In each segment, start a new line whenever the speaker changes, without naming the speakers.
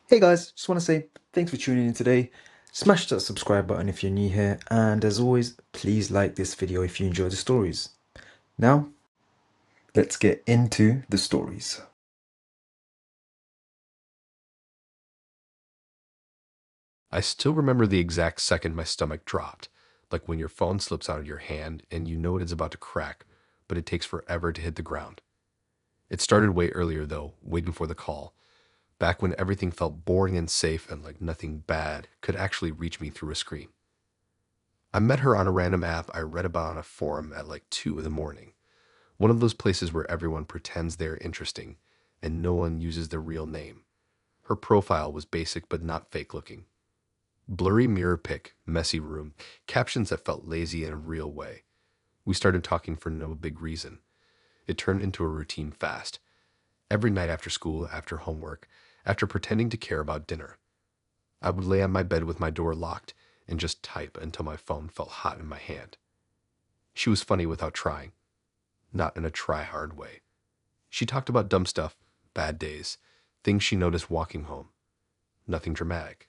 Hey guys, just want to say thanks for tuning in today. Smash that subscribe button if you're new here, and as always, please like this video if you enjoy the stories. Now, let's get into the stories.
I still remember the exact second my stomach dropped, like when your phone slips out of your hand and you know it is about to crack, but it takes forever to hit the ground. It started way earlier though, way before the call, back when everything felt boring and safe and like nothing bad could actually reach me through a screen. I met her on a random app I read about on a forum at like 2 in the morning. One of those places where everyone pretends they're interesting and no one uses their real name. Her profile was basic but not fake looking. Blurry mirror pic, messy room, captions that felt lazy in a real way. We started talking for no big reason. It turned into a routine fast. Every night after school, after homework, after pretending to care about dinner, I would lay on my bed with my door locked and just type until my phone felt hot in my hand. She was funny without trying, not in a try hard way. She talked about dumb stuff, bad days, things she noticed walking home. Nothing dramatic.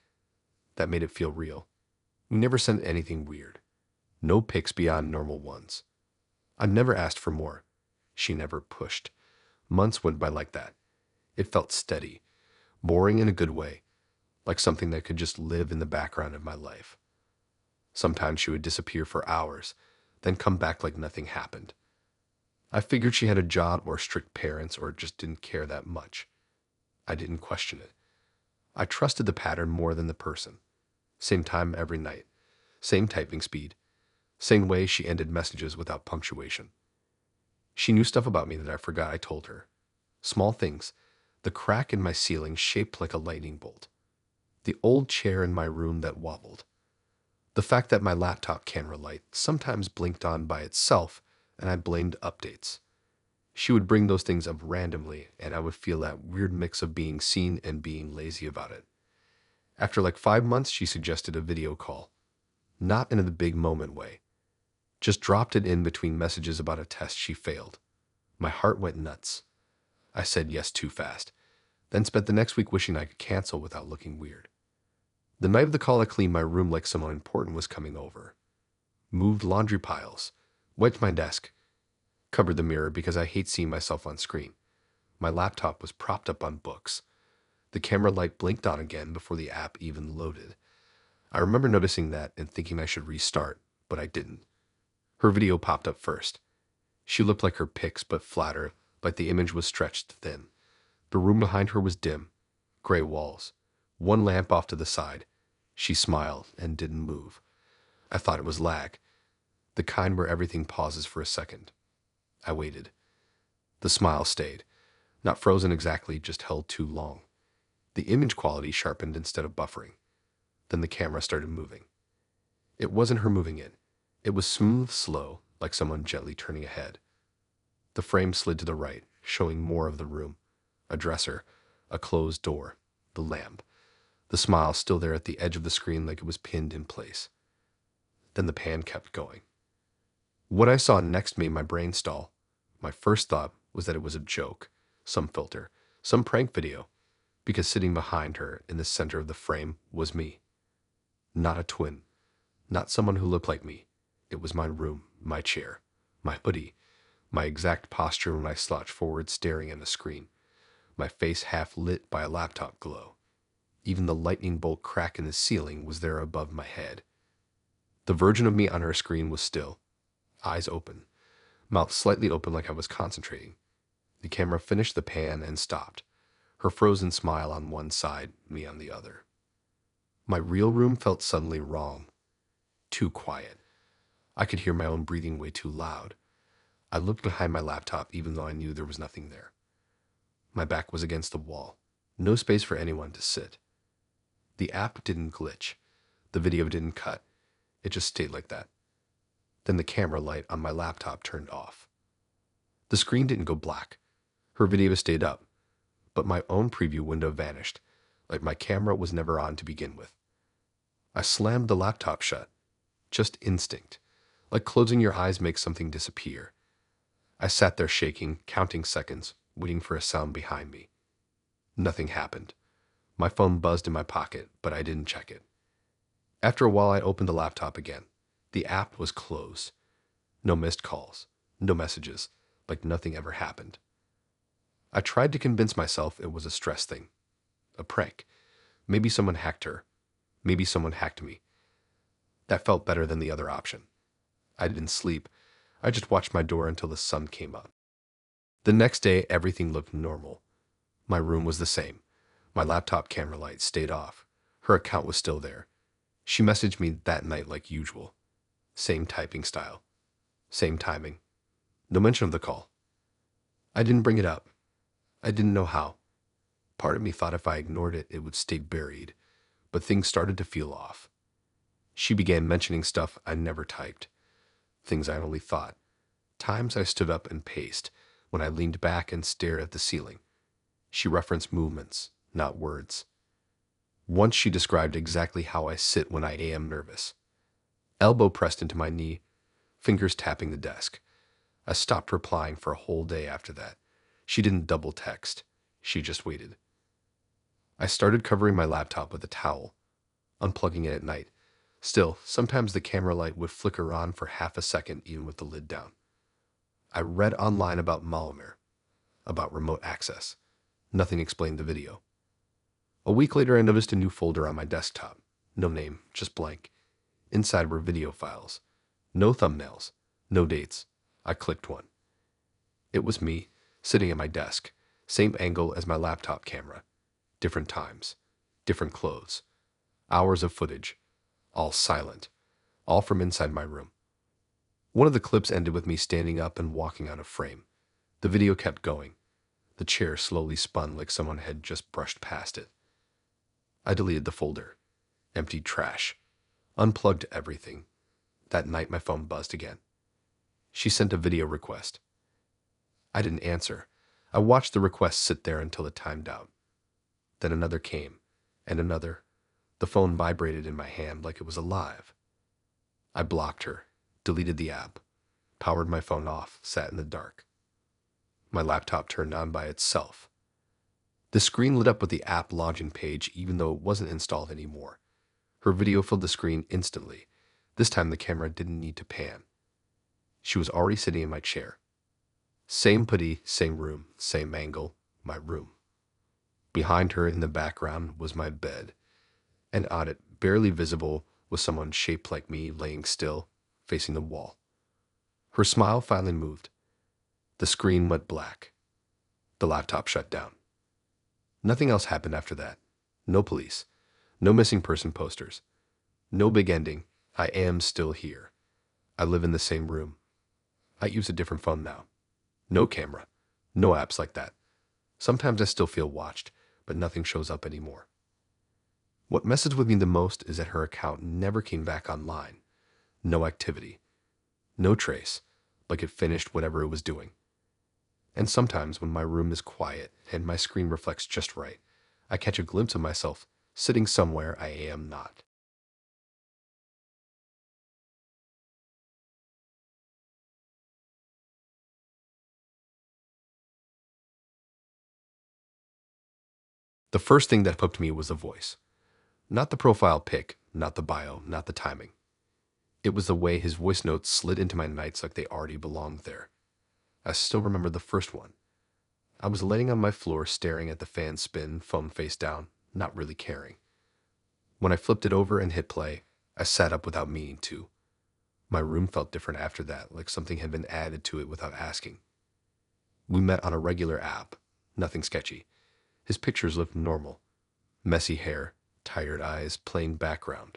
That made it feel real. We never sent anything weird. No pics beyond normal ones. I never asked for more. She never pushed. Months went by like that. It felt steady, boring in a good way, like something that could just live in the background of my life. Sometimes she would disappear for hours, then come back like nothing happened. I figured she had a job or strict parents or just didn't care that much. I didn't question it. I trusted the pattern more than the person. Same time every night, same typing speed, same way she ended messages without punctuation. She knew stuff about me that I forgot I told her. Small things. The crack in my ceiling shaped like a lightning bolt. The old chair in my room that wobbled. The fact that my laptop camera light sometimes blinked on by itself and I blamed updates. She would bring those things up randomly and I would feel that weird mix of being seen and being lazy about it. After like 5 months, she suggested a video call. Not in the big moment way. Just dropped it in between messages about a test she failed. My heart went nuts. I said yes too fast, then spent the next week wishing I could cancel without looking weird. The night of the call, I cleaned my room like someone important was coming over. Moved laundry piles, wiped my desk, covered the mirror because I hate seeing myself on screen. My laptop was propped up on books. The camera light blinked on again before the app even loaded. I remember noticing that and thinking I should restart, but I didn't. Her video popped up first. She looked like her pics, but flatter, like the image was stretched thin. The room behind her was dim, gray walls, one lamp off to the side. She smiled and didn't move. I thought it was lag, the kind where everything pauses for a second. I waited. The smile stayed, not frozen exactly, just held too long. The image quality sharpened instead of buffering. Then the camera started moving. It wasn't her moving it. It was smooth, slow, like someone gently turning a head. The frame slid to the right, showing more of the room. A dresser, a closed door, the lamp. The smile still there at the edge of the screen like it was pinned in place. Then the pan kept going. What I saw next made my brain stall. My first thought was that it was a joke, some filter, some prank video, because sitting behind her in the center of the frame was me. Not a twin, not someone who looked like me. It was my room, my chair, my hoodie, my exact posture when I slouched forward staring at the screen, my face half lit by a laptop glow. Even the lightning bolt crack in the ceiling was there above my head. The version of me on her screen was still, eyes open, mouth slightly open like I was concentrating. The camera finished the pan and stopped, her frozen smile on one side, me on the other. My real room felt suddenly wrong, too quiet. I could hear my own breathing way too loud. I looked behind my laptop even though I knew there was nothing there. My back was against the wall, no space for anyone to sit. The app didn't glitch. The video didn't cut. It just stayed like that. Then the camera light on my laptop turned off. The screen didn't go black. Her video stayed up, but my own preview window vanished, like my camera was never on to begin with. I slammed the laptop shut. Just instinct, like closing your eyes makes something disappear. I sat there shaking, counting seconds, waiting for a sound behind me. Nothing happened. My phone buzzed in my pocket, but I didn't check it. After a while, I opened the laptop again. The app was closed. No missed calls, no messages, like nothing ever happened. I tried to convince myself it was a stress thing, a prank. Maybe someone hacked her. Maybe someone hacked me. That felt better than the other option. I didn't sleep. I just watched my door until the sun came up. The next day, everything looked normal. My room was the same. My laptop camera light stayed off. Her account was still there. She messaged me that night like usual. Same typing style. Same timing. No mention of the call. I didn't bring it up. I didn't know how. Part of me thought if I ignored it, it would stay buried. But things started to feel off. She began mentioning stuff I never typed. Things I only thought. Times I stood up and paced, when I leaned back and stared at the ceiling. She referenced movements, not words. Once she described exactly how I sit when I am nervous. Elbow pressed into my knee, fingers tapping the desk. I stopped replying for a whole day after that. She didn't double text. She just waited. I started covering my laptop with a towel, unplugging it at night. Still, sometimes the camera light would flicker on for half a second even with the lid down. I read online about malware, about remote access. Nothing explained the video. A week later, I noticed a new folder on my desktop. No name, just blank. Inside were video files. No thumbnails, no dates. I clicked one. It was me, sitting at my desk, same angle as my laptop camera. Different times, different clothes. Hours of footage, all silent, all from inside my room. One of the clips ended with me standing up and walking out of frame. The video kept going. The chair slowly spun like someone had just brushed past it. I deleted the folder, emptied trash, unplugged everything. That night my phone buzzed again. She sent a video request. I didn't answer. I watched the request sit there until it timed out. Then another came, and another. The phone vibrated in my hand like it was alive. I blocked her, deleted the app, powered my phone off, sat in the dark. My laptop turned on by itself. The screen lit up with the app login page even though it wasn't installed anymore. Her video filled the screen instantly. This time the camera didn't need to pan. She was already sitting in my chair. Same putty, same room, same angle, my room. Behind her in the background was my bed, and on it, barely visible, was someone shaped like me laying still, facing the wall. Her smile finally moved. The screen went black. The laptop shut down. Nothing else happened after that. No police. No missing person posters. No big ending. I am still here. I live in the same room. I use a different phone now. No camera. No apps like that. Sometimes I still feel watched, but nothing shows up anymore. What messes with me the most is that her account never came back online. No activity. No trace, like it finished whatever it was doing. And sometimes when my room is quiet and my screen reflects just right, I catch a glimpse of myself sitting somewhere I am not. The first thing that hooked me was the voice. Not the profile pic, not the bio, not the timing. It was the way his voice notes slid into my nights like they already belonged there. I still remember the first one. I was laying on my floor staring at the fan spin, phone face down, not really caring. When I flipped it over and hit play, I sat up without meaning to. My room felt different after that, like something had been added to it without asking. We met on a regular app, nothing sketchy. His pictures looked normal. Messy hair, tired eyes, plain background.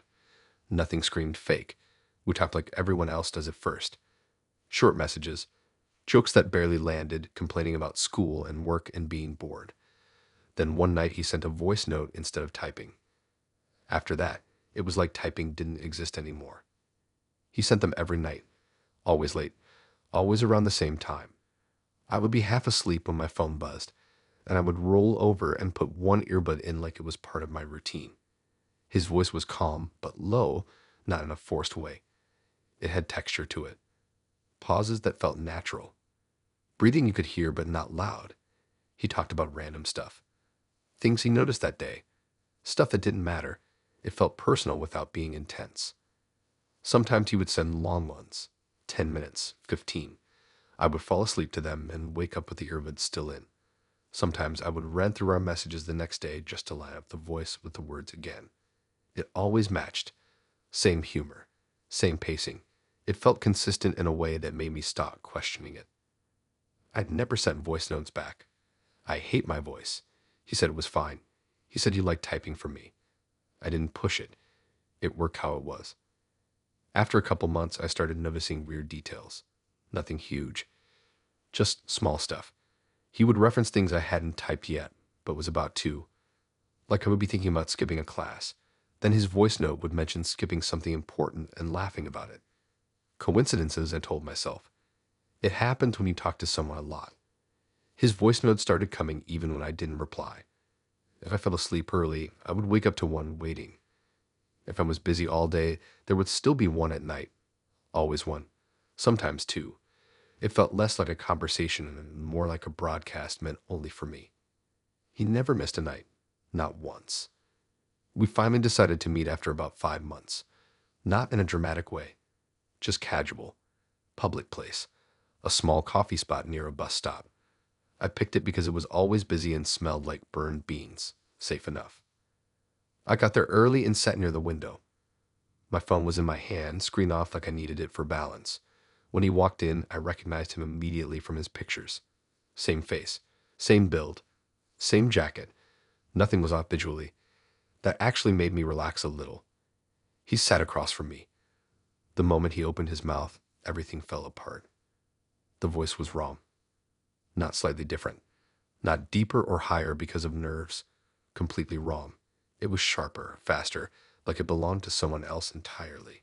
Nothing screamed fake. We talked like everyone else does at first. Short messages, jokes that barely landed, complaining about school and work and being bored. Then one night he sent a voice note instead of typing. After that, it was like typing didn't exist anymore. He sent them every night, always late, always around the same time. I would be half asleep when my phone buzzed, and I would roll over and put one earbud in like it was part of my routine. His voice was calm, but low, not in a forced way. It had texture to it. Pauses that felt natural. Breathing you could hear, but not loud. He talked about random stuff. Things he noticed that day. Stuff that didn't matter. It felt personal without being intense. Sometimes he would send long ones, 10 minutes, 15. I would fall asleep to them and wake up with the earbuds still in. Sometimes I would read through our messages the next day just to line up the voice with the words again. It always matched. Same humor, same pacing. It felt consistent in a way that made me stop questioning it. I'd never sent voice notes back. I hate my voice. He said it was fine. He said he liked typing for me. I didn't push it. It worked how it was. After a couple months, I started noticing weird details. Nothing huge, just small stuff. He would reference things I hadn't typed yet, but was about to. Like I would be thinking about skipping a class. Then his voice note would mention skipping something important and laughing about it. Coincidences, I told myself. It happens when you talk to someone a lot. His voice notes started coming even when I didn't reply. If I fell asleep early, I would wake up to one waiting. If I was busy all day, there would still be one at night. Always one. Sometimes two. It felt less like a conversation and more like a broadcast meant only for me. He never missed a night. Not once. We finally decided to meet after about 5 months. Not in a dramatic way. Just casual. Public place. A small coffee spot near a bus stop. I picked it because it was always busy and smelled like burned beans. Safe enough. I got there early and sat near the window. My phone was in my hand, screen off like I needed it for balance. When he walked in, I recognized him immediately from his pictures. Same face, same build, same jacket. Nothing was off visually. That actually made me relax a little. He sat across from me. The moment he opened his mouth, everything fell apart. The voice was wrong. Not slightly different. Not deeper or higher because of nerves. Completely wrong. It was sharper, faster, like it belonged to someone else entirely.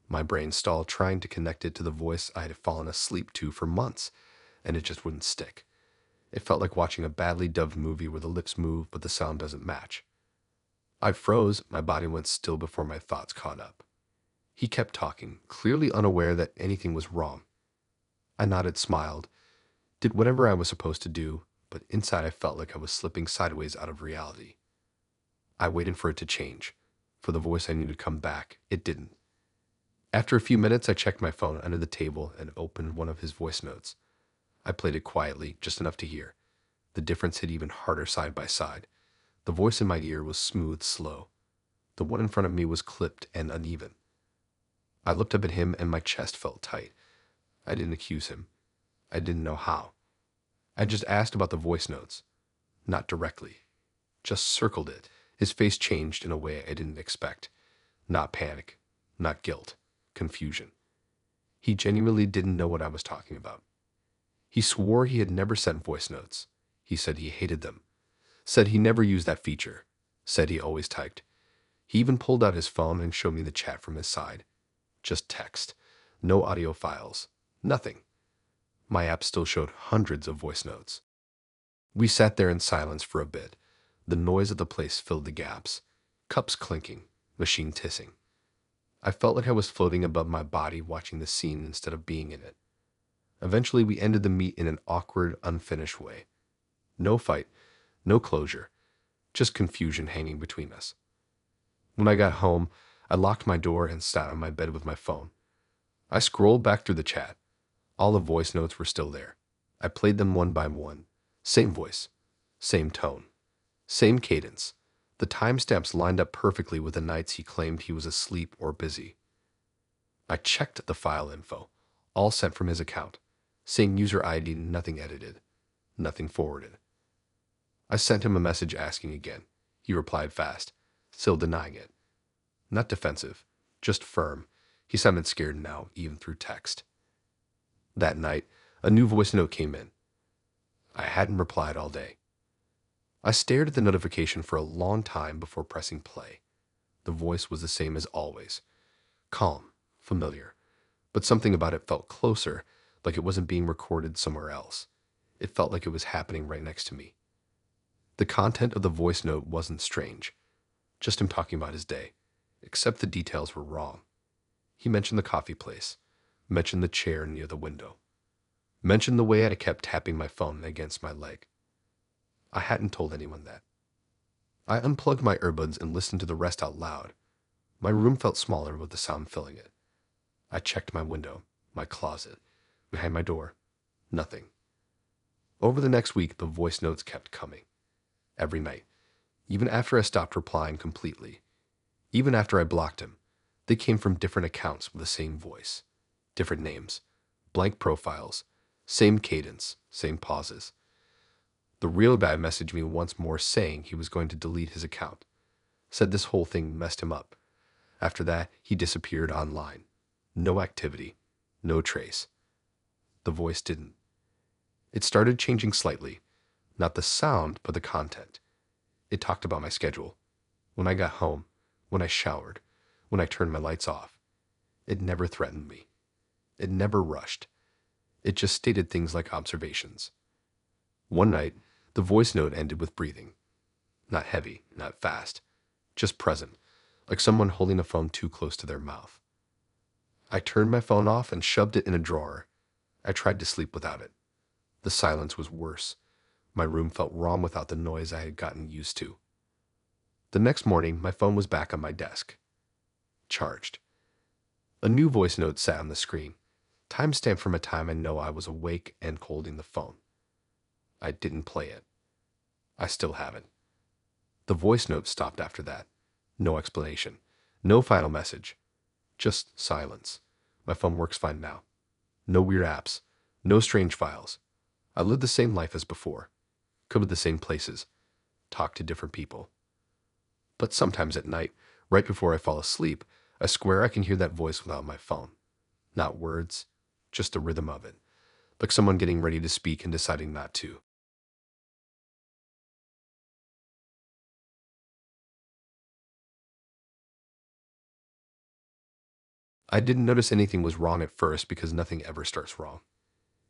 My brain stalled trying to connect it to the voice I had fallen asleep to for months, and it just wouldn't stick. It felt like watching a badly dubbed movie where the lips move but the sound doesn't match. I froze, my body went still before my thoughts caught up. He kept talking, clearly unaware that anything was wrong. I nodded, smiled, did whatever I was supposed to do, but inside I felt like I was slipping sideways out of reality. I waited for it to change, for the voice I knew to come back. It didn't. After a few minutes, I checked my phone under the table and opened one of his voice notes. I played it quietly, just enough to hear. The difference hit even harder side by side. The voice in my ear was smooth, slow. The one in front of me was clipped and uneven. I looked up at him and my chest felt tight. I didn't accuse him. I didn't know how. I just asked about the voice notes. Not directly. Just circled it. His face changed in a way I didn't expect. Not panic. Not guilt. Confusion. He genuinely didn't know what I was talking about. He swore he had never sent voice notes. He said he hated them. Said he never used that feature. Said he always typed. He even pulled out his phone and showed me the chat from his side. Just text. No audio files. Nothing. My app still showed hundreds of voice notes. We sat there in silence for a bit. The noise of the place filled the gaps. Cups clinking. Machine hissing. I felt like I was floating above my body watching the scene instead of being in it. Eventually, we ended the meet in an awkward, unfinished way. No fight. No closure. Just confusion hanging between us. When I got home, I locked my door and sat on my bed with my phone. I scrolled back through the chat. All the voice notes were still there. I played them one by one. Same voice. Same tone. Same cadence. The timestamps lined up perfectly with the nights he claimed he was asleep or busy. I checked the file info. All sent from his account. Same user ID, nothing edited. Nothing forwarded. I sent him a message asking again. He replied fast, still denying it. Not defensive, just firm. He sounded scared now, even through text. That night, a new voice note came in. I hadn't replied all day. I stared at the notification for a long time before pressing play. The voice was the same as always. Calm, familiar. But something about it felt closer, like it wasn't being recorded somewhere else. It felt like it was happening right next to me. The content of the voice note wasn't strange. Just him talking about his day. Except the details were wrong. He mentioned the coffee place. Mentioned the chair near the window. Mentioned the way I kept tapping my phone against my leg. I hadn't told anyone that. I unplugged my earbuds and listened to the rest out loud. My room felt smaller with the sound filling it. I checked my window, my closet, behind my door. Nothing. Over the next week, the voice notes kept coming. Every night. Even after I stopped replying completely. Even after I blocked him. They came from different accounts with the same voice. Different names. Blank profiles. Same cadence. Same pauses. The real guy messaged me once more saying he was going to delete his account. Said this whole thing messed him up. After that, he disappeared online. No activity. No trace. The voice didn't. It started changing slightly. Not the sound, but the content. It talked about my schedule. When I got home. When I showered. When I turned my lights off. It never threatened me. It never rushed. It just stated things like observations. One night, the voice note ended with breathing. Not heavy, not fast. Just present, like someone holding a phone too close to their mouth. I turned my phone off and shoved it in a drawer. I tried to sleep without it. The silence was worse. My room felt wrong without the noise I had gotten used to. The next morning, my phone was back on my desk. Charged. A new voice note sat on the screen. Timestamp from a time I know I was awake and holding the phone. I didn't play it. I still haven't. The voice note stopped after that. No explanation. No final message. Just silence. My phone works fine now. No weird apps. No strange files. I live the same life as before. Go to the same places. Talk to different people. But sometimes at night, right before I fall asleep, I swear I can hear that voice without my phone. Not words, just the rhythm of it. Like someone getting ready to speak and deciding not to. I didn't notice anything was wrong at first because nothing ever starts wrong.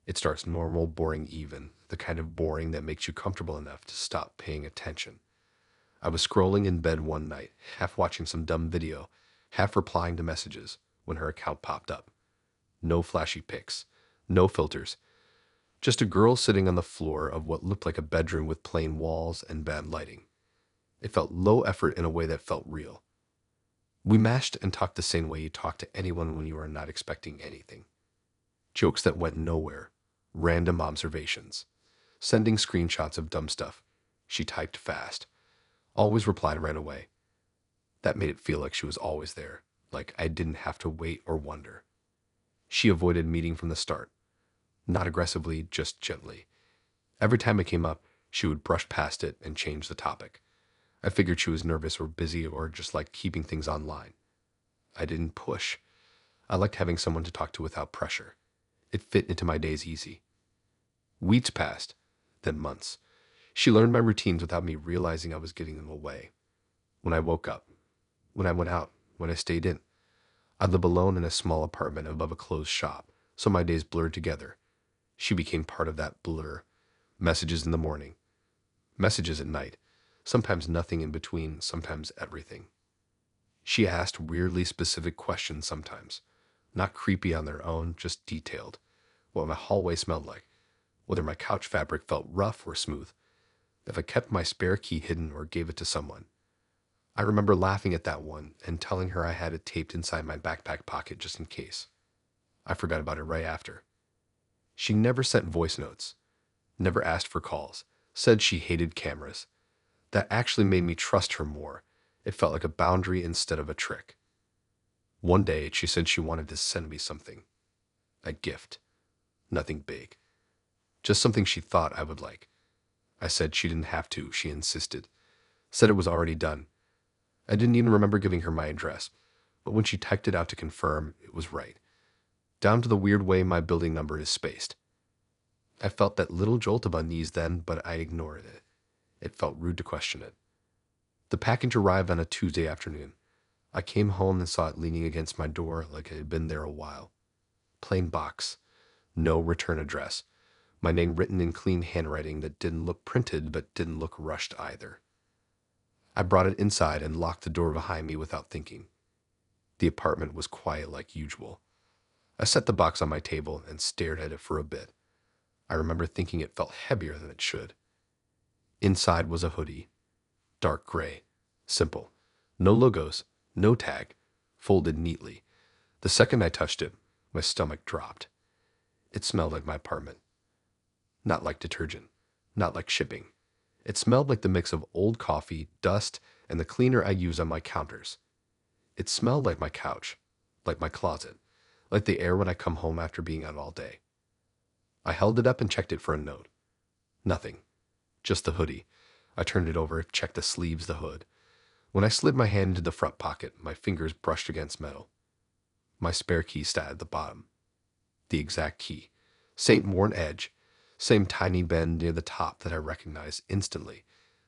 It starts normal, boring even, the kind of boring that makes you comfortable enough to stop paying attention. I was scrolling in bed one night, half watching some dumb video, half replying to messages, when her account popped up. No flashy pics, no filters, just a girl sitting on the floor of what looked like a bedroom with plain walls and bad lighting. It felt low effort in a way that felt real. We mashed and talked the same way you talk to anyone when you are not expecting anything. Jokes that went nowhere, random observations, sending screenshots of dumb stuff. She typed fast, always replied right away. That made it feel like she was always there, like I didn't have to wait or wonder. She avoided meeting from the start, not aggressively, just gently. Every time it came up, she would brush past it and change the topic. I figured she was nervous or busy or just liked keeping things online. I didn't push. I liked having someone to talk to without pressure. It fit into my days easy. Weeks passed, then months. She learned my routines without me realizing I was getting them away. When I woke up, when I went out, when I stayed in. I lived alone in a small apartment above a closed shop, so my days blurred together. She became part of that blur. Messages in the morning, messages at night, sometimes nothing in between, sometimes everything. She asked weirdly specific questions sometimes, not creepy on their own, just detailed. What my hallway smelled like, whether my couch fabric felt rough or smooth, if I kept my spare key hidden or gave it to someone. I remember laughing at that one and telling her I had it taped inside my backpack pocket just in case. I forgot about it right after. She never sent voice notes, never asked for calls, said she hated cameras. That actually made me trust her more. It felt like a boundary instead of a trick. One day, she said she wanted to send me something. A gift. Nothing big. Just something she thought I would like. I said she didn't have to, she insisted. Said it was already done. I didn't even remember giving her my address, but when she typed it out to confirm, it was right. Down to the weird way my building number is spaced. I felt that little jolt of unease then, but I ignored it. It felt rude to question it. The package arrived on a Tuesday afternoon. I came home and saw it leaning against my door like it had been there a while. Plain box. No return address. My name written in clean handwriting that didn't look printed but didn't look rushed either. I brought it inside and locked the door behind me without thinking. The apartment was quiet like usual. I set the box on my table and stared at it for a bit. I remember thinking it felt heavier than it should. Inside was a hoodie. dark gray, simple. No logos, no tag, folded neatly. The second I touched it, my stomach dropped. It smelled like my apartment. Not like detergent, not like shipping. It smelled like the mix of old coffee, dust, and the cleaner I use on my counters. It smelled like my couch, like my closet, like the air when I come home after being out all day. I held it up and checked it for a note. Nothing. Just the hoodie. I turned it over, checked the sleeves, the hood. When I slid my hand into the front pocket, my fingers brushed against metal. My spare key sat at the bottom. The exact key. Same worn edge. Same tiny bend near the top that I recognized instantly.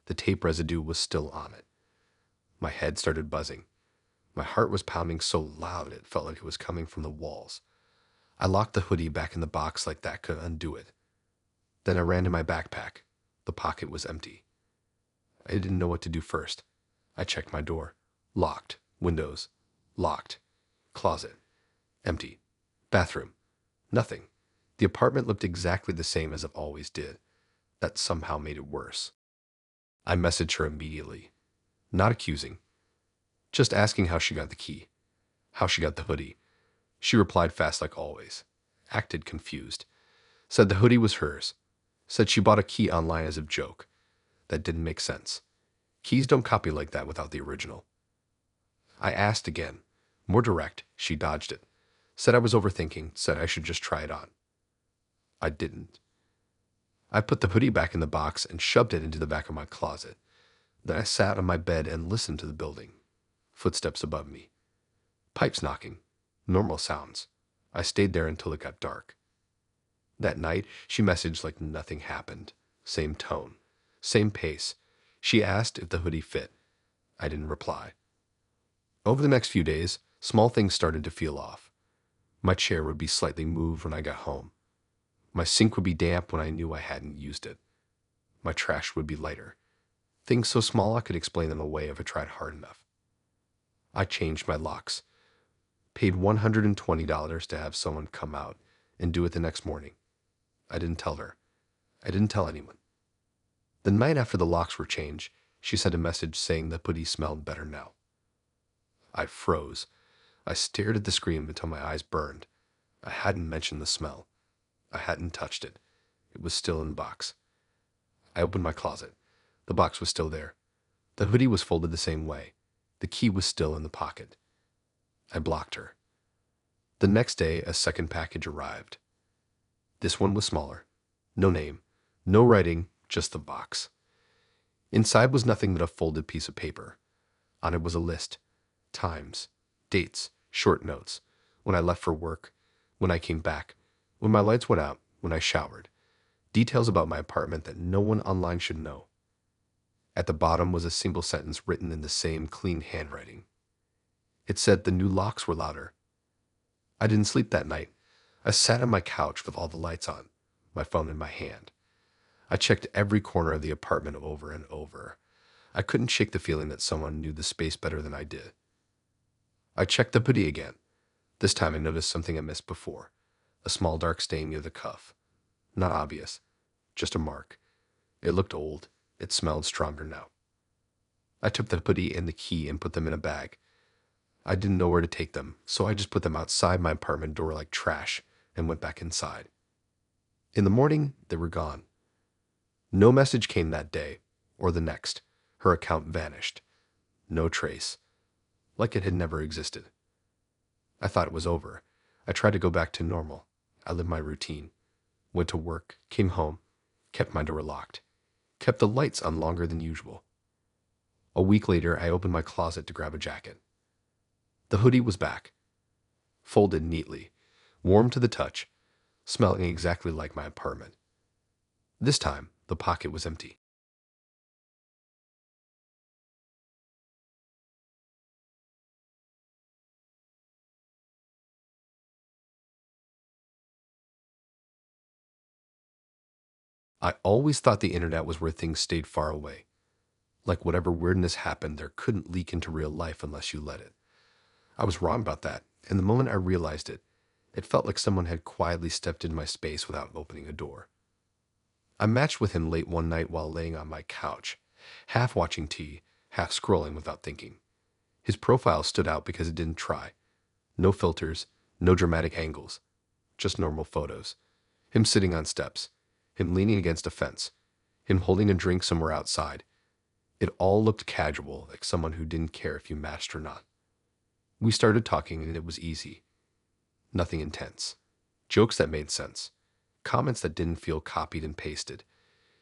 The tape residue was still on it. My head started buzzing. My heart was pounding so loud it felt like it was coming from the walls. I locked the hoodie back in the box like that could undo it. Then I ran to my backpack. The pocket was empty. I didn't know what to do first. I checked my door. Locked. Windows. Locked. Closet. Empty. Bathroom. Nothing. The apartment looked exactly the same as it always did. That somehow made it worse. I messaged her immediately. Not accusing. Just asking how she got the key. How she got the hoodie. She replied fast like always. Acted confused. Said the hoodie was hers. Said she bought a key online as a joke. That didn't make sense. Keys don't copy like that without the original. I asked again. More direct. She dodged it. Said I was overthinking. Said I should just try it on. I didn't. I put the hoodie back in the box and shoved it into the back of my closet. Then I sat on my bed and listened to the building. Footsteps above me. Pipes knocking. Normal sounds. I stayed there until it got dark. That night, she messaged like nothing happened. Same tone. Same pace. She asked if the hoodie fit. I didn't reply. Over the next few days, small things started to feel off. My chair would be slightly moved when I got home. My sink would be damp when I knew I hadn't used it. My trash would be lighter. Things so small I could explain them away if I tried hard enough. I changed my locks. Paid $120 to have someone come out and do it the next morning. I didn't tell her. I didn't tell anyone. The night after the locks were changed, she sent a message saying the hoodie smelled better now. I froze. I stared at the screen until my eyes burned. I hadn't mentioned the smell. I hadn't touched it. It was still in the box. I opened my closet. The box was still there. The hoodie was folded the same way. The key was still in the pocket. I blocked her. The next day, a second package arrived. This one was smaller. No name. No writing, just the box. Inside was nothing but a folded piece of paper. On it was a list. Times. Dates. Short notes. When I left for work. When I came back. When my lights went out. When I showered. Details about my apartment that no one online should know. At the bottom was a single sentence written in the same clean handwriting. It said the new locks were louder. I didn't sleep that night. I sat on my couch with all the lights on, my phone in my hand. I checked every corner of the apartment over and over. I couldn't shake the feeling that someone knew the space better than I did. I checked the hoodie again. This time I noticed something I missed before. A small dark stain near the cuff. Not obvious, just a mark. It looked old. It smelled stronger now. I took the hoodie and the key and put them in a bag. I didn't know where to take them, so I just put them outside my apartment door like trash and went back inside. In the morning, they were gone. No message came that day or the next. Her account vanished. No trace. Like it had never existed. I thought it was over. I tried to go back to normal. I lived my routine. Went to work, came home, kept my door locked, kept the lights on longer than usual. A week later, I opened my closet to grab a jacket. The hoodie was back, folded neatly, warm to the touch, smelling exactly like my apartment. This time, the pocket was empty. I always thought the internet was where things stayed far away. Like whatever weirdness happened, there couldn't leak into real life unless you let it. I was wrong about that, and the moment I realized it, it felt like someone had quietly stepped into my space without opening a door. I matched with him late one night while laying on my couch. half watching tea, half scrolling without thinking. His profile stood out because it didn't try. No filters, no dramatic angles, just normal photos. Him sitting on steps, him leaning against a fence, him holding a drink somewhere outside. It all looked casual, like someone who didn't care if you matched or not. We started talking and it was easy. Nothing intense. Jokes that made sense. Comments that didn't feel copied and pasted.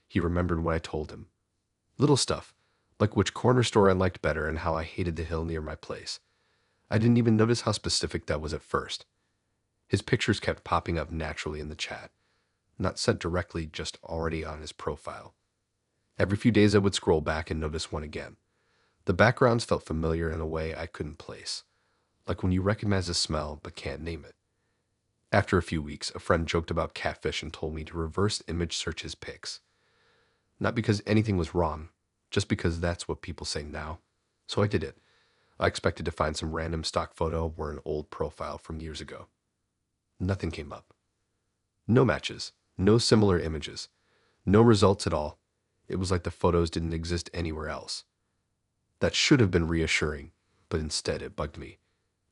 He remembered what I told him. Little stuff, like which corner store I liked better and how I hated the hill near my place. I didn't even notice how specific that was at first. His pictures kept popping up naturally in the chat, not sent directly, just already on his profile. Every few days I would scroll back and notice one again. The backgrounds felt familiar in a way I couldn't place, like when you recognize a smell but can't name it. After a few weeks, a friend joked about Catfish and told me to reverse image search his pics. Not because anything was wrong, just because that's what people say now. So I did it. I expected to find some random stock photo or an old profile from years ago. Nothing came up. No matches, no similar images, no results at all. It was like the photos didn't exist anywhere else. That should have been reassuring, but instead it bugged me.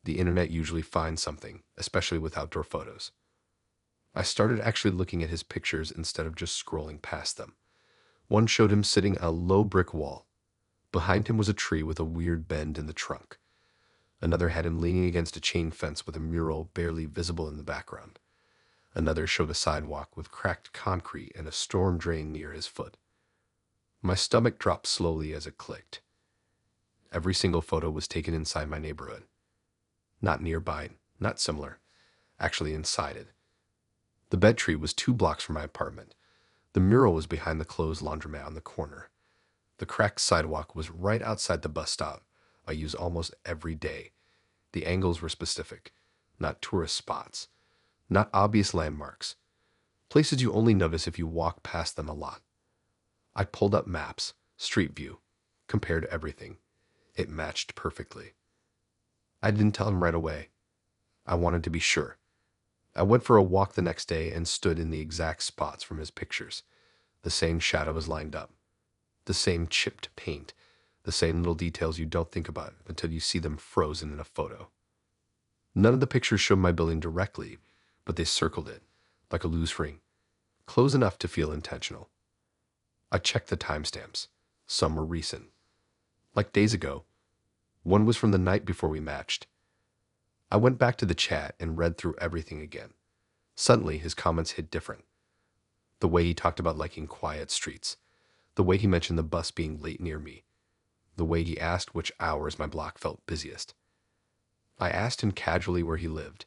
The internet usually finds something, especially with outdoor photos. I started actually looking at his pictures instead of just scrolling past them. One showed him sitting on a low brick wall. Behind him was a tree with a weird bend in the trunk. Another had him leaning against a chain fence with a mural barely visible in the background. Another showed a sidewalk with cracked concrete and a storm drain near his foot. My stomach dropped slowly as it clicked. Every single photo was taken inside my neighborhood. Not nearby, not similar, actually inside it. The bed tree was 2 blocks from my apartment. The mural was behind the closed laundromat on the corner. The cracked sidewalk was right outside the bus stop I use almost every day. The angles were specific, not tourist spots, not obvious landmarks, places you only notice if you walk past them a lot. I pulled up maps, Street View, compared everything. It matched perfectly. I didn't tell him right away. I wanted to be sure. I went for a walk the next day and stood in the exact spots from his pictures. The same shadows lined up, the same chipped paint, the same little details you don't think about until you see them frozen in a photo. None of the pictures showed my building directly, but they circled it, like a loose ring, close enough to feel intentional. I checked the timestamps. Some were recent. Like days ago. One was from the night before we matched. I went back to the chat and read through everything again. Suddenly, his comments hit different. The way he talked about liking quiet streets. The way he mentioned the bus being late near me. The way he asked which hours my block felt busiest. I asked him casually where he lived.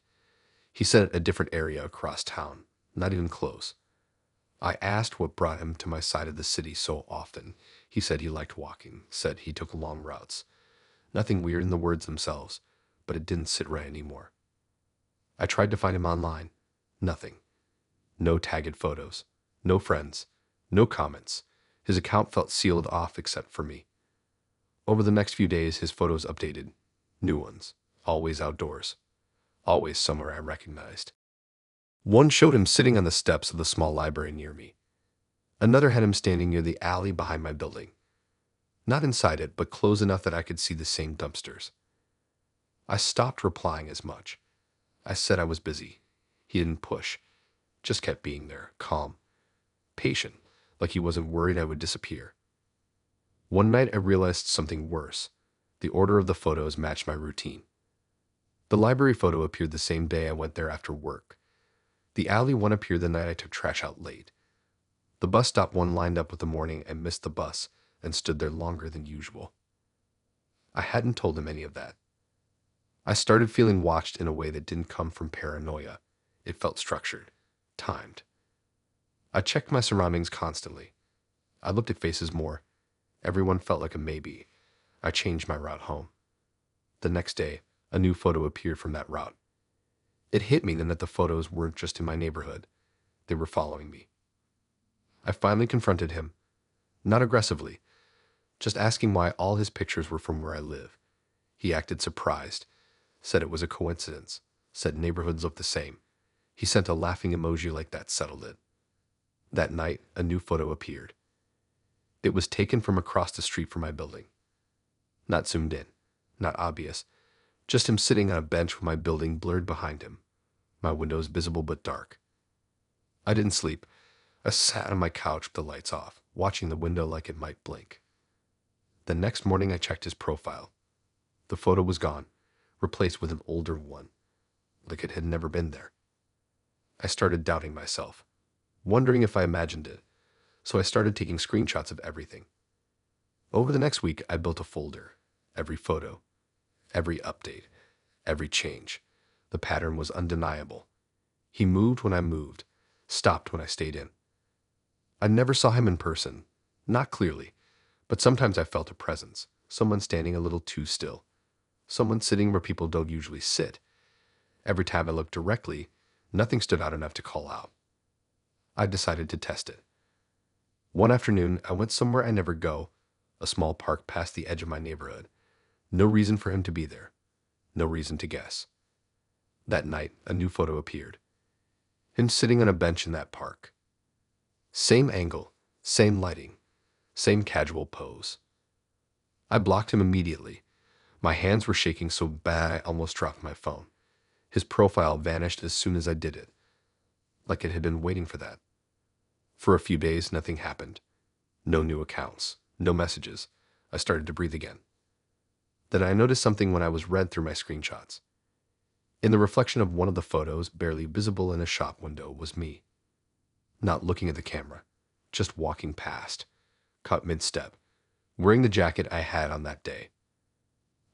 He said a different area across town, not even close. I asked what brought him to my side of the city so often. He said he liked walking, said he took long routes. Nothing weird in the words themselves, but it didn't sit right anymore. I tried to find him online. Nothing. No tagged photos. No friends. No comments. His account felt sealed off except for me. Over the next few days, his photos updated. New ones. Always outdoors. Always somewhere I recognized. One showed him sitting on the steps of the small library near me. Another had him standing near the alley behind my building. Not inside it, but close enough that I could see the same dumpsters. I stopped replying as much. I said I was busy. He didn't push, just kept being there, calm, patient, like he wasn't worried I would disappear. One night I realized something worse. The order of the photos matched my routine. The library photo appeared the same day I went there after work. The alley one appeared the night I took trash out late. The bus stop one lined up with the morning I missed the bus and stood there longer than usual. I hadn't told him any of that. I started feeling watched in a way that didn't come from paranoia. It felt structured, timed. I checked my surroundings constantly. I looked at faces more. Everyone felt like a maybe. I changed my route home. The next day, a new photo appeared from that route. It hit me then that the photos weren't just in my neighborhood. They were following me. I finally confronted him. Not aggressively, just asking why all his pictures were from where I live. He acted surprised, said it was a coincidence, said neighborhoods look the same. He sent a laughing emoji like that settled it. That night, a new photo appeared. It was taken from across the street from my building. Not zoomed in, not obvious, just him sitting on a bench with my building blurred behind him, my windows visible but dark. I didn't sleep. I sat on my couch with the lights off, watching the window like it might blink. The next morning I checked his profile. The photo was gone, replaced with an older one, like it had never been there. I started doubting myself, wondering if I imagined it, so I started taking screenshots of everything. Over the next week, I built a folder. Every photo, every update, every change. The pattern was undeniable. He moved when I moved, stopped when I stayed in. I never saw him in person, not clearly, but sometimes I felt a presence, someone standing a little too still, someone sitting where people don't usually sit. Every time I looked directly, nothing stood out enough to call out. I decided to test it. One afternoon, I went somewhere I never go, a small park past the edge of my neighborhood. No reason for him to be there. No reason to guess. That night, a new photo appeared. Him sitting on a bench in that park. Same angle, same lighting, same casual pose. I blocked him immediately. My hands were shaking so bad I almost dropped my phone. His profile vanished as soon as I did it, like it had been waiting for that. For a few days, nothing happened. No new accounts, no messages. I started to breathe again. Then I noticed something when I was read through my screenshots. In the reflection of one of the photos, barely visible in a shop window, was me. Not looking at the camera, just walking past, caught mid-step, wearing the jacket I had on that day.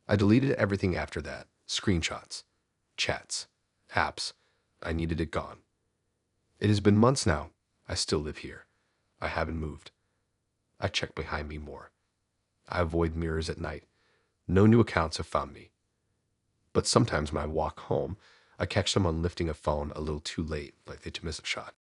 I deleted everything after that, screenshots, chats, apps. I needed it gone. It has been months now. I still live here. I haven't moved. I check behind me more. I avoid mirrors at night. No new accounts have found me. But sometimes when I walk home, I catch someone lifting a phone a little too late, like they miss a shot.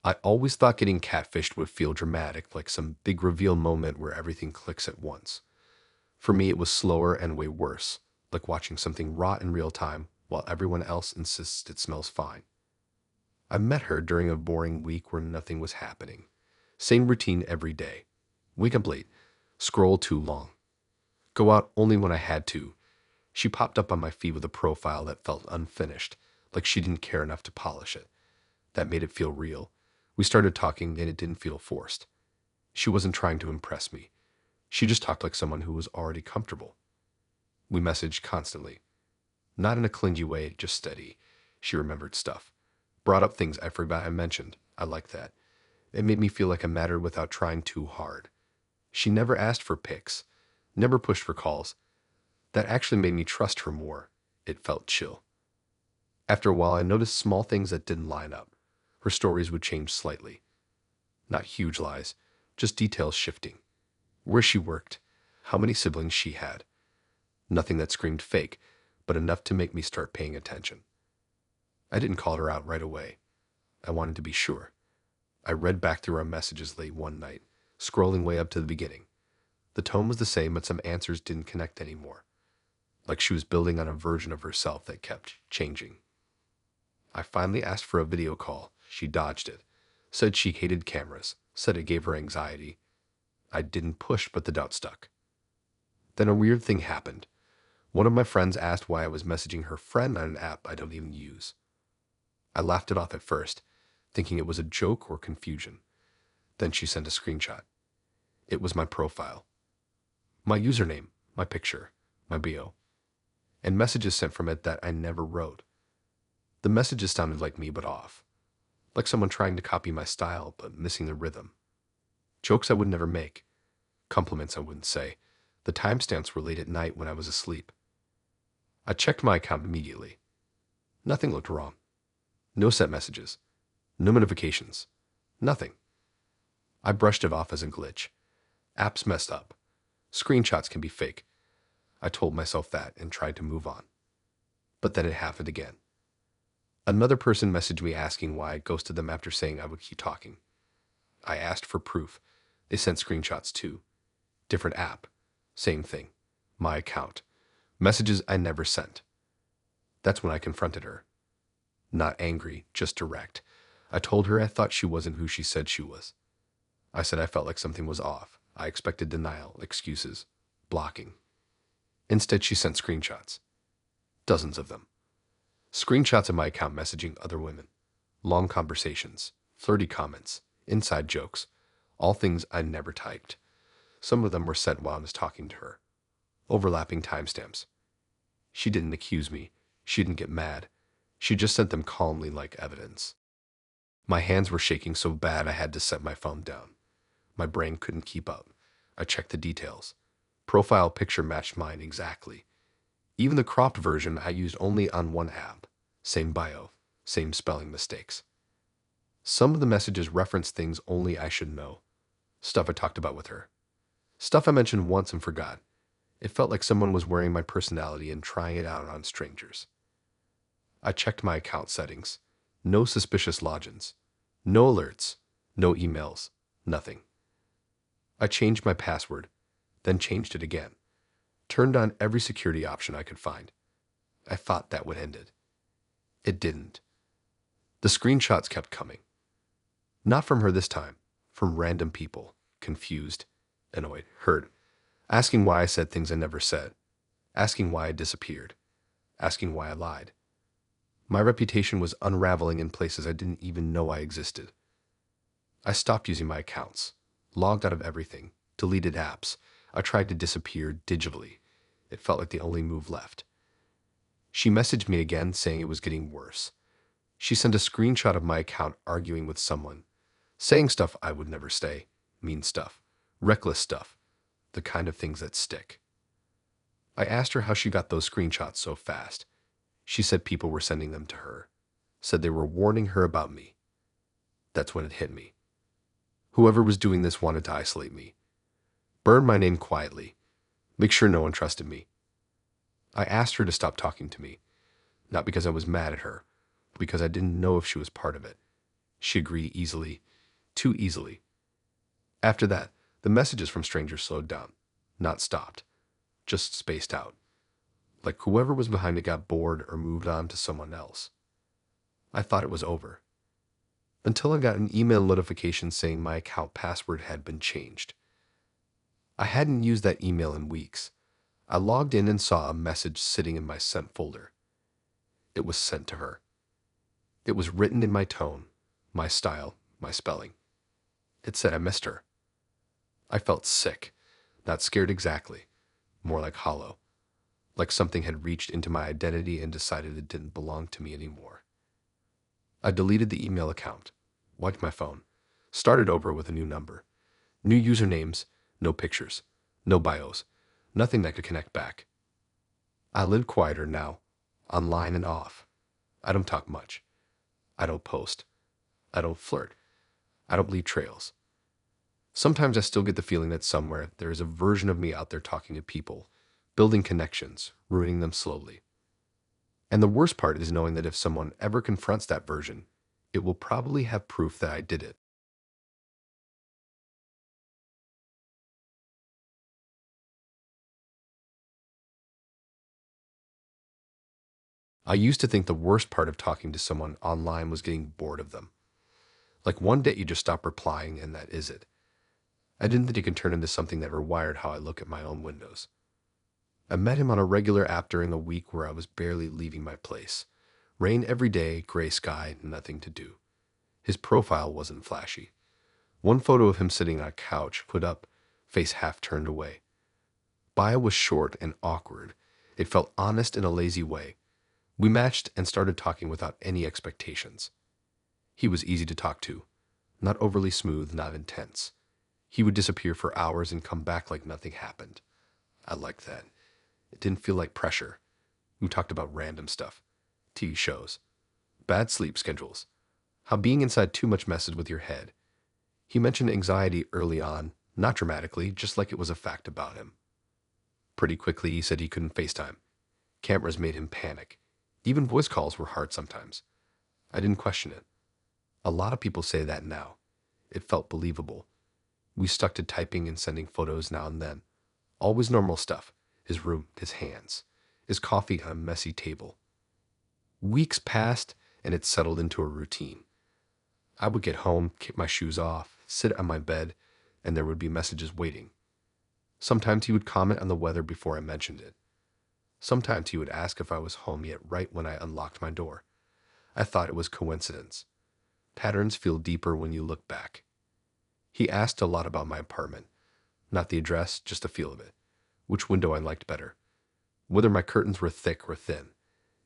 I always thought getting catfished would feel dramatic, like some big reveal moment where everything clicks at once. For me, it was slower and way worse, like watching something rot in real time while everyone else insists it smells fine. I met her during a boring week where nothing was happening. Same routine every day. Wake up late, scroll too long, go out only when I had to. She popped up on my feed with a profile that felt unfinished, like she didn't care enough to polish it. That made it feel real. We started talking and it didn't feel forced. She wasn't trying to impress me. She just talked like someone who was already comfortable. We messaged constantly. Not in a clingy way, just steady. She remembered stuff. Brought up things I forgot I mentioned. I liked that. It made me feel like I mattered without trying too hard. She never asked for pics, never pushed for calls. That actually made me trust her more. It felt chill. After a while, I noticed small things that didn't line up. Her stories would change slightly. Not huge lies, just details shifting. Where she worked, how many siblings she had. Nothing that screamed fake, but enough to make me start paying attention. I didn't call her out right away. I wanted to be sure. I read back through our messages late one night, scrolling way up to the beginning. The tone was the same, but some answers didn't connect anymore. Like she was building on a version of herself that kept changing. I finally asked for a video call. She dodged it. Said she hated cameras. Said it gave her anxiety. I didn't push, but the doubt stuck. Then a weird thing happened. One of my friends asked why I was messaging her friend on an app I don't even use. I laughed it off at first, thinking it was a joke or confusion. Then she sent a screenshot. It was my profile. My username, my picture, my bio, and messages sent from it that I never wrote. The messages sounded like me but off, like someone trying to copy my style but missing the rhythm. Jokes I would never make, compliments I wouldn't say. The timestamps were late at night when I was asleep. I checked my account immediately. Nothing looked wrong. No sent messages, no notifications, nothing. I brushed it off as a glitch. Apps messed up. Screenshots can be fake. I told myself that and tried to move on. But then it happened again. Another person messaged me asking why I ghosted them after saying I would keep talking. I asked for proof. They sent screenshots too. Different app. Same thing. My account. Messages I never sent. That's when I confronted her. Not angry, just direct. I told her I thought she wasn't who she said she was. I said I felt like something was off. I expected denial, excuses, blocking. Instead, she sent screenshots. Dozens of them. Screenshots of my account messaging other women. Long conversations, flirty comments, inside jokes, all things I never typed. Some of them were sent while I was talking to her. Overlapping timestamps. She didn't accuse me. She didn't get mad. She just sent them calmly like evidence. My hands were shaking so bad I had to set my phone down. My brain couldn't keep up. I checked the details. Profile picture matched mine exactly. Even the cropped version I used only on one app. Same bio, same spelling mistakes. Some of the messages referenced things only I should know. Stuff I talked about with her. Stuff I mentioned once and forgot. It felt like someone was wearing my personality and trying it out on strangers. I checked my account settings. No suspicious logins. No alerts. No emails. Nothing. I changed my password, then changed it again. Turned on every security option I could find. I thought that would end it. It didn't. The screenshots kept coming. Not from her this time, from random people, confused, annoyed, hurt, asking why I said things I never said, asking why I disappeared, asking why I lied. My reputation was unraveling in places I didn't even know I existed. I stopped using my accounts, logged out of everything, deleted apps. I tried to disappear digitally. It felt like the only move left. She messaged me again saying it was getting worse. She sent a screenshot of my account arguing with someone, saying stuff I would never say, mean stuff, reckless stuff, the kind of things that stick. I asked her how she got those screenshots so fast. She said people were sending them to her, said they were warning her about me. That's when it hit me. Whoever was doing this wanted to isolate me, burn my name quietly, make sure no one trusted me. I asked her to stop talking to me, not because I was mad at her, but because I didn't know if she was part of it. She agreed easily, too easily. After that, the messages from strangers slowed down, not stopped, just spaced out. Like whoever was behind it got bored or moved on to someone else. I thought it was over. Until I got an email notification saying my account password had been changed. I hadn't used that email in weeks. I logged in and saw a message sitting in my sent folder. It was sent to her. It was written in my tone, my style, my spelling. It said I missed her. I felt sick, not scared exactly, more like hollow, like something had reached into my identity and decided it didn't belong to me anymore. I deleted the email account, wiped my phone, started over with a new number. New usernames, no pictures, no bios, nothing that could connect back. I live quieter now, online and off. I don't talk much. I don't post. I don't flirt. I don't leave trails. Sometimes I still get the feeling that somewhere there is a version of me out there talking to people, building connections, ruining them slowly. And the worst part is knowing that if someone ever confronts that version, it will probably have proof that I did it. I used to think the worst part of talking to someone online was getting bored of them. Like one day you just stop replying and that is it. I didn't think it could turn into something that rewired how I look at my own windows. I met him on a regular app during a week where I was barely leaving my place. Rain every day, gray sky, nothing to do. His profile wasn't flashy. One photo of him sitting on a couch, put up, face half turned away. Bio was short and awkward. It felt honest in a lazy way. We matched and started talking without any expectations. He was easy to talk to. Not overly smooth, not intense. He would disappear for hours and come back like nothing happened. I liked that. It didn't feel like pressure. We talked about random stuff. TV shows. Bad sleep schedules. How being inside too much messes with your head. He mentioned anxiety early on, not dramatically, just like it was a fact about him. Pretty quickly, he said he couldn't FaceTime. Cameras made him panic. Even voice calls were hard sometimes. I didn't question it. A lot of people say that now. It felt believable. We stuck to typing and sending photos now and then. Always normal stuff. His room, his hands, his coffee on a messy table. Weeks passed and it settled into a routine. I would get home, kick my shoes off, sit on my bed, and there would be messages waiting. Sometimes he would comment on the weather before I mentioned it. Sometimes he would ask if I was home yet right when I unlocked my door. I thought it was coincidence. Patterns feel deeper when you look back. He asked a lot about my apartment. Not the address, just the feel of it. Which window I liked better. Whether my curtains were thick or thin.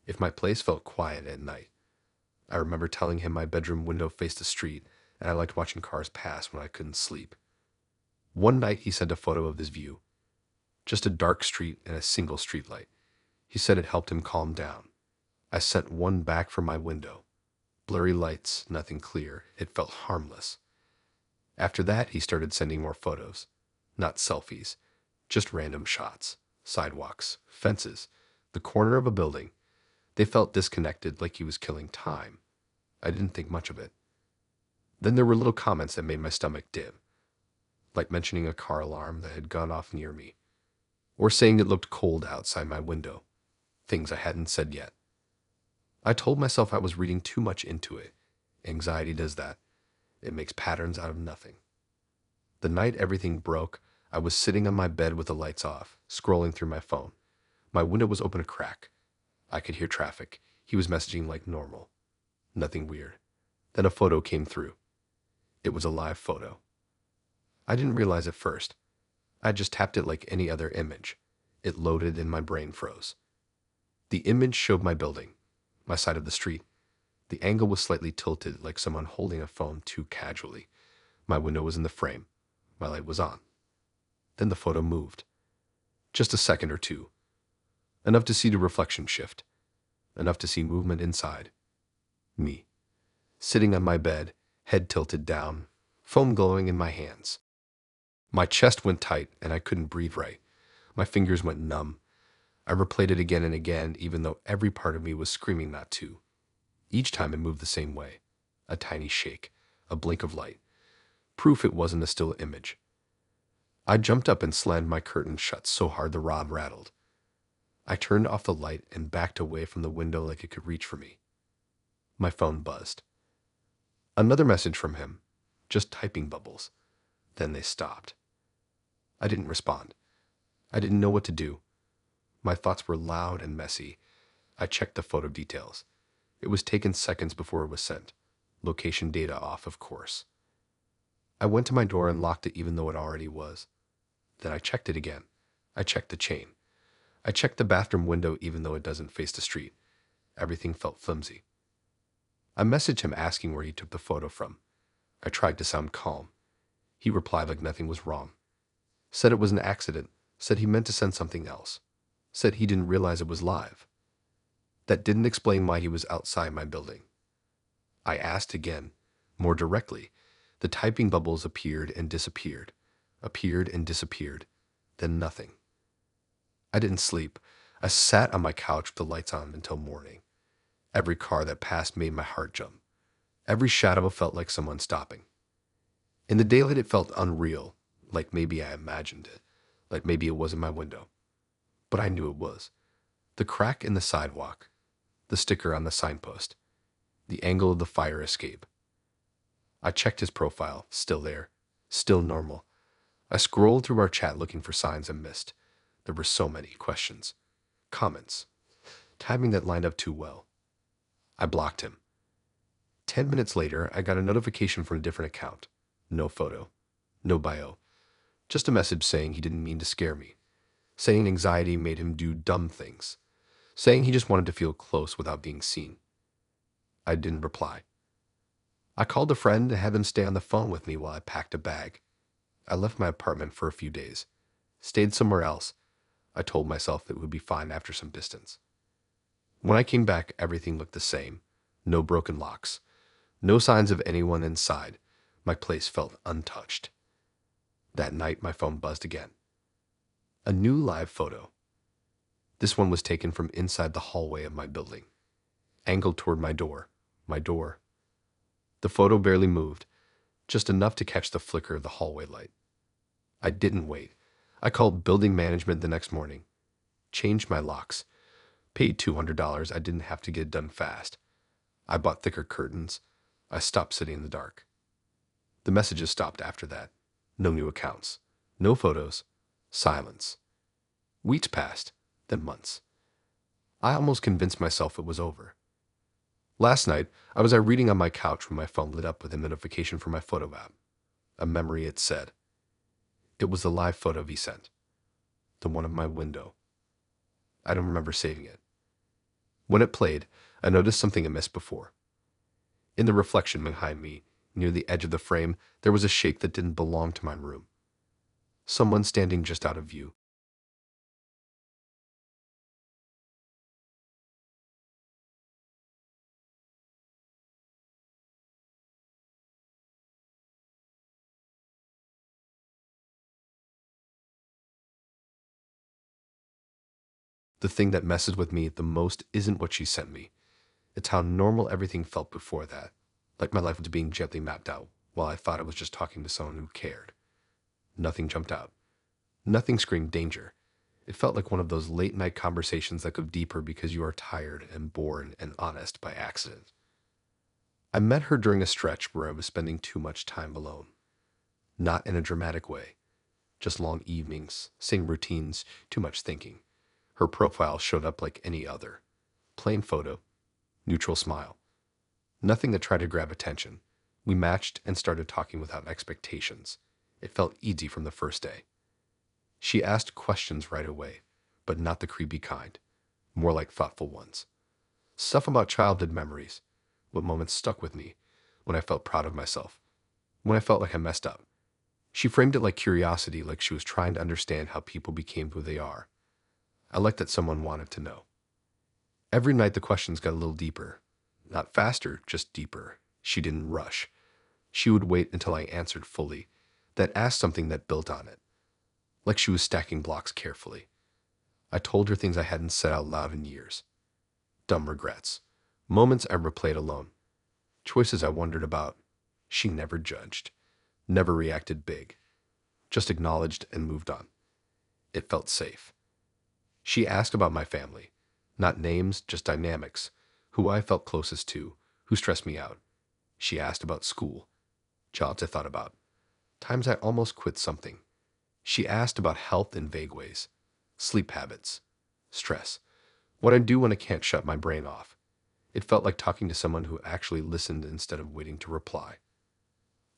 If my place felt quiet at night. I remember telling him my bedroom window faced the street, and I liked watching cars pass when I couldn't sleep. One night he sent a photo of this view. Just a dark street and a single streetlight. He said it helped him calm down. I sent one back from my window. Blurry lights, nothing clear. It felt harmless. After that, he started sending more photos. Not selfies, just random shots. Sidewalks, fences, the corner of a building. They felt disconnected, like he was killing time. I didn't think much of it. Then there were little comments that made my stomach dip, like mentioning a car alarm that had gone off near me, or saying it looked cold outside my window, things I hadn't said yet. I told myself I was reading too much into it. Anxiety does that. It makes patterns out of nothing. The night everything broke, I was sitting on my bed with the lights off, scrolling through my phone. My window was open a crack. I could hear traffic. He was messaging like normal. Nothing weird. Then a photo came through. It was a live photo. I didn't realize at first. I just tapped it like any other image. It loaded and my brain froze. The image showed my building, my side of the street. The angle was slightly tilted, like someone holding a phone too casually. My window was in the frame. My light was on. Then the photo moved. Just a second or two. Enough to see the reflection shift. Enough to see movement inside. Me. Sitting on my bed, head tilted down, foam glowing in my hands. My chest went tight and I couldn't breathe right. My fingers went numb. I replayed it again and again, even though every part of me was screaming not to. Each time it moved the same way. A tiny shake, a blink of light. Proof it wasn't a still image. I jumped up and slammed my curtain shut so hard the rod rattled. I turned off the light and backed away from the window like it could reach for me. My phone buzzed. Another message from him, just typing bubbles. Then they stopped. I didn't respond. I didn't know what to do. My thoughts were loud and messy. I checked the photo details. It was taken seconds before it was sent. Location data off, of course. I went to my door and locked it even though it already was. Then I checked it again. I checked the chain. I checked the bathroom window even though it doesn't face the street. Everything felt flimsy. I messaged him asking where he took the photo from. I tried to sound calm. He replied like nothing was wrong. Said it was an accident. Said he meant to send something else. Said he didn't realize it was live. That didn't explain why he was outside my building. I asked again, more directly. The typing bubbles appeared and disappeared. Appeared and disappeared. Then nothing. I didn't sleep. I sat on my couch with the lights on until morning. Every car that passed made my heart jump. Every shadow felt like someone stopping. In the daylight it felt unreal, like maybe I imagined it, like maybe it wasn't my window. But I knew it was. The crack in the sidewalk, the sticker on the signpost, the angle of the fire escape. I checked his profile, still there, still normal. I scrolled through our chat looking for signs I missed. There were so many questions, comments, timing that lined up too well. I blocked him. 10 minutes later, I got a notification from a different account. No photo, no bio. Just a message saying he didn't mean to scare me. Saying anxiety made him do dumb things. Saying he just wanted to feel close without being seen. I didn't reply. I called a friend and had them stay on the phone with me while I packed a bag. I left my apartment for a few days. Stayed somewhere else. I told myself it would be fine after some distance. When I came back, everything looked the same. No broken locks. No signs of anyone inside. My place felt untouched. That night, my phone buzzed again. A new live photo. This one was taken from inside the hallway of my building. Angled toward my door. My door. The photo barely moved, just enough to catch the flicker of the hallway light. I didn't wait. I called building management the next morning, changed my locks, paid $200. I didn't have to get it done fast. I bought thicker curtains. I stopped sitting in the dark. The messages stopped after that. No new accounts. No photos. Silence. Weeks passed, then months. I almost convinced myself it was over. Last night, I was reading on my couch when my phone lit up with a notification from my photo app. A memory, it said. It was the live photo he sent. The one of my window. I don't remember saving it. When it played, I noticed something I missed before. In the reflection behind me, near the edge of the frame, there was a shape that didn't belong to my room. Someone standing just out of view. The thing that messes with me the most isn't what she sent me. It's how normal everything felt before that, like my life was being gently mapped out, while I thought I was just talking to someone who cared. Nothing jumped out. Nothing screamed danger. It felt like one of those late night conversations that go deeper because you are tired and bored and honest by accident. I met her during a stretch where I was spending too much time alone. Not in a dramatic way, just long evenings, same routines, too much thinking. Her profile showed up like any other. Plain photo, neutral smile. Nothing that tried to grab attention. We matched and started talking without expectations. It felt easy from the first day. She asked questions right away, but not the creepy kind, more like thoughtful ones. Stuff about childhood memories, what moments stuck with me, when I felt proud of myself, when I felt like I messed up. She framed it like curiosity, like she was trying to understand how people became who they are. I liked that someone wanted to know. Every night the questions got a little deeper. Not faster, just deeper. She didn't rush. She would wait until I answered fully, then ask something that built on it, like she was stacking blocks carefully. I told her things I hadn't said out loud in years. Dumb regrets. Moments I replayed alone. Choices I wondered about. She never judged. Never reacted big. Just acknowledged and moved on. It felt safe. She asked about my family. Not names, just dynamics. Who I felt closest to. Who stressed me out. She asked about school. Jobs I thought about. Times I almost quit something. She asked about health in vague ways. Sleep habits. Stress. What I do when I can't shut my brain off. It felt like talking to someone who actually listened instead of waiting to reply.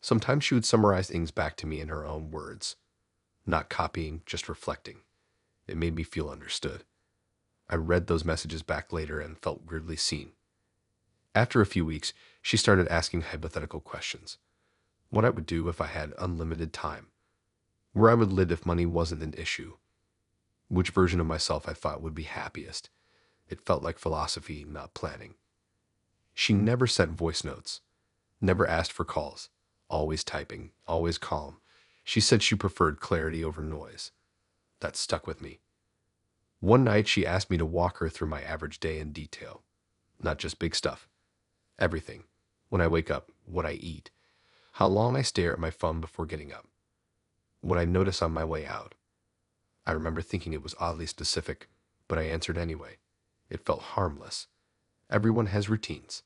Sometimes she would summarize things back to me in her own words. Not copying, just reflecting. It made me feel understood. I read those messages back later and felt weirdly seen. After a few weeks, she started asking hypothetical questions. What I would do if I had unlimited time. Where I would live if money wasn't an issue. Which version of myself I thought would be happiest. It felt like philosophy, not planning. She never sent voice notes. Never asked for calls. Always typing, always calm. She said she preferred clarity over noise. That stuck with me. One night she asked me to walk her through my average day in detail. Not just big stuff. Everything. When I wake up, what I eat, how long I stare at my phone before getting up, what I notice on my way out. I remember thinking it was oddly specific, but I answered anyway. It felt harmless. Everyone has routines.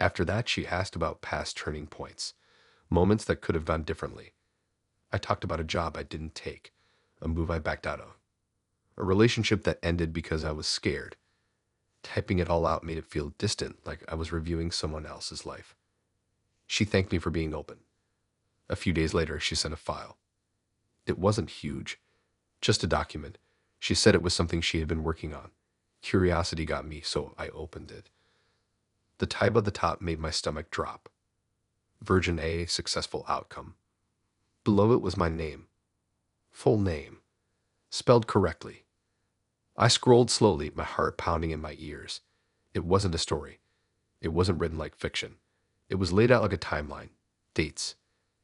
After that, she asked about past turning points, moments that could have gone differently. I talked about a job I didn't take, a move I backed out of, a relationship that ended because I was scared. Typing it all out made it feel distant, like I was reviewing someone else's life. She thanked me for being open. A few days later, she sent a file. It wasn't huge, just a document. She said it was something she had been working on. Curiosity got me, so I opened it. The type at the top made my stomach drop. Version A, successful outcome. Below it was my name. Full name. Spelled correctly. I scrolled slowly, my heart pounding in my ears. It wasn't a story. It wasn't written like fiction. It was laid out like a timeline. Dates,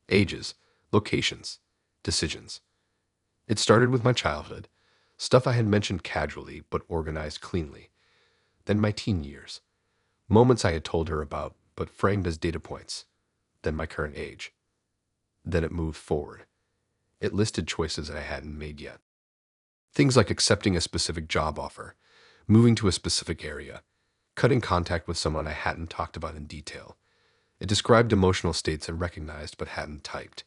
ages, locations, decisions. It started with my childhood, stuff I had mentioned casually but organized cleanly. Then my teen years, moments I had told her about but framed as data points. Then my current age. Then it moved forward. It listed choices that I hadn't made yet. Things like accepting a specific job offer, moving to a specific area, cutting contact with someone I hadn't talked about in detail. It described emotional states I recognized but hadn't typed.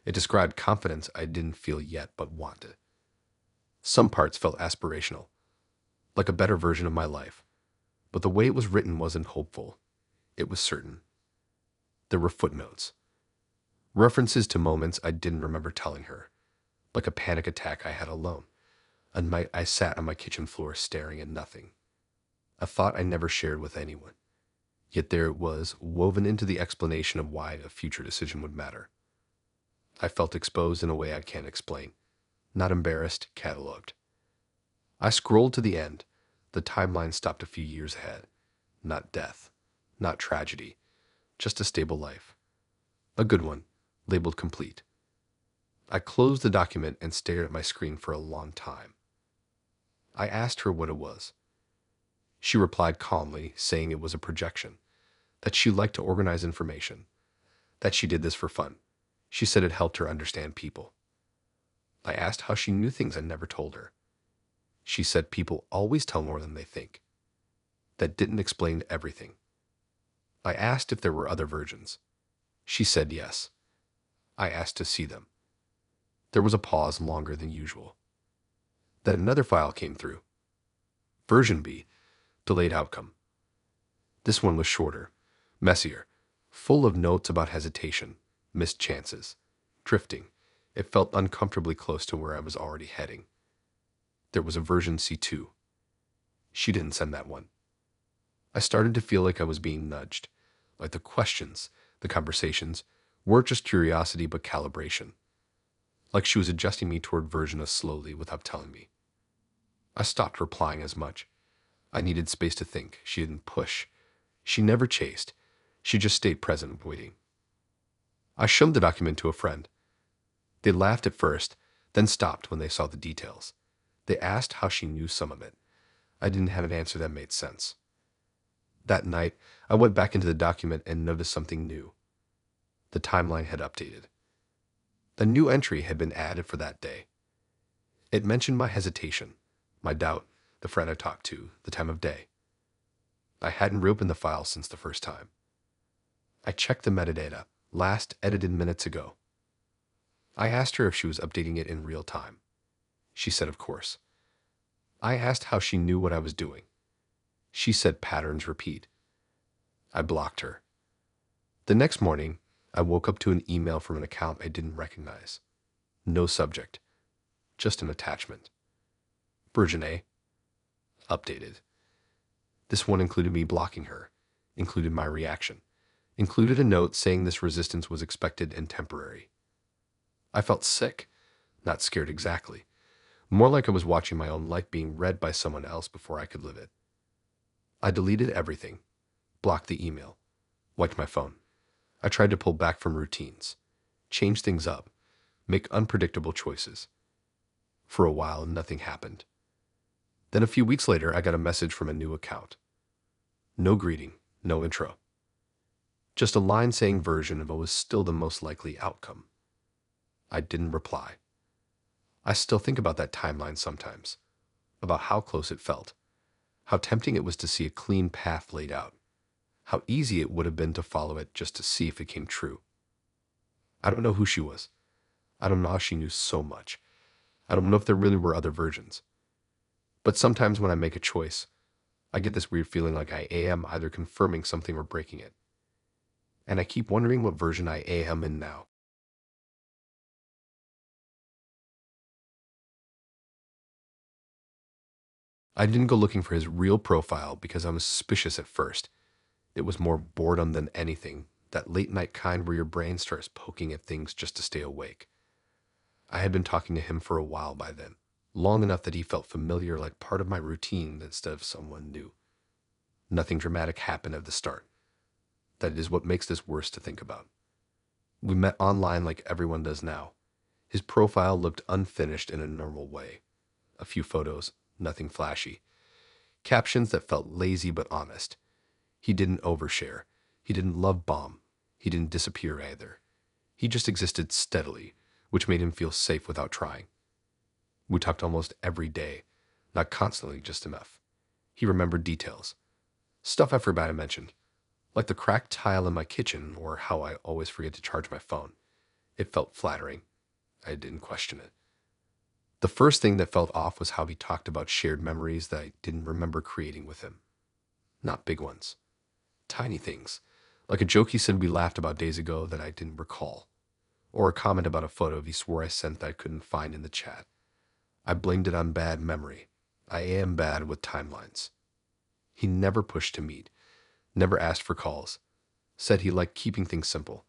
It described confidence I didn't feel yet but wanted. Some parts felt aspirational, like a better version of my life, but the way it was written wasn't hopeful. It was certain. There were footnotes, references to moments I didn't remember telling her, like a panic attack I had alone. A night I sat on my kitchen floor staring at nothing. A thought I never shared with anyone. Yet there it was, woven into the explanation of why a future decision would matter. I felt exposed in a way I can't explain. Not embarrassed, cataloged. I scrolled to the end. The timeline stopped a few years ahead. Not death, not tragedy, just a stable life. A good one, labeled complete. I closed the document and stared at my screen for a long time. I asked her what it was. She replied calmly, saying it was a projection, that she liked to organize information, that she did this for fun. She said it helped her understand people. I asked how she knew things I never told her. She said people always tell more than they think. That didn't explain everything. I asked if there were other versions. She said yes. I asked to see them. There was a pause longer than usual. Then another file came through. Version B, delayed outcome. This one was shorter, messier, full of notes about hesitation, missed chances, drifting. It felt uncomfortably close to where I was already heading. There was a version C2. She didn't send that one. I started to feel like I was being nudged, like the questions, the conversations, weren't just curiosity but calibration, like she was adjusting me toward version A slowly without telling me. I stopped replying as much. I needed space to think. She didn't push. She never chased. She just stayed present, waiting. I showed the document to a friend. They laughed at first, then stopped when they saw the details. They asked how she knew some of it. I didn't have an answer that made sense. That night, I went back into the document and noticed something new. The timeline had updated. The new entry had been added for that day. It mentioned my hesitation, my doubt, the friend I talked to, the time of day. I hadn't reopened the file since the first time. I checked the metadata, last edited minutes ago. I asked her if she was updating it in real time. She said, of course. I asked how she knew what I was doing. She said patterns repeat. I blocked her. The next morning, I woke up to an email from an account I didn't recognize. No subject, just an attachment. Version A, updated. This one included me blocking her, included my reaction, included a note saying this resistance was expected and temporary. I felt sick, not scared exactly, more like I was watching my own life being read by someone else before I could live it. I deleted everything, blocked the email, wiped my phone. I tried to pull back from routines, change things up, make unpredictable choices. For a while, nothing happened. Then a few weeks later, I got a message from a new account. No greeting, no intro. Just a line saying version of what was still the most likely outcome. I didn't reply. I still think about that timeline sometimes, about how close it felt, how tempting it was to see a clean path laid out, how easy it would have been to follow it just to see if it came true. I don't know who she was. I don't know how she knew so much. I don't know if there really were other versions. But sometimes when I make a choice, I get this weird feeling like I am either confirming something or breaking it. And I keep wondering what version I am in now. I didn't go looking for his real profile because I was suspicious at first. It was more boredom than anything, that late night kind where your brain starts poking at things just to stay awake. I had been talking to him for a while by then, long enough that he felt familiar, like part of my routine instead of someone new. Nothing dramatic happened at the start. That is what makes this worse to think about. We met online like everyone does now. His profile looked unfinished in a normal way. A few photos, nothing flashy. Captions that felt lazy but honest. He didn't overshare. He didn't love bomb. He didn't disappear either. He just existed steadily, which made him feel safe without trying. We talked almost every day, not constantly, just enough. He remembered details, stuff I forgot to mention, like the cracked tile in my kitchen or how I always forget to charge my phone. It felt flattering. I didn't question it. The first thing that felt off was how he talked about shared memories that I didn't remember creating with him. Not big ones. Tiny things. Like a joke he said we laughed about days ago that I didn't recall. Or a comment about a photo he swore I sent that I couldn't find in the chat. I blamed it on bad memory. I am bad with timelines. He never pushed to meet. Never asked for calls. Said he liked keeping things simple.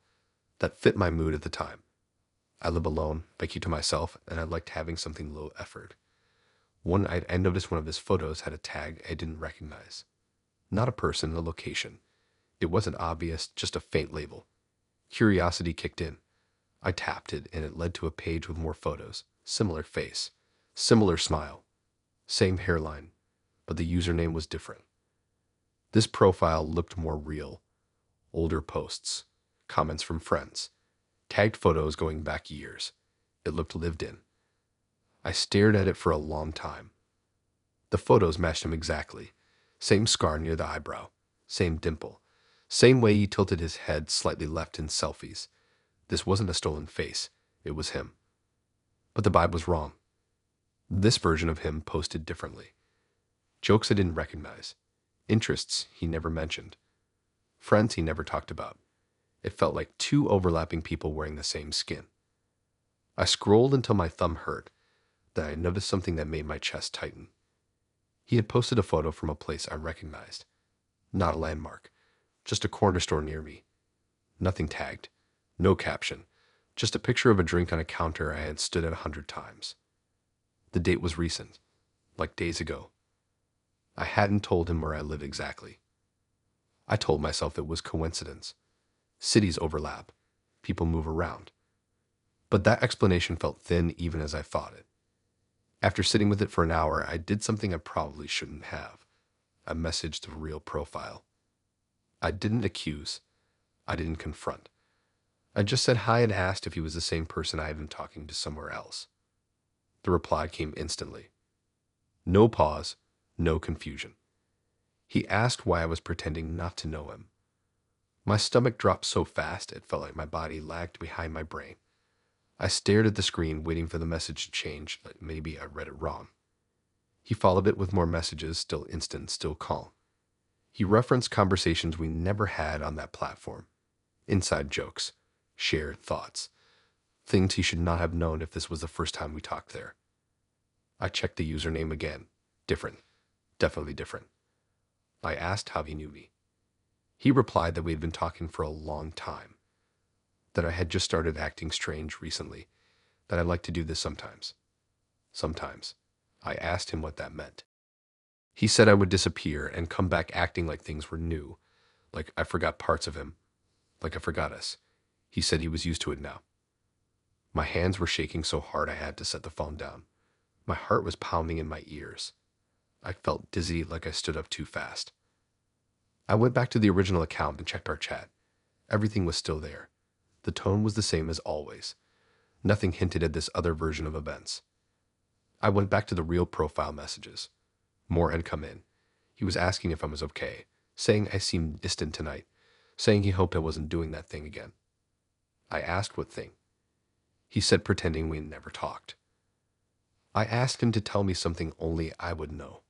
That fit my mood at the time. I live alone, I keep to myself, and I liked having something low effort. I noticed one of his photos had a tag I didn't recognize. Not a person, a location. It wasn't obvious, just a faint label. Curiosity kicked in. I tapped it, and it led to a page with more photos. Similar face. Similar smile. Same hairline. But the username was different. This profile looked more real. Older posts. Comments from friends. Tagged photos going back years. It looked lived in. I stared at it for a long time. The photos matched him exactly. Same scar near the eyebrow. Same dimple. Same way he tilted his head slightly left in selfies. This wasn't a stolen face. It was him. But the vibe was wrong. This version of him posted differently. Jokes I didn't recognize. Interests he never mentioned. Friends he never talked about. It felt like two overlapping people wearing the same skin. I scrolled until my thumb hurt. Then I noticed something that made my chest tighten. He had posted a photo from a place I recognized. Not a landmark. Just a corner store near me. Nothing tagged. No caption. Just a picture of a drink on a counter I had stood at 100 times. The date was recent. Like days ago. I hadn't told him where I live exactly. I told myself it was coincidence. Cities overlap. People move around. But that explanation felt thin even as I thought it. After sitting with it for an hour, I did something I probably shouldn't have. I messaged the real profile. I didn't accuse. I didn't confront. I just said hi and asked if he was the same person I had been talking to somewhere else. The reply came instantly. No pause, no confusion. He asked why I was pretending not to know him. My stomach dropped so fast it felt like my body lagged behind my brain. I stared at the screen, waiting for the message to change, like maybe I read it wrong. He followed it with more messages, still instant, still calm. He referenced conversations we never had on that platform. Inside jokes, shared thoughts, things he should not have known if this was the first time we talked there. I checked the username again. Different. Definitely different. I asked how he knew me. He replied that we had been talking for a long time, that I had just started acting strange recently, that I like to do this sometimes. Sometimes. I asked him what that meant. He said I would disappear and come back acting like things were new, like I forgot parts of him, like I forgot us. He said he was used to it now. My hands were shaking so hard I had to set the phone down. My heart was pounding in my ears. I felt dizzy, like I stood up too fast. I went back to the original account and checked our chat. Everything was still there. The tone was the same as always. Nothing hinted at this other version of events. I went back to the real profile messages. More had come in. He was asking if I was okay, saying I seemed distant tonight, saying he hoped I wasn't doing that thing again. I asked what thing. He said pretending we never talked. I asked him to tell me something only I would know.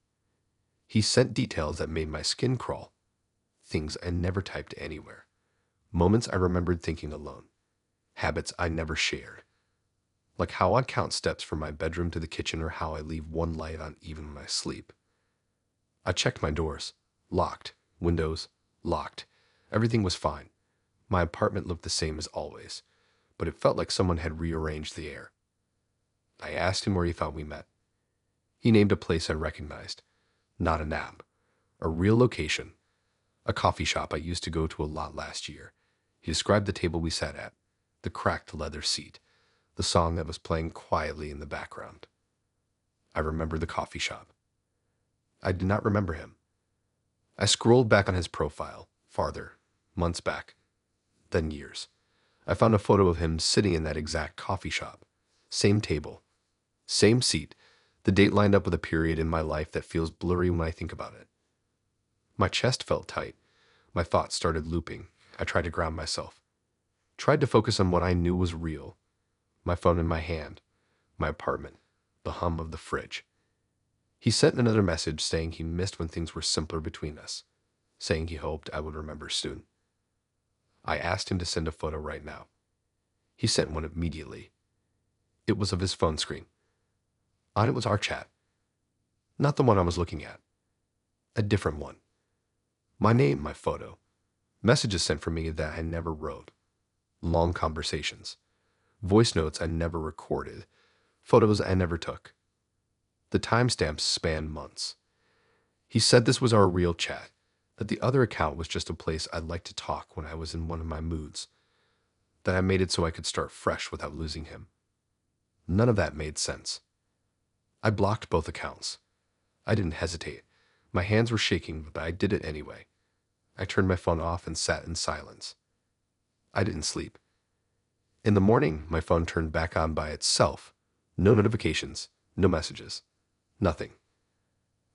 He sent details that made my skin crawl. Things I never typed anywhere. Moments I remembered thinking alone. Habits I never shared. Like how I'd count steps from my bedroom to the kitchen or how I leave one light on even when I sleep. I checked my doors. Locked. Windows. Locked. Everything was fine. My apartment looked the same as always, but it felt like someone had rearranged the air. I asked him where he thought we met. He named a place I recognized. Not an app. A real location. A coffee shop I used to go to a lot last year. He described the table we sat at, the cracked leather seat, the song that was playing quietly in the background. I remember the coffee shop. I did not remember him. I scrolled back on his profile, farther, months back, then years. I found a photo of him sitting in that exact coffee shop. Same table, same seat. The date lined up with a period in my life that feels blurry when I think about it. My chest felt tight. My thoughts started looping. I tried to ground myself. Tried to focus on what I knew was real. My phone in my hand. My apartment. The hum of the fridge. He sent another message saying he missed when things were simpler between us, saying he hoped I would remember soon. I asked him to send a photo right now. He sent one immediately. It was of his phone screen. On it was our chat. Not the one I was looking at. A different one. My name, my photo. Messages sent from me that I never wrote. Long conversations. Voice notes I never recorded. Photos I never took. The timestamps spanned months. He said this was our real chat, that the other account was just a place I'd like to talk when I was in one of my moods, that I made it so I could start fresh without losing him. None of that made sense. I blocked both accounts. I didn't hesitate. My hands were shaking, but I did it anyway. I turned my phone off and sat in silence. I didn't sleep. In the morning, my phone turned back on by itself. No notifications, no messages, nothing.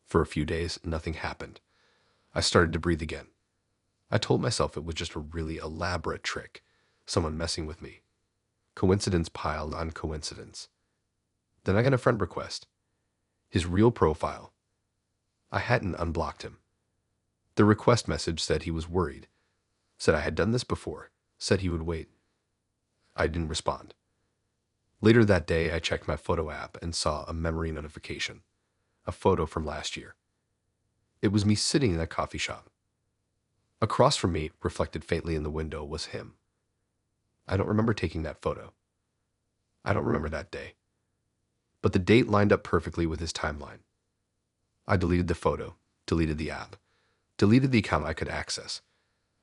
For a few days, nothing happened. I started to breathe again. I told myself it was just a really elaborate trick, someone messing with me. Coincidence piled on coincidence. Then I got a friend request. His real profile. I hadn't unblocked him. The request message said he was worried, said I had done this before, said he would wait. I didn't respond. Later that day, I checked my photo app and saw a memory notification, a photo from last year. It was me sitting in a coffee shop. Across from me, reflected faintly in the window, was him. I don't remember taking that photo. I don't remember that day. But the date lined up perfectly with his timeline. I deleted the photo, deleted the app, deleted the account I could access.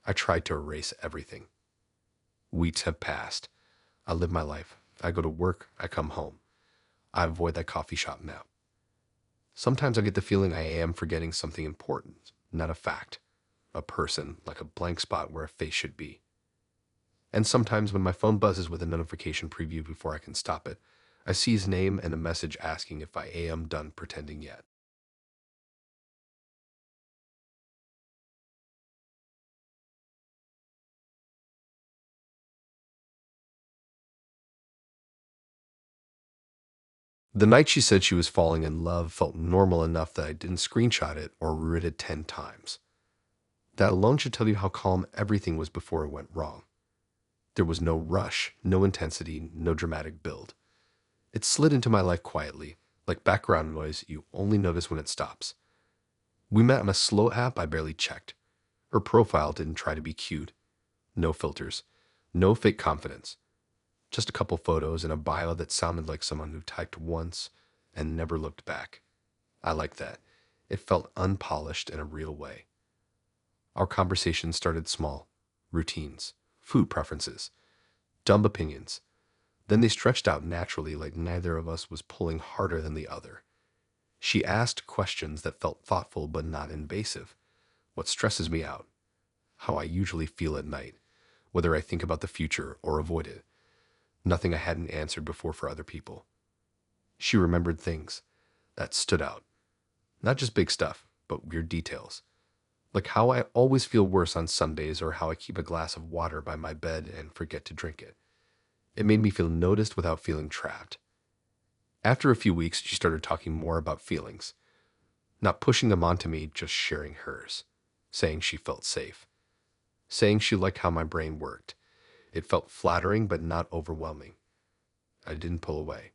I tried to erase everything. Weeks have passed. I live my life. I go to work. I come home. I avoid that coffee shop now. Sometimes I get the feeling I am forgetting something important, not a fact, a person, like a blank spot where a face should be. And sometimes when my phone buzzes with a notification preview before I can stop it, I see his name and a message asking if I am done pretending yet. The night she said she was falling in love felt normal enough that I didn't screenshot it or read it 10 times. That alone should tell you how calm everything was before it went wrong. There was no rush, no intensity, no dramatic build. It slid into my life quietly, like background noise you only notice when it stops. We met on a slow app I barely checked. Her profile didn't try to be cute. No filters, no fake confidence. Just a couple photos and a bio that sounded like someone who typed once and never looked back. I liked that. It felt unpolished in a real way. Our conversation started small. Routines, food preferences, dumb opinions. Then they stretched out naturally like neither of us was pulling harder than the other. She asked questions that felt thoughtful but not invasive. What stresses me out? How I usually feel at night, whether I think about the future or avoid it. Nothing I hadn't answered before for other people. She remembered things that stood out. Not just big stuff, but weird details. Like how I always feel worse on Sundays or how I keep a glass of water by my bed and forget to drink it. It made me feel noticed without feeling trapped. After a few weeks, she started talking more about feelings. Not pushing them onto me, just sharing hers. Saying she felt safe. Saying she liked how my brain worked. It felt flattering but not overwhelming. I didn't pull away.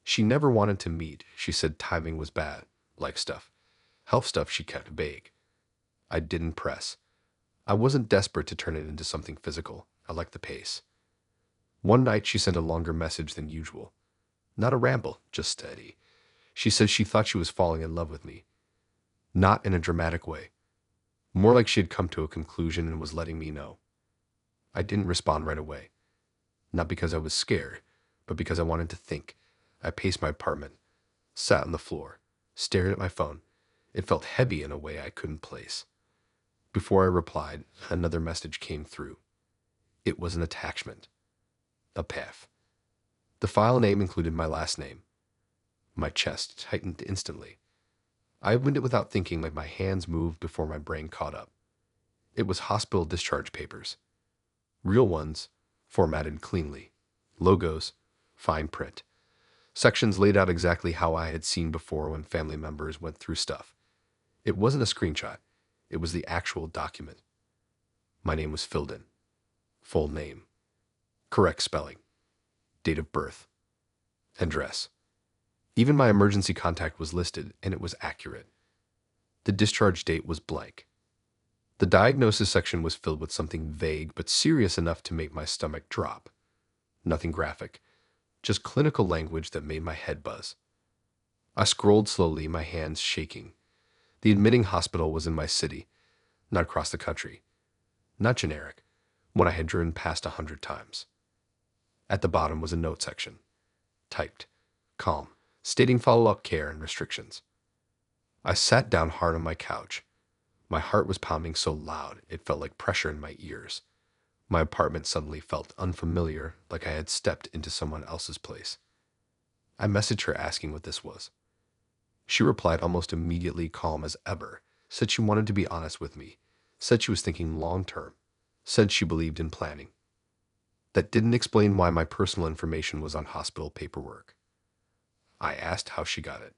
She never wanted to meet. She said timing was bad. Life stuff. Health stuff she kept vague. I didn't press. I wasn't desperate to turn it into something physical. I liked the pace. One night she sent a longer message than usual. Not a ramble, just steady. She said she thought she was falling in love with me. Not in a dramatic way. More like she had come to a conclusion and was letting me know. I didn't respond right away. Not because I was scared, but because I wanted to think. I paced my apartment, sat on the floor, stared at my phone. It felt heavy in a way I couldn't place. Before I replied, another message came through. It was an attachment, a PAF. The file name included my last name. My chest tightened instantly. I opened it without thinking, like my hands moved before my brain caught up. It was hospital discharge papers. Real ones, formatted cleanly. Logos, fine print. Sections laid out exactly how I had seen before when family members went through stuff. It wasn't a screenshot. It was the actual document. My name was filled in. Full name. Correct spelling. Date of birth. Address. Even my emergency contact was listed, and it was accurate. The discharge date was blank. The diagnosis section was filled with something vague but serious enough to make my stomach drop. Nothing graphic, just clinical language that made my head buzz. I scrolled slowly, my hands shaking. The admitting hospital was in my city, not across the country. Not generic, one I had driven past 100 times. At the bottom was a note section, typed, calm, stating follow-up care and restrictions. I sat down hard on my couch. My heart was pounding so loud it felt like pressure in my ears. My apartment suddenly felt unfamiliar, like I had stepped into someone else's place. I messaged her asking what this was. She replied almost immediately, calm as ever, said she wanted to be honest with me, said she was thinking long-term, said she believed in planning. That didn't explain why my personal information was on hospital paperwork. I asked how she got it.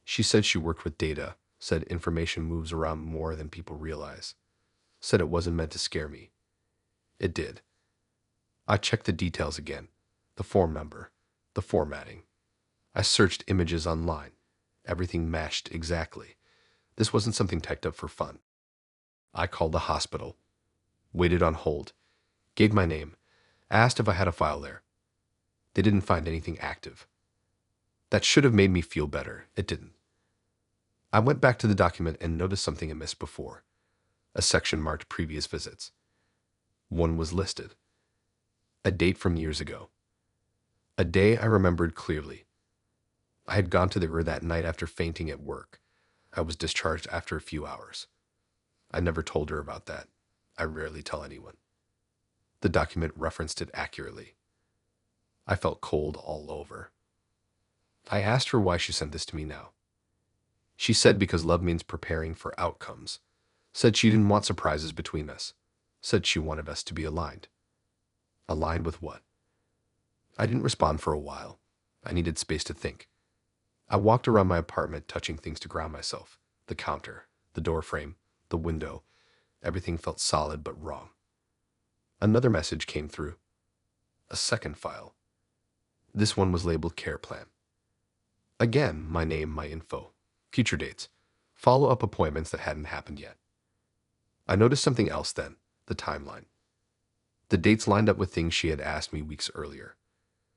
She said she worked with data, said information moves around more than people realize, said it wasn't meant to scare me. It did. I checked the details again, the form number, the formatting. I searched images online. Everything matched exactly. This wasn't something typed up for fun. I called the hospital, waited on hold, gave my name, asked if I had a file there. They didn't find anything active. That should have made me feel better. It didn't. I went back to the document and noticed something I missed before. A section marked previous visits. One was listed. A date from years ago. A day I remembered clearly. I had gone to the ER that night after fainting at work. I was discharged after a few hours. I never told her about that. I rarely tell anyone. The document referenced it accurately. I felt cold all over. I asked her why she sent this to me now. She said because love means preparing for outcomes. Said she didn't want surprises between us. Said she wanted us to be aligned. Aligned with what? I didn't respond for a while. I needed space to think. I walked around my apartment, touching things to ground myself. The counter, the door frame, the window. Everything felt solid but wrong. Another message came through. A second file. This one was labeled care plan. Again, my name, my info, future dates, follow-up appointments that hadn't happened yet. I noticed something else then, the timeline. The dates lined up with things she had asked me weeks earlier.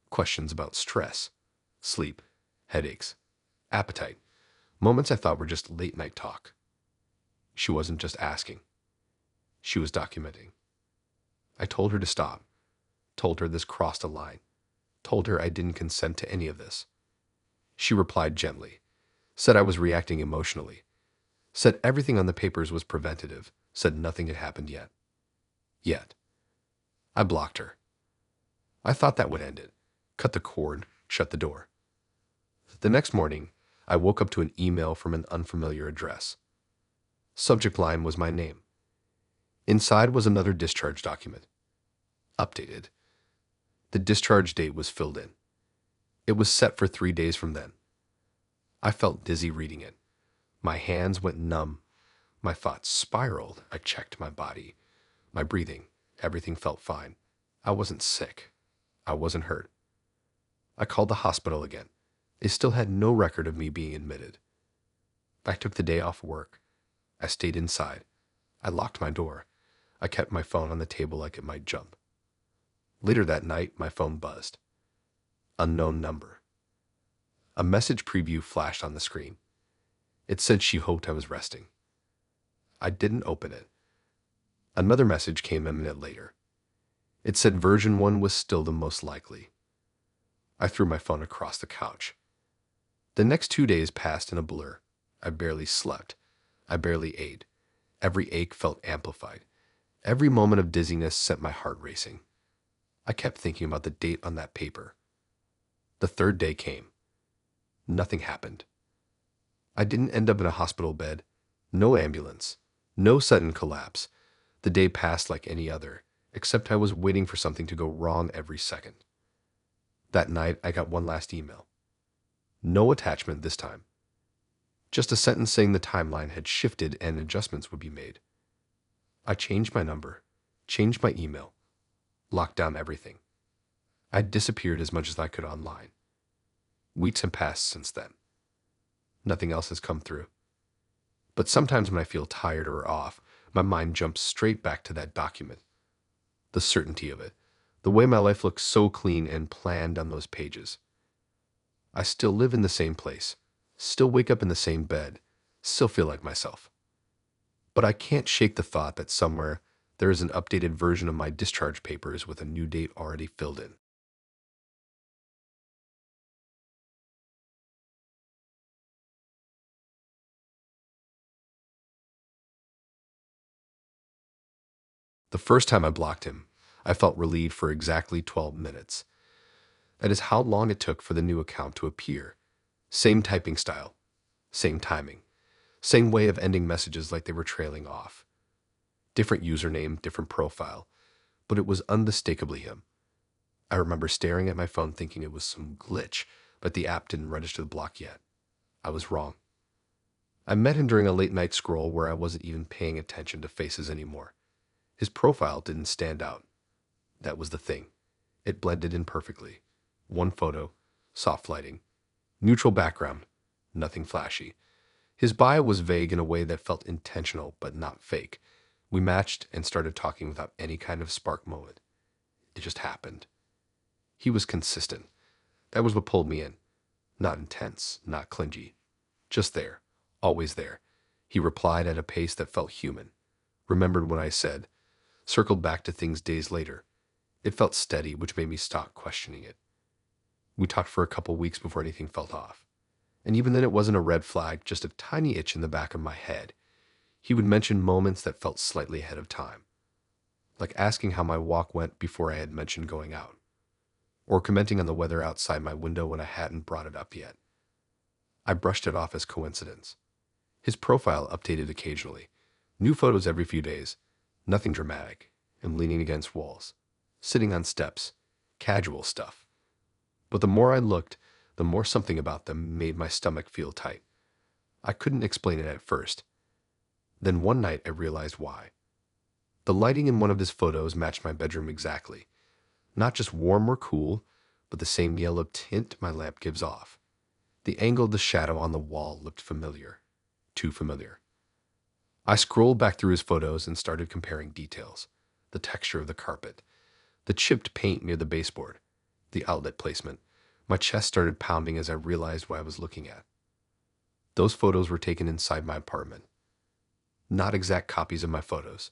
Questions about stress, sleep, headaches, appetite, moments I thought were just late-night talk. She wasn't just asking. She was documenting. I told her to stop, told her this crossed a line, told her I didn't consent to any of this. She replied gently, said I was reacting emotionally, said everything on the papers was preventative, said nothing had happened yet. Yet. I blocked her. I thought that would end it. Cut the cord, shut the door. The next morning, I woke up to an email from an unfamiliar address. Subject line was my name. Inside was another discharge document. Updated. The discharge date was filled in. It was set for 3 days from then. I felt dizzy reading it. My hands went numb. My thoughts spiraled. I checked my body, my breathing. Everything felt fine. I wasn't sick. I wasn't hurt. I called the hospital again. They still had no record of me being admitted. I took the day off work. I stayed inside. I locked my door. I kept my phone on the table like it might jump. Later that night, my phone buzzed. Unknown number. A message preview flashed on the screen. It said she hoped I was resting. I didn't open it. Another message came a minute later. It said version 1 was still the most likely. I threw my phone across the couch. The next 2 days passed in a blur. I barely slept. I barely ate. Every ache felt amplified. Every moment of dizziness sent my heart racing. I kept thinking about the date on that paper. The third day came. Nothing happened. I didn't end up in a hospital bed. No ambulance. No sudden collapse. The day passed like any other, except I was waiting for something to go wrong every second. That night, I got one last email. No attachment this time. Just a sentence saying the timeline had shifted and adjustments would be made. I changed my number, changed my email, locked down everything. I'd disappeared as much as I could online. Weeks have passed since then. Nothing else has come through. But sometimes when I feel tired or off, my mind jumps straight back to that document. The certainty of it, the way my life looks so clean and planned on those pages. I still live in the same place, still wake up in the same bed, still feel like myself. But I can't shake the thought that somewhere there is an updated version of my discharge papers with a new date already filled in. The first time I blocked him, I felt relieved for exactly 12 minutes. That is how long it took for the new account to appear. Same typing style, same timing, same way of ending messages like they were trailing off. Different username, different profile, but it was unmistakably him. I remember staring at my phone thinking it was some glitch, but the app didn't register the block yet. I was wrong. I met him during a late night scroll where I wasn't even paying attention to faces anymore. His profile didn't stand out. That was the thing. It blended in perfectly. One photo, soft lighting, neutral background, nothing flashy. His bio was vague in a way that felt intentional but not fake. We matched and started talking without any kind of spark moment. It just happened. He was consistent. That was what pulled me in. Not intense, not clingy. Just there. Always there. He replied at a pace that felt human. Remembered what I said. Circled back to things days later. It felt steady, which made me stop questioning it. We talked for a couple weeks before anything felt off. And even then it wasn't a red flag, just a tiny itch in the back of my head. He would mention moments that felt slightly ahead of time. Like asking how my walk went before I had mentioned going out. Or commenting on the weather outside my window when I hadn't brought it up yet. I brushed it off as coincidence. His profile updated occasionally. New photos every few days. Nothing dramatic. And leaning against walls. Sitting on steps. Casual stuff. But the more I looked, the more something about them made my stomach feel tight. I couldn't explain it at first. Then one night I realized why. The lighting in one of his photos matched my bedroom exactly. Not just warm or cool, but the same yellow tint my lamp gives off. The angle of the shadow on the wall looked familiar. Too familiar. I scrolled back through his photos and started comparing details. The texture of the carpet. The chipped paint near the baseboard. The outlet placement. My chest started pounding as I realized what I was looking at. Those photos were taken inside my apartment. Not exact copies of my photos.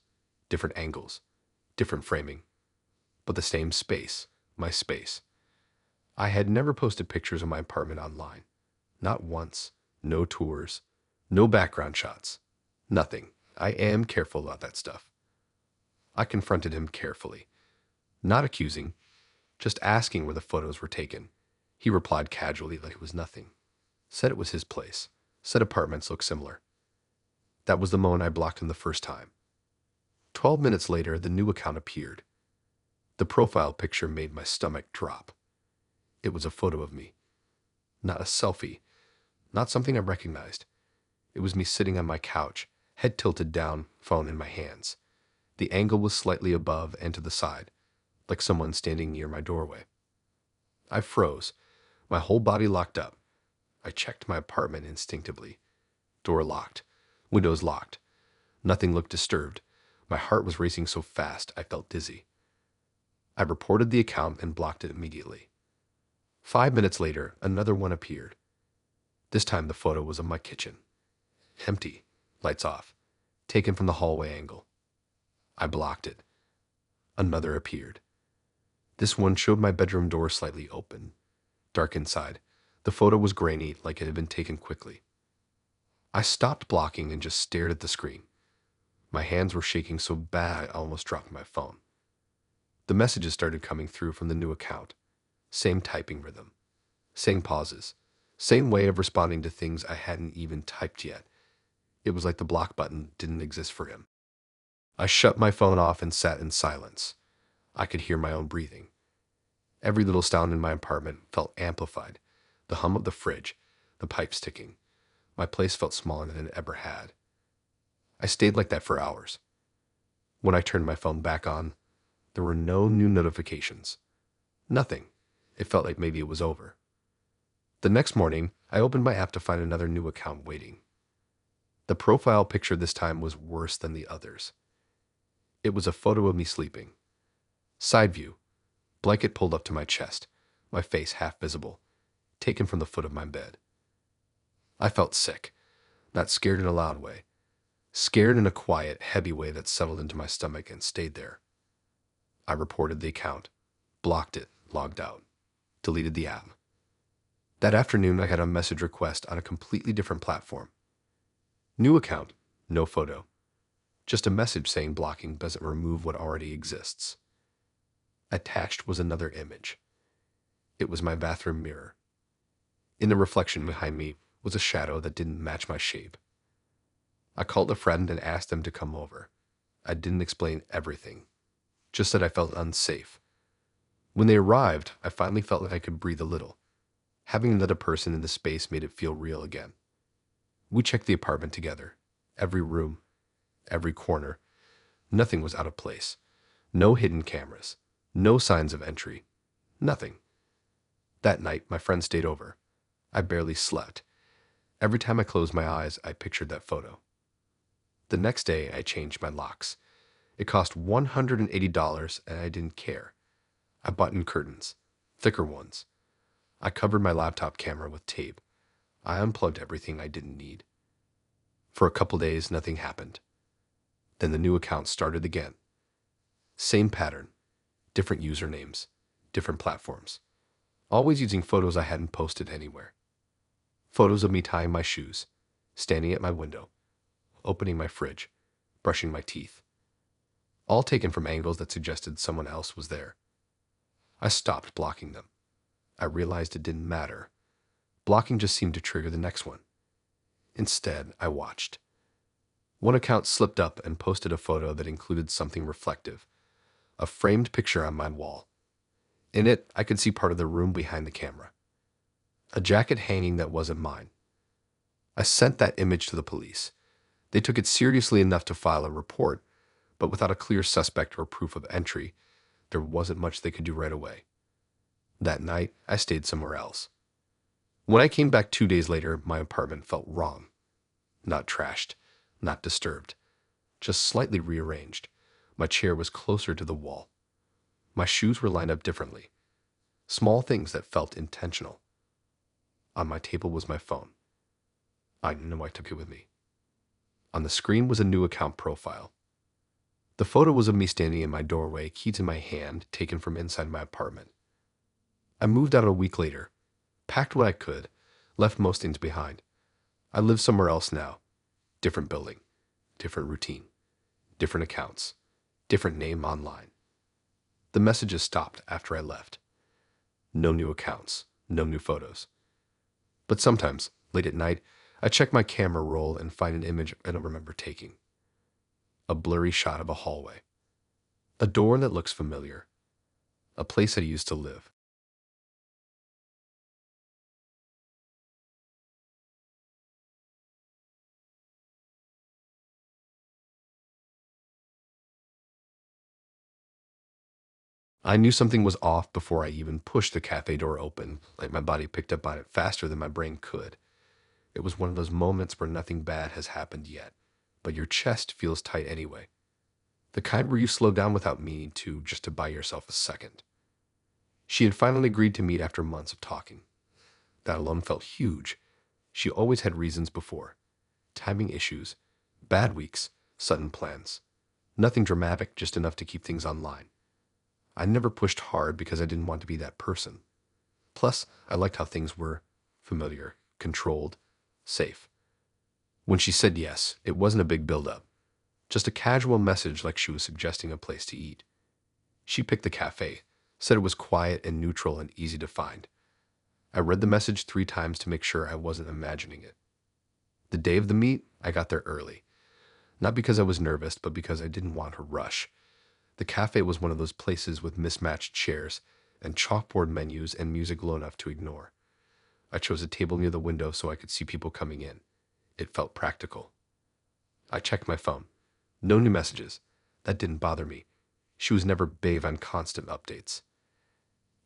Different angles. Different framing. But the same space. My space. I had never posted pictures of my apartment online. Not once. No tours. No background shots. Nothing. I am careful about that stuff. I confronted him carefully. Not accusing. Just asking where the photos were taken. He replied casually like it was nothing. Said it was his place. Said apartments look similar. That was the moment I blocked him the first time. 12 minutes later, the new account appeared. The profile picture made my stomach drop. It was a photo of me. Not a selfie. Not something I recognized. It was me sitting on my couch, head tilted down, phone in my hands. The angle was slightly above and to the side, like someone standing near my doorway. I froze, my whole body locked up. I checked my apartment instinctively. Door locked. Windows locked. Nothing looked disturbed. My heart was racing so fast I felt dizzy. I reported the account and blocked it immediately. 5 minutes later, another one appeared. This time the photo was of my kitchen. Empty. Lights off. Taken from the hallway angle. I blocked it. Another appeared. This one showed my bedroom door slightly open. Dark inside. The photo was grainy, like it had been taken quickly. I stopped blocking and just stared at the screen. My hands were shaking so bad I almost dropped my phone. The messages started coming through from the new account. Same typing rhythm, same pauses, same way of responding to things I hadn't even typed yet. It was like the block button didn't exist for him. I shut my phone off and sat in silence. I could hear my own breathing. Every little sound in my apartment felt amplified. The hum of the fridge, the pipes ticking. My place felt smaller than it ever had. I stayed like that for hours. When I turned my phone back on, there were no new notifications. Nothing. It felt like maybe it was over. The next morning, I opened my app to find another new account waiting. The profile picture this time was worse than the others. It was a photo of me sleeping. Side view, blanket pulled up to my chest, my face half visible, taken from the foot of my bed. I felt sick, not scared in a loud way, scared in a quiet, heavy way that settled into my stomach and stayed there. I reported the account, blocked it, logged out, deleted the app. That afternoon, I had a message request on a completely different platform. New account, no photo. Just a message saying blocking doesn't remove what already exists. Attached was another image. It was my bathroom mirror. In the reflection behind me was a shadow that didn't match my shape. I called a friend and asked them to come over. I didn't explain everything, just that I felt unsafe. When they arrived, I finally felt like I could breathe a little. Having another person in the space made it feel real again. We checked the apartment together. Every room, every corner. Nothing was out of place. No hidden cameras. No signs of entry. Nothing. That night, my friend stayed over. I barely slept. Every time I closed my eyes, I pictured that photo. The next day, I changed my locks. It cost $180 and I didn't care. I bought new curtains, thicker ones. I covered my laptop camera with tape. I unplugged everything I didn't need. For a couple days, nothing happened. Then the new account started again. Same pattern, different usernames, different platforms. Always using photos I hadn't posted anywhere. Photos of me tying my shoes, standing at my window, opening my fridge, brushing my teeth. All taken from angles that suggested someone else was there. I stopped blocking them. I realized it didn't matter. Blocking just seemed to trigger the next one. Instead, I watched. One account slipped up and posted a photo that included something reflective, a framed picture on my wall. In it, I could see part of the room behind the camera. A jacket hanging that wasn't mine. I sent that image to the police. They took it seriously enough to file a report, but without a clear suspect or proof of entry, there wasn't much they could do right away. That night, I stayed somewhere else. When I came back 2 days later, my apartment felt wrong. Not trashed, not disturbed, just slightly rearranged. My chair was closer to the wall. My shoes were lined up differently. Small things that felt intentional. On my table was my phone. I know I took it with me. On the screen was a new account profile. The photo was of me standing in my doorway, keys in my hand, taken from inside my apartment. I moved out a week later, packed what I could, left most things behind. I live somewhere else now. Different building, different routine, different accounts, different name online. The messages stopped after I left. No new accounts, no new photos. But sometimes, late at night, I check my camera roll and find an image I don't remember taking. A blurry shot of a hallway. A door that looks familiar. A place I used to live. I knew something was off before I even pushed the cafe door open, like my body picked up on it faster than my brain could. It was one of those moments where nothing bad has happened yet, but your chest feels tight anyway. The kind where you slow down without meaning to, just to buy yourself a second. She had finally agreed to meet after months of talking. That alone felt huge. She always had reasons before. Timing issues, bad weeks, sudden plans. Nothing dramatic, just enough to keep things online. I never pushed hard because I didn't want to be that person. Plus, I liked how things were familiar, controlled, safe. When she said yes, it wasn't a big build-up. Just a casual message like she was suggesting a place to eat. She picked the cafe, said it was quiet and neutral and easy to find. I read the message 3 times to make sure I wasn't imagining it. The day of the meet, I got there early. Not because I was nervous, but because I didn't want to rush. The cafe was one of those places with mismatched chairs and chalkboard menus and music low enough to ignore. I chose a table near the window so I could see people coming in. It felt practical. I checked my phone. No new messages. That didn't bother me. She was never babe on constant updates.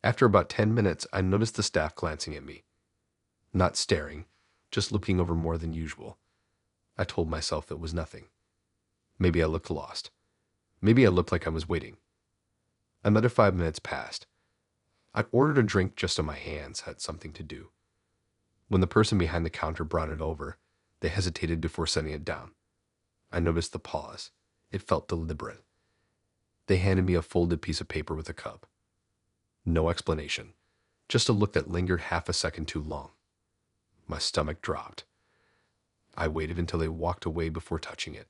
After about 10 minutes, I noticed the staff glancing at me. Not staring, just looking over more than usual. I told myself it was nothing. Maybe I looked lost. Maybe I looked like I was waiting. Another 5 minutes passed. I ordered a drink just so my hands had something to do. When the person behind the counter brought it over, they hesitated before setting it down. I noticed the pause. It felt deliberate. They handed me a folded piece of paper with a cup. No explanation, just a look that lingered half a second too long. My stomach dropped. I waited until they walked away before touching it.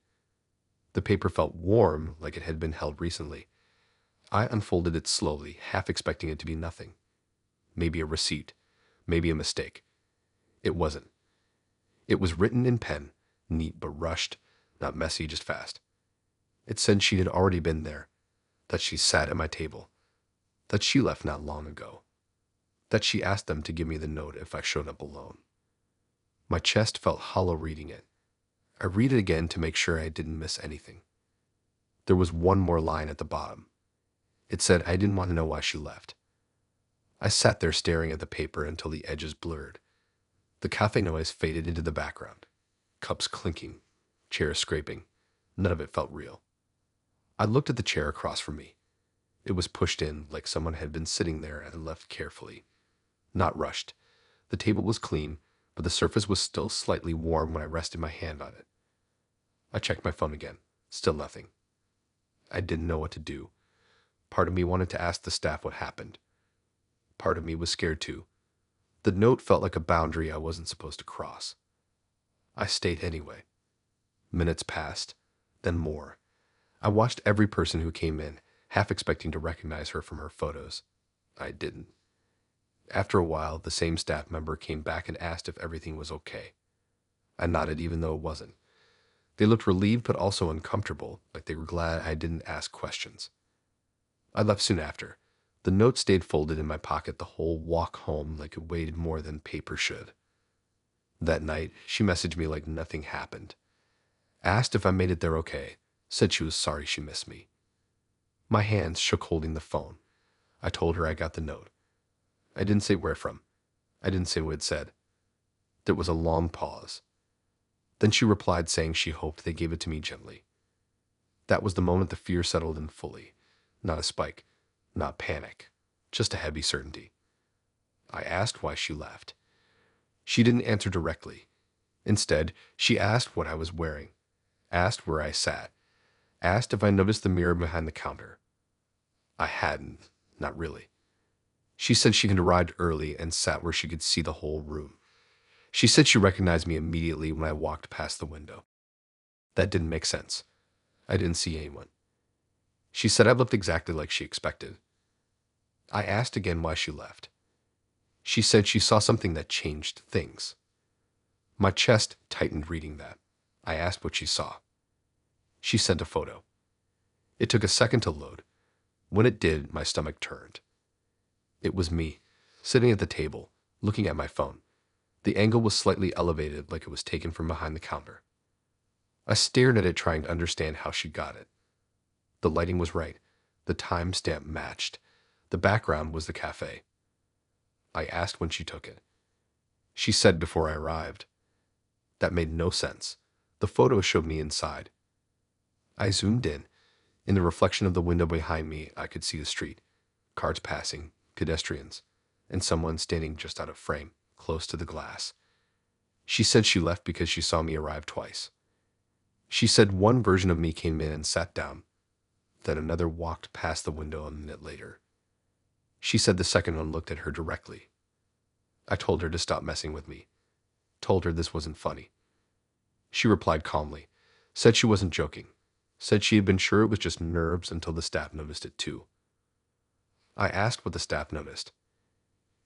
The paper felt warm, like it had been held recently. I unfolded it slowly, half expecting it to be nothing. Maybe a receipt, maybe a mistake. It wasn't. It was written in pen, neat but rushed, not messy, just fast. It said she had already been there, that she sat at my table, that she left not long ago, that she asked them to give me the note if I showed up alone. My chest felt hollow reading it. I read it again to make sure I didn't miss anything. There was one more line at the bottom. It said I didn't want to know why she left. I sat there staring at the paper until the edges blurred. The cafe noise faded into the background. Cups clinking, chairs scraping. None of it felt real. I looked at the chair across from me. It was pushed in like someone had been sitting there and left carefully. Not rushed. The table was clean, but the surface was still slightly warm when I rested my hand on it. I checked my phone again. Still nothing. I didn't know what to do. Part of me wanted to ask the staff what happened. Part of me was scared too. The note felt like a boundary I wasn't supposed to cross. I stayed anyway. Minutes passed, then more. I watched every person who came in, half expecting to recognize her from her photos. I didn't. After a while, the same staff member came back and asked if everything was okay. I nodded even though it wasn't. They looked relieved but also uncomfortable, like they were glad I didn't ask questions. I left soon after. The note stayed folded in my pocket the whole walk home like it weighed more than paper should. That night, she messaged me like nothing happened. Asked if I made it there okay. Said she was sorry she missed me. My hands shook holding the phone. I told her I got the note. I didn't say where from. I didn't say what it said. There was a long pause. Then she replied saying she hoped they gave it to me gently. That was the moment the fear settled in fully. Not a spike, not panic, just a heavy certainty. I asked why she left. She didn't answer directly. Instead, she asked what I was wearing, asked where I sat, asked if I noticed the mirror behind the counter. I hadn't, not really. She said she had arrived early and sat where she could see the whole room. She said she recognized me immediately when I walked past the window. That didn't make sense. I didn't see anyone. She said I looked exactly like she expected. I asked again why she left. She said she saw something that changed things. My chest tightened reading that. I asked what she saw. She sent a photo. It took a second to load. When it did, my stomach turned. It was me, sitting at the table, looking at my phone. The angle was slightly elevated like it was taken from behind the counter. I stared at it trying to understand how she got it. The lighting was right. The timestamp matched. The background was the cafe. I asked when she took it. She said before I arrived. That made no sense. The photo showed me inside. I zoomed in. In the reflection of the window behind me, I could see the street, cars passing, pedestrians, and someone standing just out of frame, close to the glass. She said she left because she saw me arrive twice. She said one version of me came in and sat down, that another walked past the window a minute later. She said the second one looked at her directly. I told her to stop messing with me. Told her this wasn't funny. She replied calmly, said she wasn't joking, Said she had been sure it was just nerves until the staff noticed it too. I asked what the staff noticed.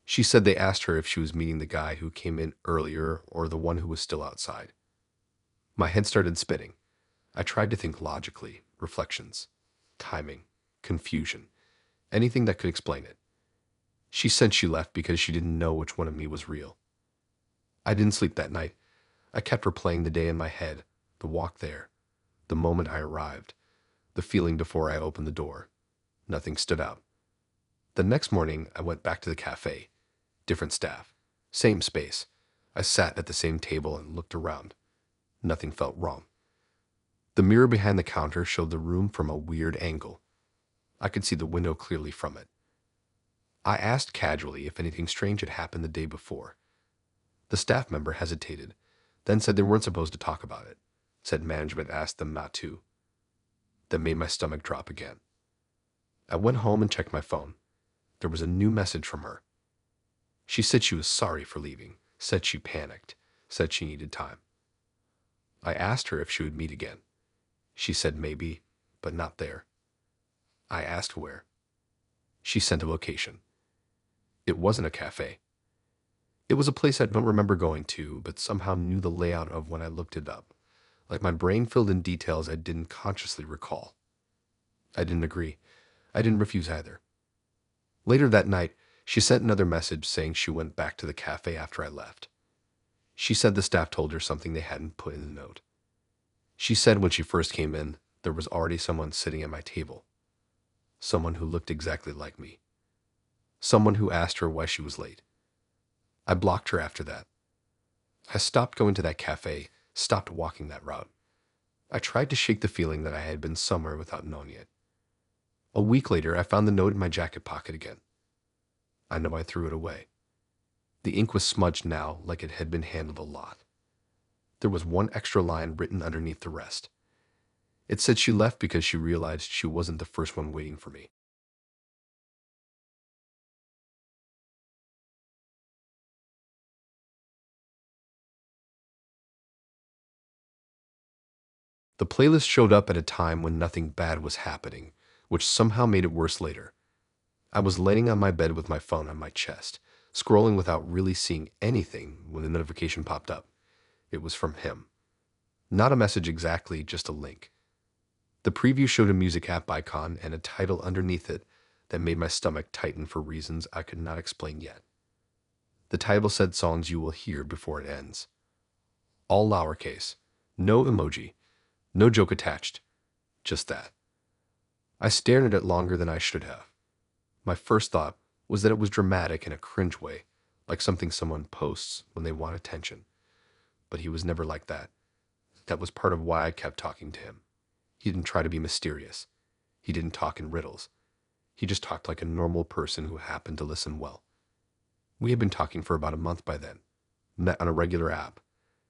She said they asked her if she was meeting the guy who came in earlier or the one who was still outside. My head started spinning. I tried to think logically, reflections, timing, confusion, anything that could explain it. She said she left because she didn't know which one of me was real. I didn't sleep that night. I kept replaying the day in my head, the walk there, the moment I arrived, the feeling before I opened the door. Nothing stood out. The next morning, I went back to the cafe. Different staff. Same space. I sat at the same table and looked around. Nothing felt wrong. The mirror behind the counter showed the room from a weird angle. I could see the window clearly from it. I asked casually if anything strange had happened the day before. The staff member hesitated, then said they weren't supposed to talk about it. Said management asked them not to. That made my stomach drop again. I went home and checked my phone. There was a new message from her. She said she was sorry for leaving, said she panicked, said she needed time. I asked her if she would meet again. She said maybe, but not there. I asked where. She sent a location. It wasn't a cafe. It was a place I don't remember going to, but somehow knew the layout of when I looked it up, like my brain filled in details I didn't consciously recall. I didn't agree. I didn't refuse either. Later that night, she sent another message saying she went back to the cafe after I left. She said the staff told her something they hadn't put in the note. She said when she first came in, there was already someone sitting at my table. Someone who looked exactly like me. Someone who asked her why she was late. I blocked her after that. I stopped going to that cafe, stopped walking that route. I tried to shake the feeling that I had been somewhere without knowing it. A week later, I found the note in my jacket pocket again. I know I threw it away. The ink was smudged now like it had been handled a lot. There was one extra line written underneath the rest. It said she left because she realized she wasn't the first one waiting for me. The playlist showed up at a time when nothing bad was happening, which somehow made it worse later. I was laying on my bed with my phone on my chest, scrolling without really seeing anything when the notification popped up. It was from him. Not a message exactly, just a link. The preview showed a music app icon and a title underneath it that made my stomach tighten for reasons I could not explain yet. The title said songs you will hear before it ends. All lowercase. No emoji. No joke attached. Just that. I stared at it longer than I should have. My first thought was that it was dramatic in a cringe way, like something someone posts when they want attention. But he was never like that. That was part of why I kept talking to him. He didn't try to be mysterious. He didn't talk in riddles. He just talked like a normal person who happened to listen well. We had been talking for about a month by then. Met on a regular app.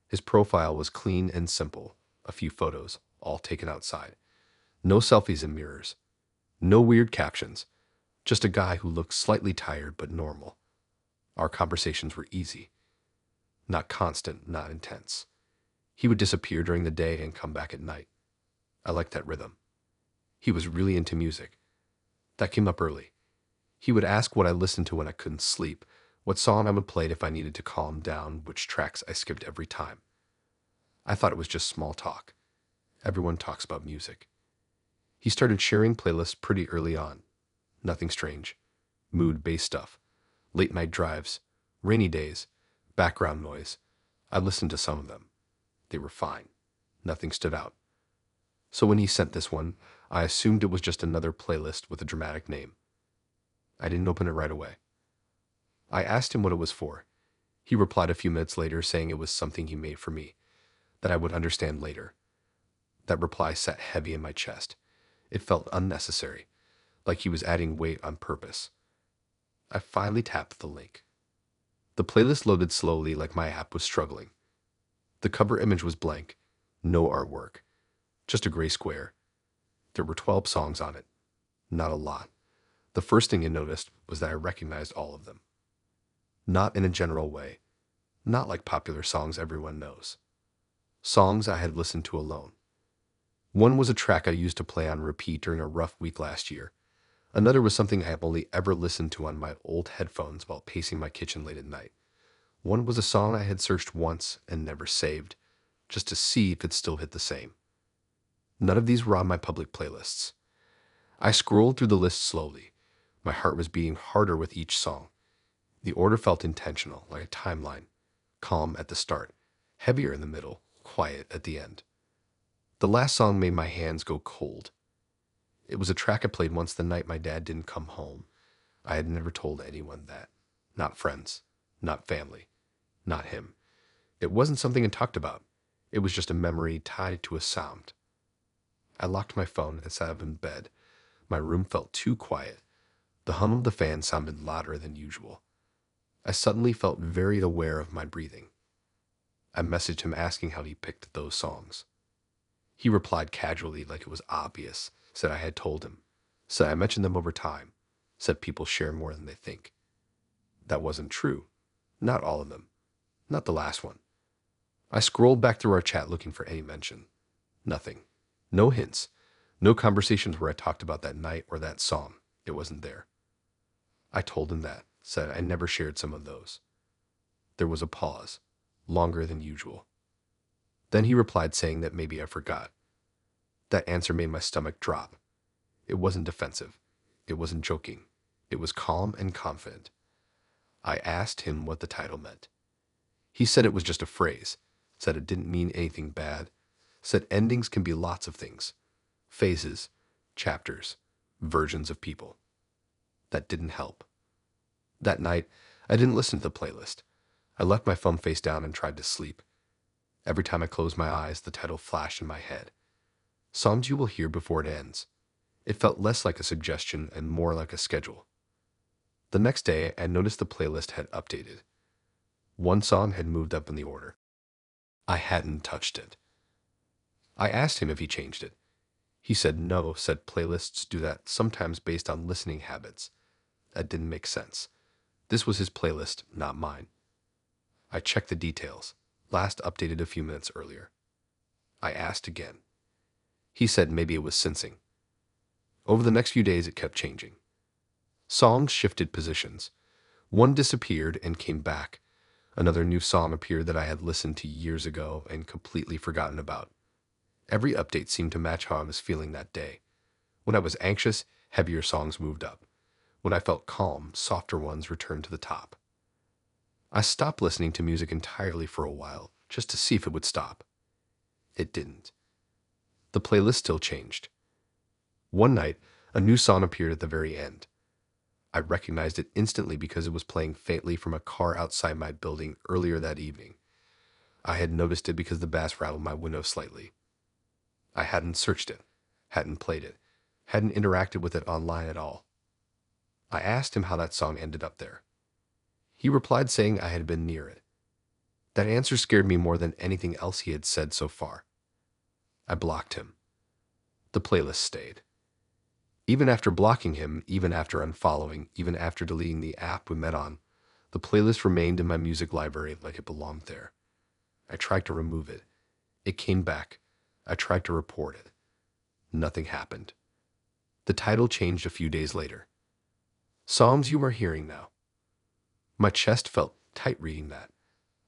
His profile was clean and simple. A few photos, all taken outside. No selfies in mirrors. No weird captions. Just a guy who looked slightly tired but normal. Our conversations were easy. Not constant, not intense. He would disappear during the day and come back at night. I liked that rhythm. He was really into music. That came up early. He would ask what I listened to when I couldn't sleep, what song I would play if I needed to calm down, which tracks I skipped every time. I thought it was just small talk. Everyone talks about music. He started sharing playlists pretty early on. Nothing strange. Mood-based stuff. Late night drives. Rainy days. Background noise. I listened to some of them. They were fine. Nothing stood out. So when he sent this one, I assumed it was just another playlist with a dramatic name. I didn't open it right away. I asked him what it was for. He replied a few minutes later saying it was something he made for me, that I would understand later. That reply sat heavy in my chest. It felt unnecessary, like he was adding weight on purpose. I finally tapped the link. The playlist loaded slowly like my app was struggling. The cover image was blank, no artwork, just a gray square. There were 12 songs on it. Not a lot. The first thing I noticed was that I recognized all of them. Not in a general way. Not like popular songs everyone knows. Songs I had listened to alone. One was a track I used to play on repeat during a rough week last year. Another was something I have only ever listened to on my old headphones while pacing my kitchen late at night. One was a song I had searched once and never saved, just to see if it still hit the same. None of these were on my public playlists. I scrolled through the list slowly. My heart was beating harder with each song. The order felt intentional, like a timeline. Calm at the start, heavier in the middle, quiet at the end. The last song made my hands go cold. It was a track I played once the night my dad didn't come home. I had never told anyone that. Not friends, not family, not him. It wasn't something I talked about. It was just a memory tied to a sound. I locked my phone and sat up in bed. My room felt too quiet. The hum of the fan sounded louder than usual. I suddenly felt very aware of my breathing. I messaged him asking how he picked those songs. He replied casually like it was obvious, said I had told him, said I mentioned them over time, said people share more than they think. That wasn't true. Not all of them. Not the last one. I scrolled back through our chat looking for any mention. Nothing. No hints. No conversations where I talked about that night or that song. It wasn't there. I told him that, said I never shared some of those. There was a pause, longer than usual. Then he replied saying that maybe I forgot. That answer made my stomach drop. It wasn't defensive. It wasn't joking. It was calm and confident. I asked him what the title meant. He said it was just a phrase, said it didn't mean anything bad, said endings can be lots of things. Phases, chapters, versions of people. That didn't help. That night, I didn't listen to the playlist. I left my phone face down and tried to sleep. Every time I closed my eyes, the title flashed in my head. Songs you will hear before it ends. It felt less like a suggestion and more like a schedule. The next day, I noticed the playlist had updated. One song had moved up in the order. I hadn't touched it. I asked him if he changed it. He said no, said playlists do that sometimes based on listening habits. That didn't make sense. This was his playlist, not mine. I checked the details. Last updated a few minutes earlier. I asked again. He said maybe it was sensing. Over the next few days, it kept changing. Songs shifted positions. One disappeared and came back. Another new song appeared that I had listened to years ago and completely forgotten about. Every update seemed to match how I was feeling that day. When I was anxious, heavier songs moved up. When I felt calm, softer ones returned to the top. I stopped listening to music entirely for a while, just to see if it would stop. It didn't. The playlist still changed. One night, a new song appeared at the very end. I recognized it instantly because it was playing faintly from a car outside my building earlier that evening. I had noticed it because the bass rattled my window slightly. I hadn't searched it, hadn't played it, hadn't interacted with it online at all. I asked him how that song ended up there. He replied saying I had been near it. That answer scared me more than anything else he had said so far. I blocked him. The playlist stayed. Even after blocking him, even after unfollowing, even after deleting the app we met on, the playlist remained in my music library like it belonged there. I tried to remove it. It came back. I tried to report it. Nothing happened. The title changed a few days later. Songs you are hearing now. My chest felt tight reading that.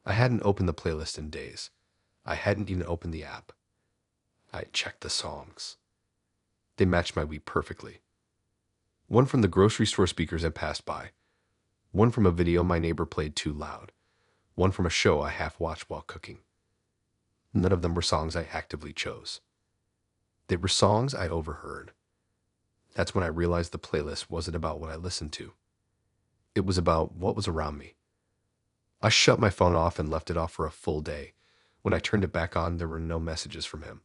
I hadn't opened the playlist in days. I hadn't even opened the app. I checked the songs. They matched my week perfectly. One from the grocery store speakers I passed by. One from a video my neighbor played too loud. One from a show I half watched while cooking. None of them were songs I actively chose. They were songs I overheard. That's when I realized the playlist wasn't about what I listened to. It was about what was around me. I shut my phone off and left it off for a full day. When I turned it back on, there were no messages from him.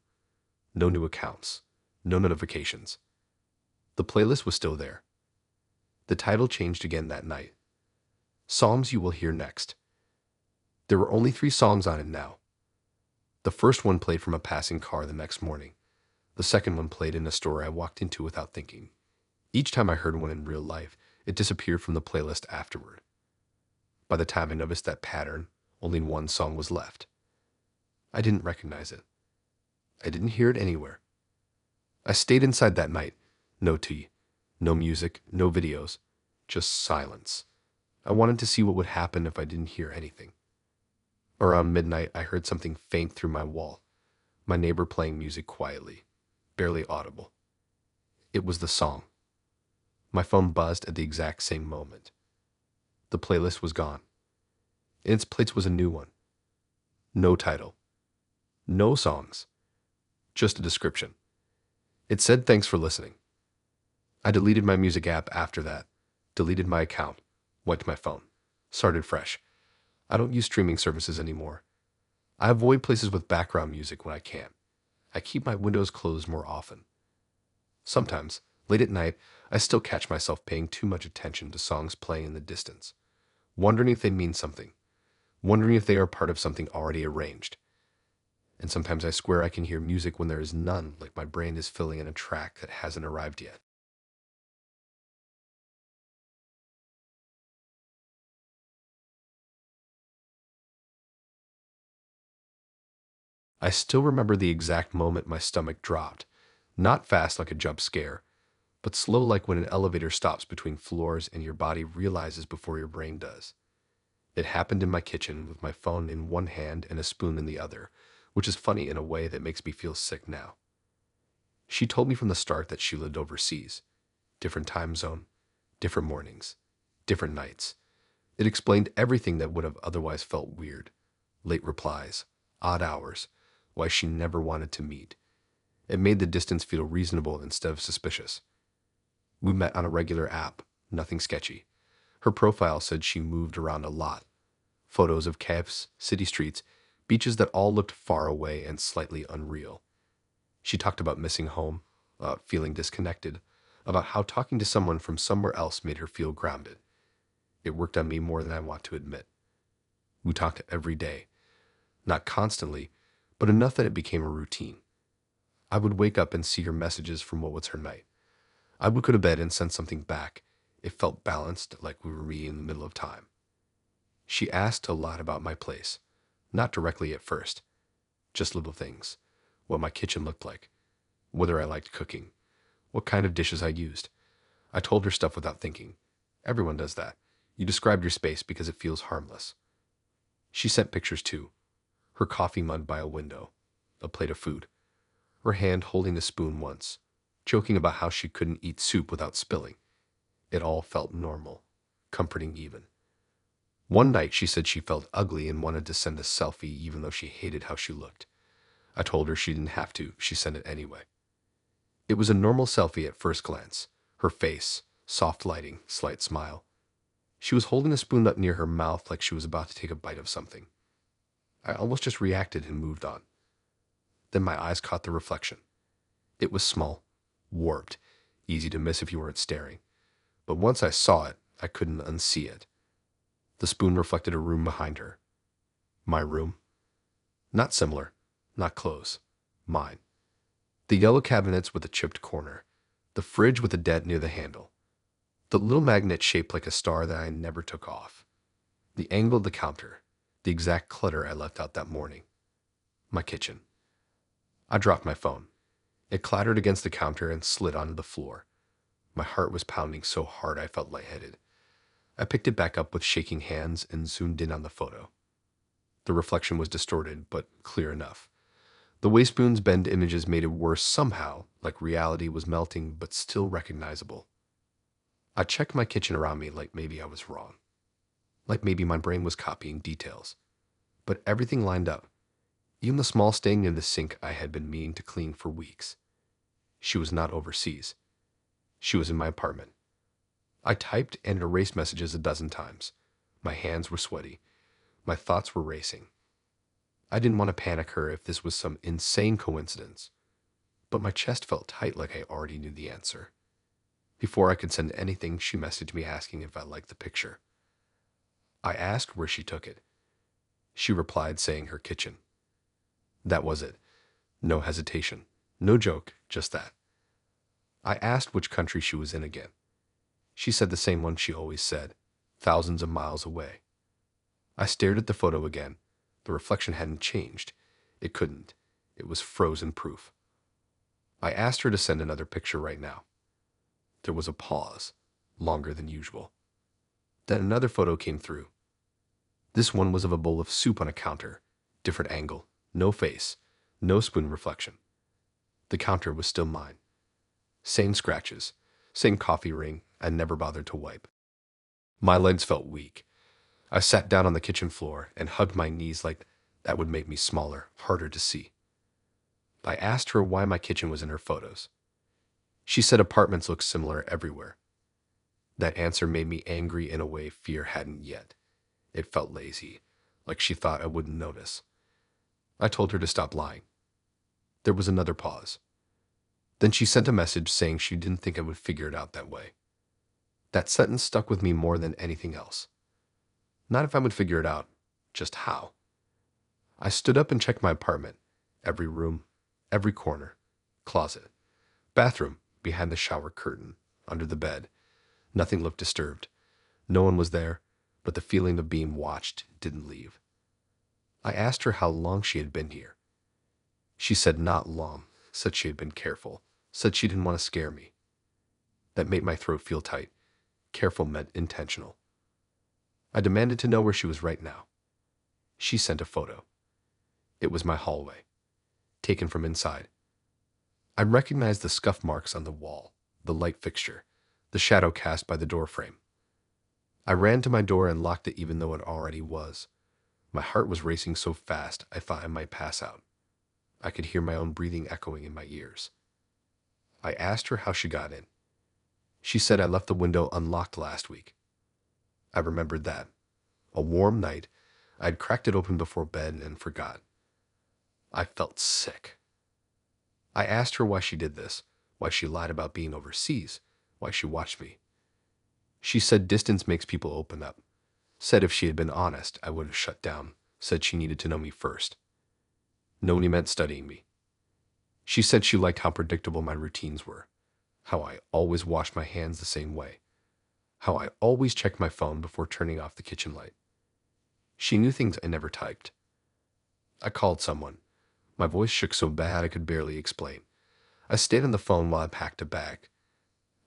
No new accounts. No notifications. The playlist was still there. The title changed again that night. Songs you will hear next. There were only 3 songs on it now. The first one played from a passing car the next morning. The second one played in a store I walked into without thinking. Each time I heard one in real life, it disappeared from the playlist afterward. By the time I noticed that pattern, only one song was left. I didn't recognize it. I didn't hear it anywhere. I stayed inside that night. No tea, no music, no videos, just silence. I wanted to see what would happen if I didn't hear anything. Around midnight, I heard something faint through my wall, my neighbor playing music quietly, barely audible. It was the song. My phone buzzed at the exact same moment. The playlist was gone. In its place was a new one. No title, no songs, just a description. It said, "Thanks for listening." I deleted my music app after that, deleted my account, wiped my phone, started fresh. I don't use streaming services anymore. I avoid places with background music when I can. I keep my windows closed more often. Sometimes, late at night, I still catch myself paying too much attention to songs playing in the distance, wondering if they mean something, wondering if they are part of something already arranged. And sometimes I swear I can hear music when there is none, like my brain is filling in a track that hasn't arrived yet. I still remember the exact moment my stomach dropped, not fast like a jump scare, but slow like when an elevator stops between floors and your body realizes before your brain does. It happened in my kitchen with my phone in one hand and a spoon in the other, which is funny in a way that makes me feel sick now. She told me from the start that she lived overseas, different time zone, different mornings, different nights. It explained everything that would have otherwise felt weird. Late replies, odd hours, why she never wanted to meet. It made the distance feel reasonable instead of suspicious. We met on a regular app, nothing sketchy. Her profile said she moved around a lot. Photos of cafes, city streets, beaches that all looked far away and slightly unreal. She talked about missing home, feeling disconnected, about how talking to someone from somewhere else made her feel grounded. It worked on me more than I want to admit. We talked every day, not constantly, but enough that it became a routine. I would wake up and see her messages from what was her night. I would go to bed and send something back. It felt balanced, like we were meeting in the middle of time. She asked a lot about my place, not directly at first, just little things. What my kitchen looked like, whether I liked cooking, what kind of dishes I used. I told her stuff without thinking. Everyone does that. You describe your space because it feels harmless. She sent pictures too. Her coffee mug by a window, a plate of food, her hand holding the spoon once, joking about how she couldn't eat soup without spilling. It all felt normal, comforting even. One night she said she felt ugly and wanted to send a selfie even though she hated how she looked. I told her she didn't have to, she sent it anyway. It was a normal selfie at first glance. Her face, soft lighting, slight smile. She was holding a spoon up near her mouth like she was about to take a bite of something. I almost just reacted and moved on. Then my eyes caught the reflection. It was small, warped, easy to miss if you weren't staring. But once I saw it, I couldn't unsee it. The spoon reflected a room behind her. My room. Not similar, not close. Mine. The yellow cabinets with a chipped corner. The fridge with a dent near the handle. The little magnet shaped like a star that I never took off. The angle of the counter. The exact clutter I left out that morning. My kitchen. I dropped my phone. It clattered against the counter and slid onto the floor. My heart was pounding so hard I felt lightheaded. I picked it back up with shaking hands and zoomed in on the photo. The reflection was distorted, but clear enough. The way spoons bend images made it worse somehow, like reality was melting but still recognizable. I checked my kitchen around me like maybe I was wrong. Like maybe my brain was copying details. But everything lined up. Even the small stain near the sink I had been meaning to clean for weeks. She was not overseas. She was in my apartment. I typed and erased messages a dozen times. My hands were sweaty. My thoughts were racing. I didn't want to panic her if this was some insane coincidence. But my chest felt tight like I already knew the answer. Before I could send anything, she messaged me asking if I liked the picture. I asked where she took it. She replied saying her kitchen. That was it. No hesitation. No joke, just that. I asked which country she was in again. She said the same one she always said, thousands of miles away. I stared at the photo again. The reflection hadn't changed. It couldn't. It was frozen proof. I asked her to send another picture right now. There was a pause, longer than usual. Then another photo came through. This one was of a bowl of soup on a counter, different angle, no face, no spoon reflection. The counter was still mine. Same scratches, same coffee ring I never bothered to wipe. My legs felt weak. I sat down on the kitchen floor and hugged my knees like that would make me smaller, harder to see. I asked her why my kitchen was in her photos. She said apartments look similar everywhere. That answer made me angry in a way fear hadn't yet. It felt lazy, like she thought I wouldn't notice. I told her to stop lying. There was another pause. Then she sent a message saying she didn't think I would figure it out that way. That sentence stuck with me more than anything else. Not if I would figure it out, just how. I stood up and checked my apartment. Every room, every corner, closet, bathroom, behind the shower curtain, under the bed. Nothing looked disturbed. No one was there, but the feeling of being watched didn't leave. I asked her how long she had been here. She said not long, said she had been careful, said she didn't want to scare me. That made my throat feel tight. Careful meant intentional. I demanded to know where she was right now. She sent a photo. It was my hallway, taken from inside. I recognized the scuff marks on the wall, the light fixture, the shadow cast by the door frame. I ran to my door and locked it even though it already was. My heart was racing so fast I thought I might pass out. I could hear my own breathing echoing in my ears. I asked her how she got in. She said I left the window unlocked last week. I remembered that. A warm night, I had cracked it open before bed and forgot. I felt sick. I asked her why she did this, why she lied about being overseas, why she watched me. She said distance makes people open up. Said if she had been honest, I would have shut down. Said she needed to know me first. Nobody meant studying me. She said she liked how predictable my routines were, how I always washed my hands the same way, how I always checked my phone before turning off the kitchen light. She knew things I never typed. I called someone. My voice shook so bad I could barely explain. I stayed on the phone while I packed a bag.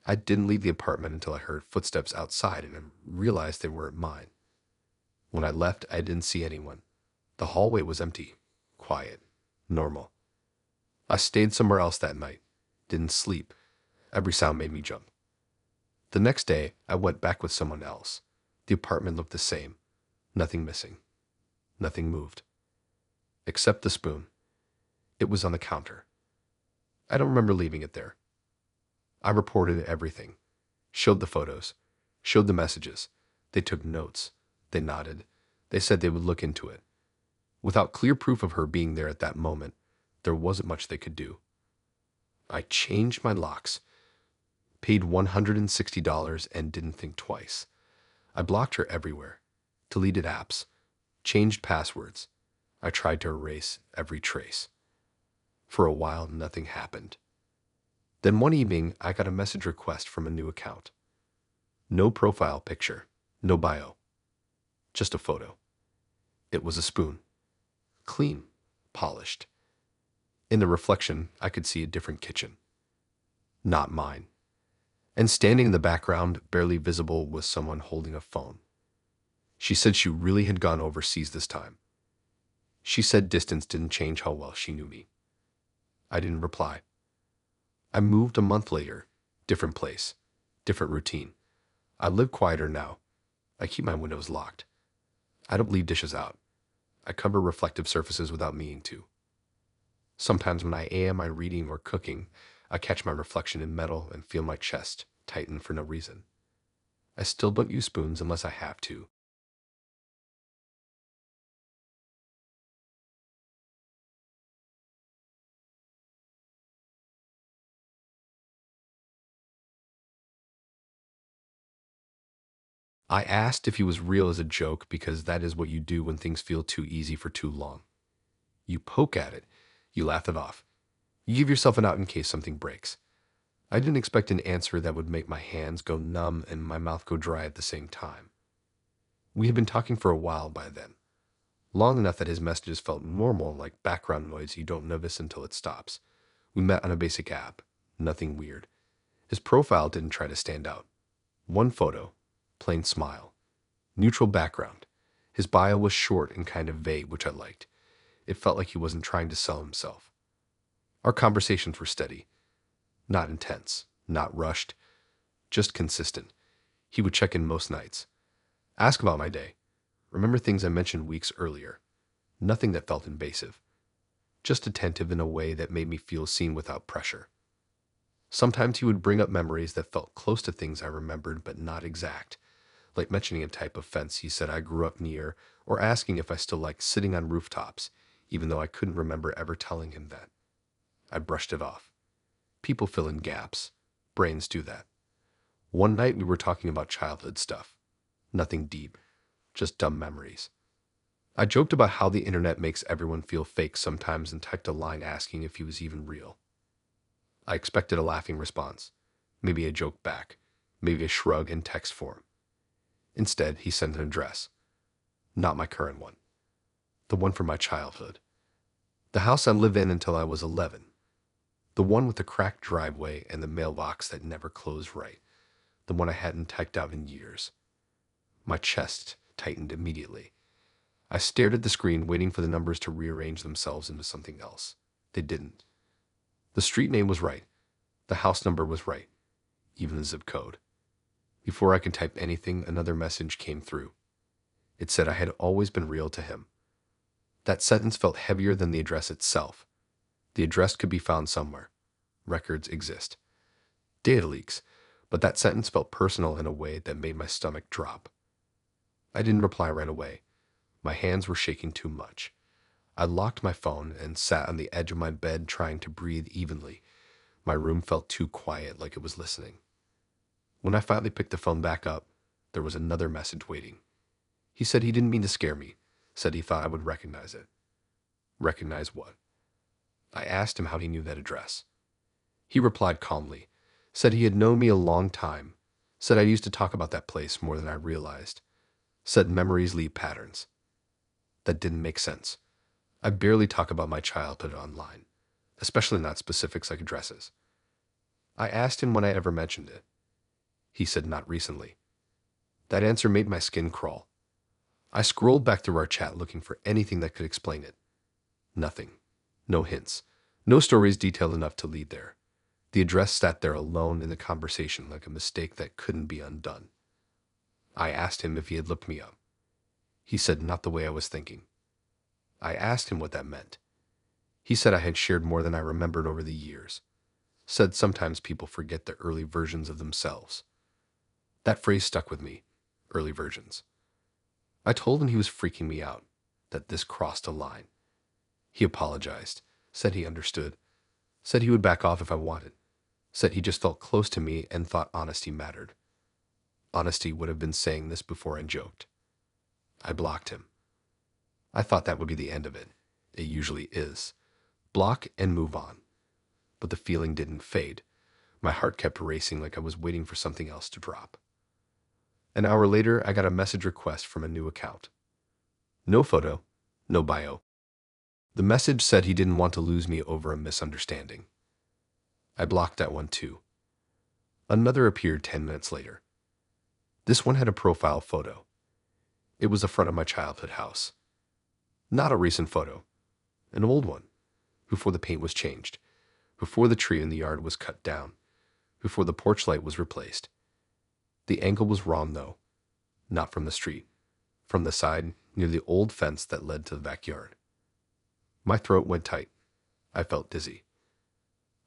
I didn't leave the apartment until I heard footsteps outside and I realized they weren't mine. When I left, I didn't see anyone. The hallway was empty, quiet, normal. I stayed somewhere else that night. Didn't sleep. Every sound made me jump. The next day, I went back with someone else. The apartment looked the same. Nothing missing. Nothing moved. Except the spoon. It was on the counter. I don't remember leaving it there. I reported everything. Showed the photos. Showed the messages. They took notes. They nodded. They said they would look into it. Without clear proof of her being there at that moment, there wasn't much they could do. I changed my locks, paid $160 and didn't think twice. I blocked her everywhere, deleted apps, changed passwords. I tried to erase every trace. For a while, nothing happened. Then one evening, I got a message request from a new account. No profile picture, no bio, just a photo. It was a spoon. Clean, polished. In the reflection, I could see a different kitchen. Not mine. And standing in the background, barely visible, was someone holding a phone. She said she really had gone overseas this time. She said distance didn't change how well she knew me. I didn't reply. I moved a month later. Different place. Different routine. I live quieter now. I keep my windows locked. I don't leave dishes out. I cover reflective surfaces without meaning to. Sometimes when I am reading or cooking, I catch my reflection in metal and feel my chest tighten for no reason. I still don't use spoons unless I have to. I asked if he was real as a joke because that is what you do when things feel too easy for too long. You poke at it. You laugh it off. You give yourself an out in case something breaks. I didn't expect an answer that would make my hands go numb and my mouth go dry at the same time. We had been talking for a while by then, long enough that his messages felt normal, like background noise you don't notice until it stops. We met on a basic app. Nothing weird. His profile didn't try to stand out. One photo, plain smile, neutral background. His bio was short and kind of vague, which I liked. It felt like he wasn't trying to sell himself. Our conversations were steady, not intense, not rushed, just consistent. He would check in most nights, ask about my day, remember things I mentioned weeks earlier. Nothing that felt invasive, just attentive in a way that made me feel seen without pressure. Sometimes he would bring up memories that felt close to things I remembered but not exact, like mentioning a type of fence he said I grew up near, or asking if I still liked sitting on rooftops, even though I couldn't remember ever telling him that. I brushed it off. People fill in gaps. Brains do that. One night we were talking about childhood stuff. Nothing deep, just dumb memories. I joked about how the internet makes everyone feel fake sometimes and typed a line asking if he was even real. I expected a laughing response, maybe a joke back, maybe a shrug in text form. Instead, he sent an address. Not my current one. The one from my childhood. The house I lived in until I was 11. The one with the cracked driveway and the mailbox that never closed right. The one I hadn't typed out in years. My chest tightened immediately. I stared at the screen, waiting for the numbers to rearrange themselves into something else. They didn't. The street name was right. The house number was right. Even the zip code. Before I could type anything, another message came through. It said I had always been real to him. That sentence felt heavier than the address itself. The address could be found somewhere. Records exist. Data leaks. But that sentence felt personal in a way that made my stomach drop. I didn't reply right away. My hands were shaking too much. I locked my phone and sat on the edge of my bed trying to breathe evenly. My room felt too quiet, like it was listening. When I finally picked the phone back up, there was another message waiting. He said he didn't mean to scare me, said he thought I would recognize it. Recognize what? I asked him how he knew that address. He replied calmly, said he had known me a long time, said I used to talk about that place more than I realized, said memories leave patterns. That didn't make sense. I barely talk about my childhood online, especially not specifics like addresses. I asked him when I ever mentioned it. He said not recently. That answer made my skin crawl. I scrolled back through our chat looking for anything that could explain it. Nothing. No hints. No stories detailed enough to lead there. The address sat there alone in the conversation like a mistake that couldn't be undone. I asked him if he had looked me up. He said not the way I was thinking. I asked him what that meant. He said I had shared more than I remembered over the years. Said sometimes people forget the early versions of themselves. That phrase stuck with me. Early versions. I told him he was freaking me out, that this crossed a line. He apologized, said he understood, said he would back off if I wanted, said he just felt close to me and thought honesty mattered. Honesty would have been saying this before I joked. I blocked him. I thought that would be the end of it. It usually is. Block and move on. But the feeling didn't fade. My heart kept racing like I was waiting for something else to drop. An hour later, I got a message request from a new account. No photo, no bio. The message said he didn't want to lose me over a misunderstanding. I blocked that one too. Another appeared 10 minutes later. This one had a profile photo. It was the front of my childhood house. Not a recent photo, an old one, before the paint was changed, before the tree in the yard was cut down, before the porch light was replaced. The angle was wrong though, not from the street, from the side near the old fence that led to the backyard. My throat went tight. I felt dizzy.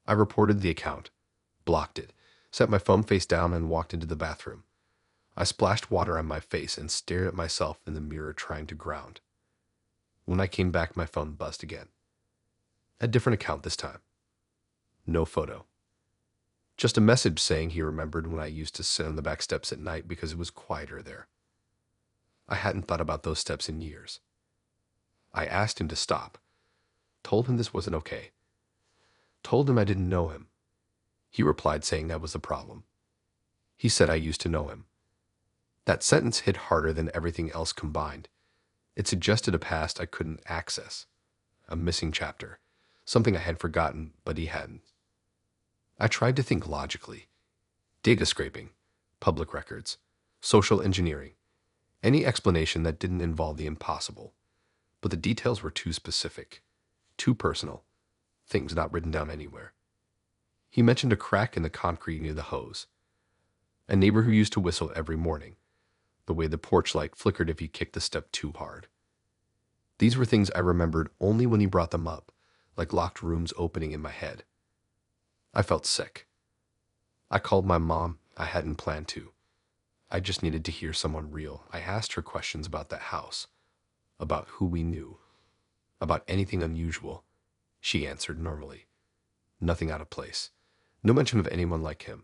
I reported the account, blocked it, set my phone face down and walked into the bathroom. I splashed water on my face and stared at myself in the mirror trying to ground. When I came back, my phone buzzed again. A different account this time. No photo. Just a message saying he remembered when I used to sit on the back steps at night because it was quieter there. I hadn't thought about those steps in years. I asked him to stop. Told him this wasn't okay. Told him I didn't know him. He replied saying that was the problem. He said I used to know him. That sentence hit harder than everything else combined. It suggested a past I couldn't access. A missing chapter. something I had forgotten, but he hadn't. I tried to think logically. Data scraping, public records, social engineering, any explanation that didn't involve the impossible. But the details were too specific, too personal, things not written down anywhere. He mentioned a crack in the concrete near the hose, a neighbor who used to whistle every morning, the way the porch light flickered if he kicked the step too hard. These were things I remembered only when he brought them up, like locked rooms opening in my head. I felt sick. I called my mom. I hadn't planned to. I just needed to hear someone real. I asked her questions about that house, about who we knew, about anything unusual. She answered normally. Nothing out of place. No mention of anyone like him.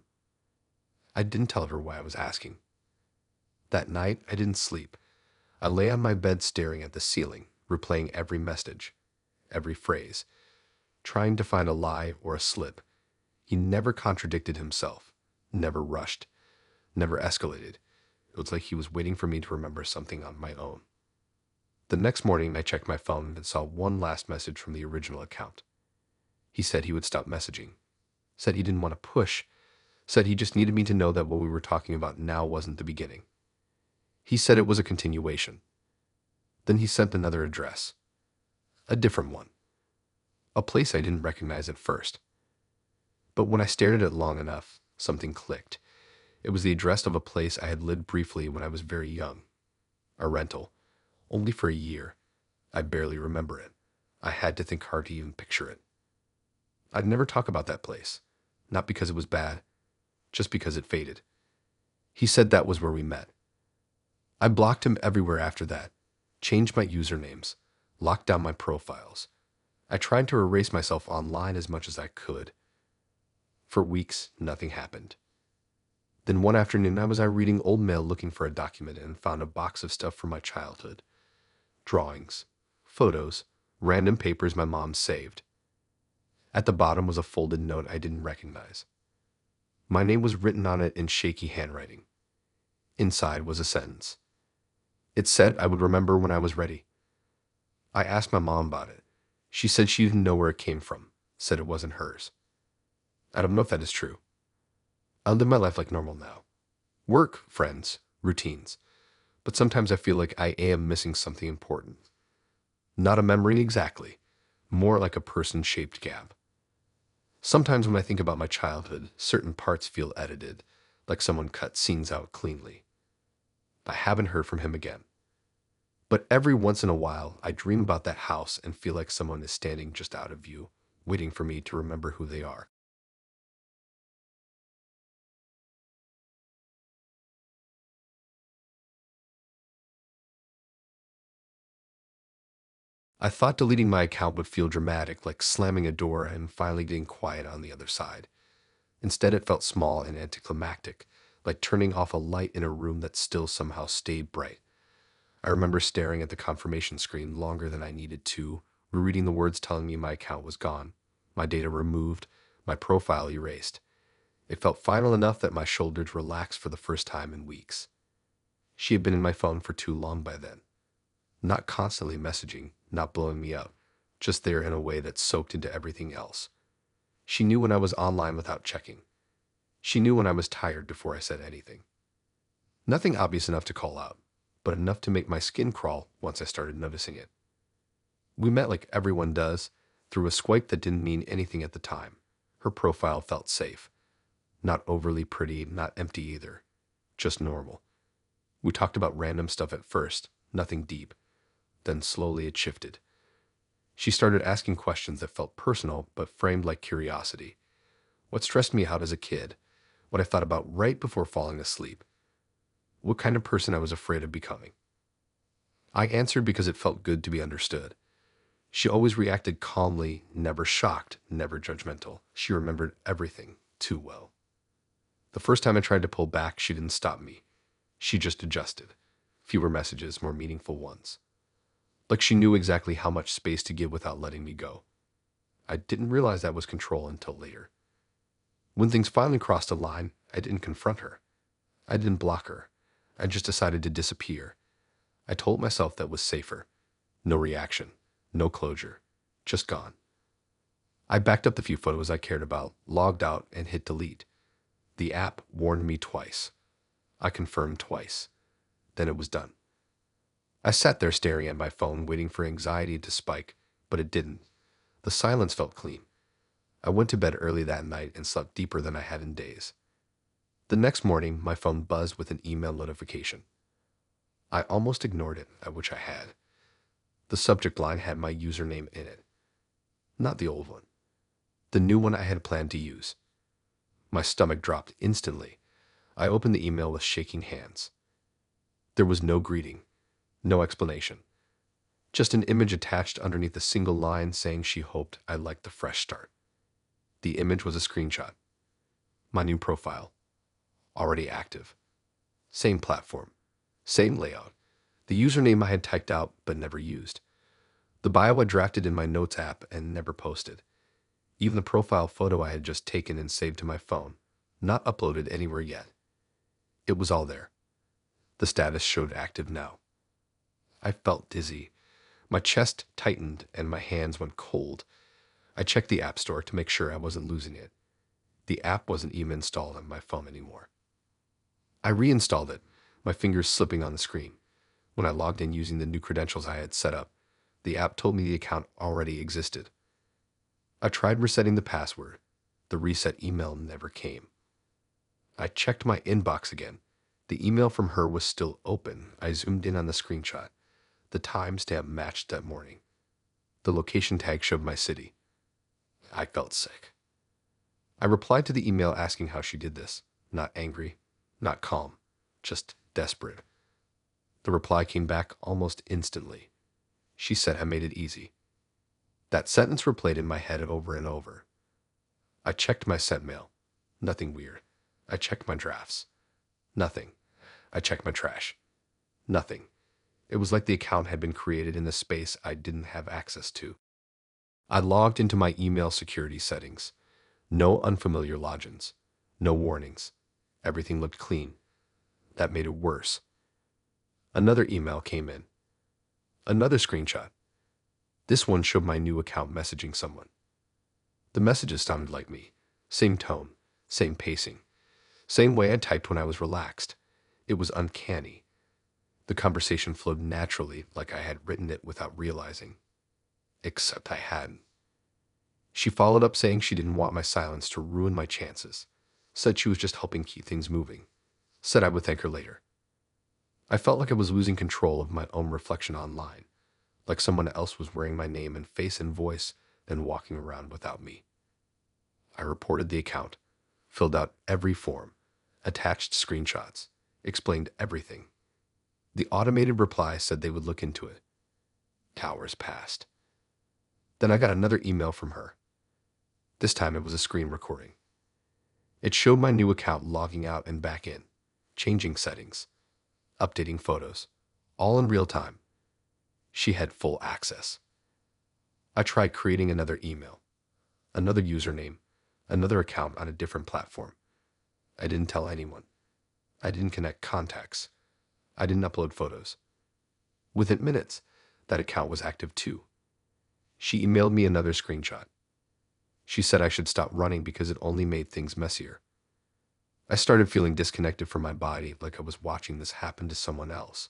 I didn't tell her why I was asking. That night, I didn't sleep. I lay on my bed staring at the ceiling, replaying every message, every phrase, trying to find a lie or a slip. He never contradicted himself, never rushed, never escalated. It was like he was waiting for me to remember something on my own. The next morning, I checked my phone and saw one last message from the original account. He said he would stop messaging, said he didn't want to push, said he just needed me to know that what we were talking about now wasn't the beginning. He said it was a continuation. Then he sent another address, a different one, a place I didn't recognize at first. But when I stared at it long enough, something clicked. It was the address of a place I had lived briefly when I was very young. A rental, only for a year. I barely remember it. I had to think hard to even picture it. I'd never talk about that place, not because it was bad, just because it faded. He said that was where we met. I blocked him everywhere after that, changed my usernames, locked down my profiles. I tried to erase myself online as much as I could. For weeks, nothing happened. Then one afternoon, I was out reading old mail looking for a document and found a box of stuff from my childhood. Drawings, photos, random papers my mom saved. At the bottom was a folded note I didn't recognize. My name was written on it in shaky handwriting. Inside was a sentence. It said I would remember when I was ready. I asked my mom about it. She said she didn't know where it came from, said it wasn't hers. I don't know if that is true. I live my life like normal now. Work, friends, routines. But sometimes I feel like I am missing something important. Not a memory exactly, more like a person-shaped gap. Sometimes when I think about my childhood, certain parts feel edited, like someone cut scenes out cleanly. I haven't heard from him again. But every once in a while, I dream about that house and feel like someone is standing just out of view, waiting for me to remember who they are. I thought deleting my account would feel dramatic, like slamming a door and finally getting quiet on the other side. Instead, it felt small and anticlimactic, like turning off a light in a room that still somehow stayed bright. I remember staring at the confirmation screen longer than I needed to, rereading the words telling me my account was gone, my data removed, my profile erased. It felt final enough that my shoulders relaxed for the first time in weeks. She had been in my phone for too long by then. Not constantly messaging, not blowing me up, just there in a way that soaked into everything else. She knew when I was online without checking. She knew when I was tired before I said anything. Nothing obvious enough to call out, but enough to make my skin crawl once I started noticing it. We met like everyone does, through a swipe that didn't mean anything at the time. Her profile felt safe. Not overly pretty, not empty either. Just normal. We talked about random stuff at first, nothing deep. Then slowly it shifted. She started asking questions that felt personal but framed like curiosity. What stressed me out as a kid, what I thought about right before falling asleep, what kind of person I was afraid of becoming. I answered because it felt good to be understood. She always reacted calmly, never shocked, never judgmental. She remembered everything too well. The first time I tried to pull back, she didn't stop me. She just adjusted. Fewer messages, more meaningful ones. Like she knew exactly how much space to give without letting me go. I didn't realize that was control until later. When things finally crossed a line, I didn't confront her. I didn't block her. I just decided to disappear. I told myself that was safer. No reaction, no closure, just gone. I backed up the few photos I cared about, logged out, and hit delete. The app warned me twice. I confirmed twice. Then it was done. I sat there staring at my phone, waiting for anxiety to spike, but it didn't. The silence felt clean. I went to bed early that night and slept deeper than I had in days. The next morning, my phone buzzed with an email notification. I almost ignored it, I wish I had. The subject line had my username in it. Not the old one. The new one I had planned to use. My stomach dropped instantly. I opened the email with shaking hands. There was no greeting, no explanation. Just an image attached underneath a single line saying she hoped I liked the fresh start. The image was a screenshot. My new profile. Already active. Same platform. Same layout. The username I had typed out but never used. The bio I drafted in my notes app and never posted. Even the profile photo I had just taken and saved to my phone, not uploaded anywhere yet. It was all there. The status showed active now. I felt dizzy. My chest tightened and my hands went cold. I checked the app store to make sure I wasn't losing it. The app wasn't even installed on my phone anymore. I reinstalled it, my fingers slipping on the screen. When I logged in using the new credentials I had set up, the app told me the account already existed. I tried resetting the password. The reset email never came. I checked my inbox again. The email from her was still open. I zoomed in on the screenshot. The timestamp matched that morning. The location tag showed my city. I felt sick. I replied to the email asking how she did this. Not angry, not calm, just desperate. The reply came back almost instantly. She said I made it easy. That sentence replayed in my head over and over. I checked my sent mail. Nothing weird. I checked my drafts. Nothing. I checked my trash. Nothing. It was like the account had been created in a space I didn't have access to. I logged into my email security settings. No unfamiliar logins. No warnings. Everything looked clean. That made it worse. Another email came in. Another screenshot. This one showed my new account messaging someone. The messages sounded like me. Same tone. Same pacing. Same way I typed when I was relaxed. It was uncanny. The conversation flowed naturally, like I had written it without realizing. Except I hadn't. She followed up saying she didn't want my silence to ruin my chances. Said she was just helping keep things moving. Said I would thank her later. I felt like I was losing control of my own reflection online, like someone else was wearing my name and face and voice and walking around without me. I reported the account, filled out every form, attached screenshots, explained everything. The automated reply said they would look into it. Hours passed. Then I got another email from her. This time it was a screen recording. It showed my new account logging out and back in, changing settings, updating photos, all in real time. She had full access. I tried creating another email, another username, another account on a different platform. I didn't tell anyone. I didn't connect contacts. I didn't upload photos. Within minutes, that account was active too. She emailed me another screenshot. She said I should stop running because it only made things messier. I started feeling disconnected from my body, like I was watching this happen to someone else.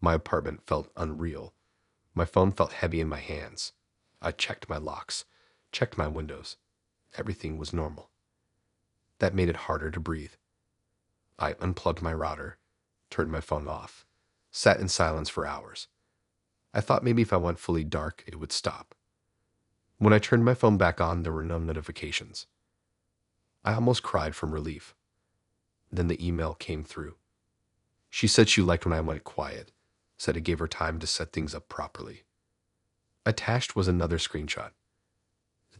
My apartment felt unreal. My phone felt heavy in my hands. I checked my locks, checked my windows. Everything was normal. That made it harder to breathe. I unplugged my router, turned my phone off, sat in silence for hours. I thought maybe if I went fully dark, it would stop. When I turned my phone back on, there were no notifications. I almost cried from relief. Then the email came through. She said she liked when I went quiet, said it gave her time to set things up properly. Attached was another screenshot.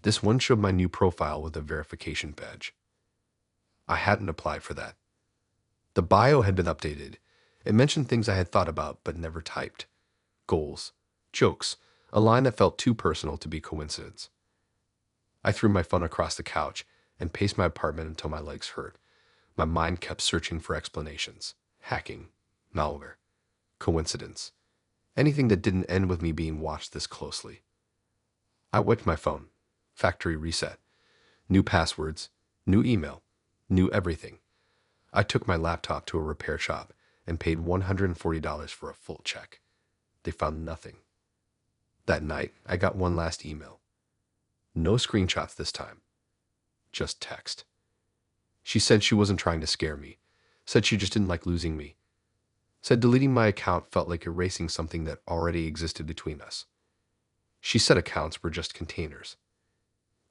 This one showed my new profile with a verification badge. I hadn't applied for that. The bio had been updated. It mentioned things I had thought about but never typed. Goals, jokes, a line that felt too personal to be coincidence. I threw my phone across the couch and paced my apartment until my legs hurt. My mind kept searching for explanations. Hacking, malware, coincidence, anything that didn't end with me being watched this closely. I wiped my phone, Factory reset. New passwords, new email, new everything. I took my laptop to a repair shop and paid $140 for a full check. They found nothing. That night, I got one last email. No screenshots this time, just text. She said she wasn't trying to scare me, said she just didn't like losing me, said deleting my account felt like erasing something that already existed between us. She said accounts were just containers.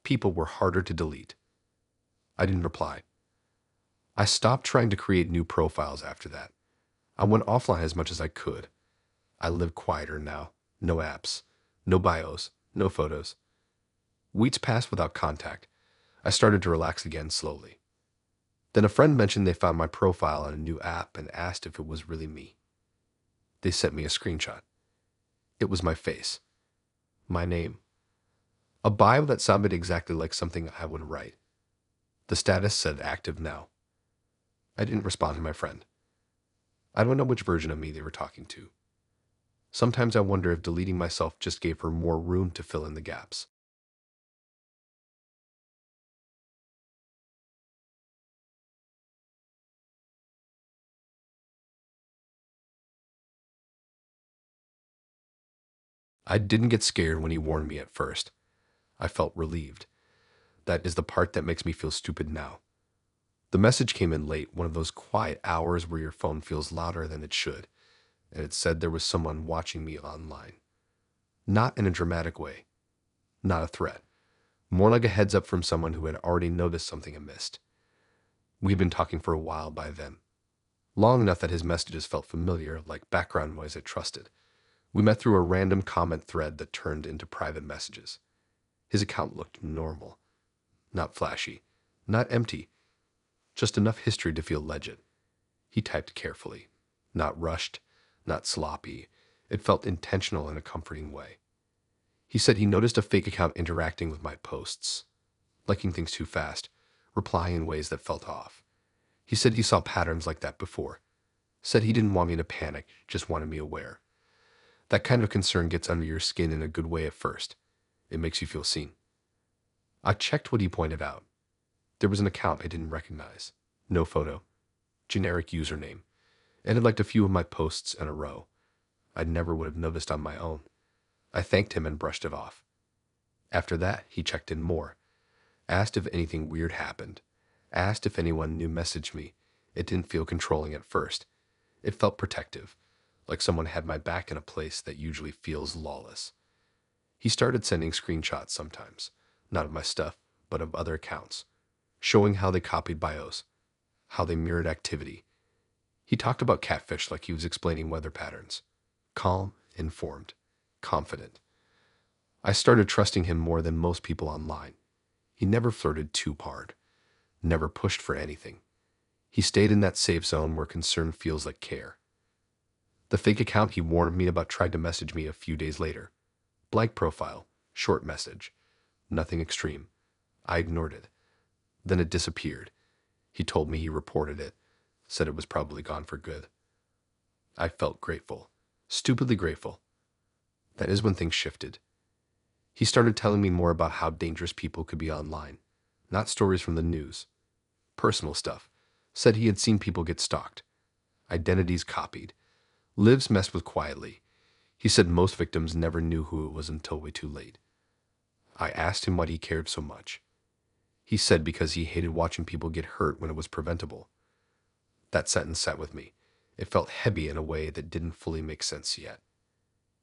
People were harder to delete. I didn't reply. I stopped trying to create new profiles after that. I went offline as much as I could. I live quieter now. No apps, no bios, no photos. Weeks passed without contact. I started to relax again slowly. Then a friend mentioned they found my profile on a new app and asked if it was really me. They sent me a screenshot. It was my face, my name, a bio that sounded exactly like something I would write. The status said active now. I didn't respond to my friend. I don't know which version of me they were talking to. Sometimes I wonder if deleting myself just gave her more room to fill in the gaps. I didn't get scared when he warned me at first. I felt relieved. That is the part that makes me feel stupid now. The message came in late, one of those quiet hours where your phone feels louder than it should, and it said there was someone watching me online. Not in a dramatic way, not a threat, more like a heads up from someone who had already noticed something I missed. We'd been talking for a while by then, long enough that his messages felt familiar, like background noise I trusted. We met through a random comment thread that turned into private messages. His account looked normal, not flashy, not empty, just enough history to feel legit. He typed carefully, not rushed, not sloppy. It felt intentional in a comforting way. He said he noticed a fake account interacting with my posts, liking things too fast, replying in ways that felt off. He said he saw patterns like that before. Said he didn't want me to panic, just wanted me aware. That kind of concern gets under your skin in a good way at first. It makes you feel seen. I checked what he pointed out. There was an account I didn't recognize. No photo. Generic username. And it liked a few of my posts in a row. I never would have noticed on my own. I thanked him and brushed it off. After that, he checked in more. Asked if anything weird happened. Asked if anyone new messaged me. It didn't feel controlling at first. It felt protective, like someone had my back in a place that usually feels lawless. He started sending screenshots sometimes, not of my stuff, but of other accounts, showing how they copied bios, how they mirrored activity. He talked about Catfish like he was explaining weather patterns. Calm, informed, confident. I started trusting him more than most people online. He never flirted too hard, never pushed for anything. He stayed in that safe zone where concern feels like care. The fake account he warned me about tried to message me a few days later. Blank profile, short message, nothing extreme. I ignored it. Then it disappeared. He told me he reported it, said it was probably gone for good. I felt grateful, stupidly grateful. That is when things shifted. He started telling me more about how dangerous people could be online, not stories from the news. Personal stuff. Said he had seen people get stalked, identities copied, lives messed with quietly. He said most victims never knew who it was until way too late. I asked him why he cared so much. He said because he hated watching people get hurt when it was preventable. That sentence sat with me. It felt heavy in a way that didn't fully make sense yet.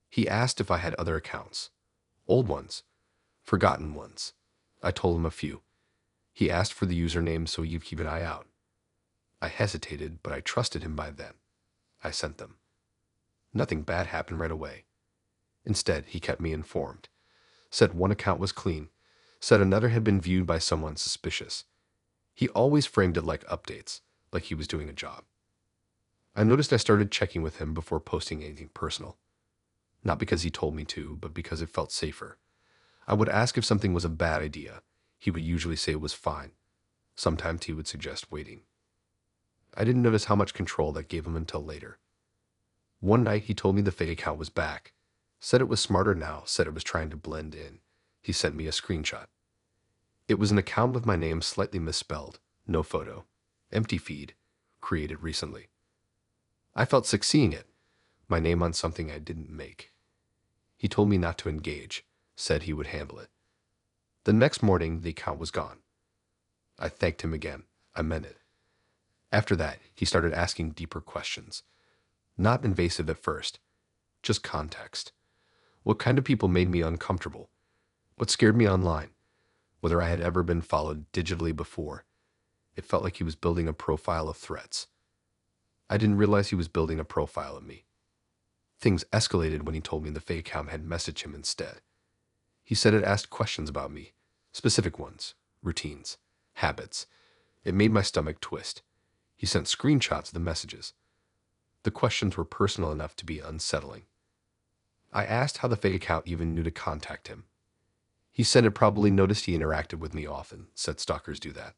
He asked if I had other accounts. Old ones. Forgotten ones. I told him a few. He asked for the username so he'd keep an eye out. I hesitated, but I trusted him by then. I sent them. Nothing bad happened right away. Instead, he kept me informed. Said one account was clean. Said another had been viewed by someone suspicious. He always framed it like updates, like he was doing a job. I noticed I started checking with him before posting anything personal. Not because he told me to, but because it felt safer. I would ask if something was a bad idea. He would usually say it was fine. Sometimes he would suggest waiting. I didn't notice how much control that gave him until later. One night he told me the fake account was back. Said it was smarter now, said it was trying to blend in. He sent me a screenshot. It was an account with my name slightly misspelled, no photo, empty feed, created recently. I felt sick seeing it, my name on something I didn't make. He told me not to engage, said he would handle it. The next morning, the account was gone. I thanked him again. I meant it. After that, he started asking deeper questions. Not invasive at first, just context. What kind of people made me uncomfortable? What scared me online? Whether I had ever been followed digitally before. It felt like he was building a profile of threats. I didn't realize he was building a profile of me. Things escalated when he told me the fake account had messaged him instead. He said it asked questions about me, specific ones, routines, habits. It made my stomach twist. He sent screenshots of the messages. The questions were personal enough to be unsettling. I asked how the fake account even knew to contact him. He said it probably noticed he interacted with me often, said stalkers do that.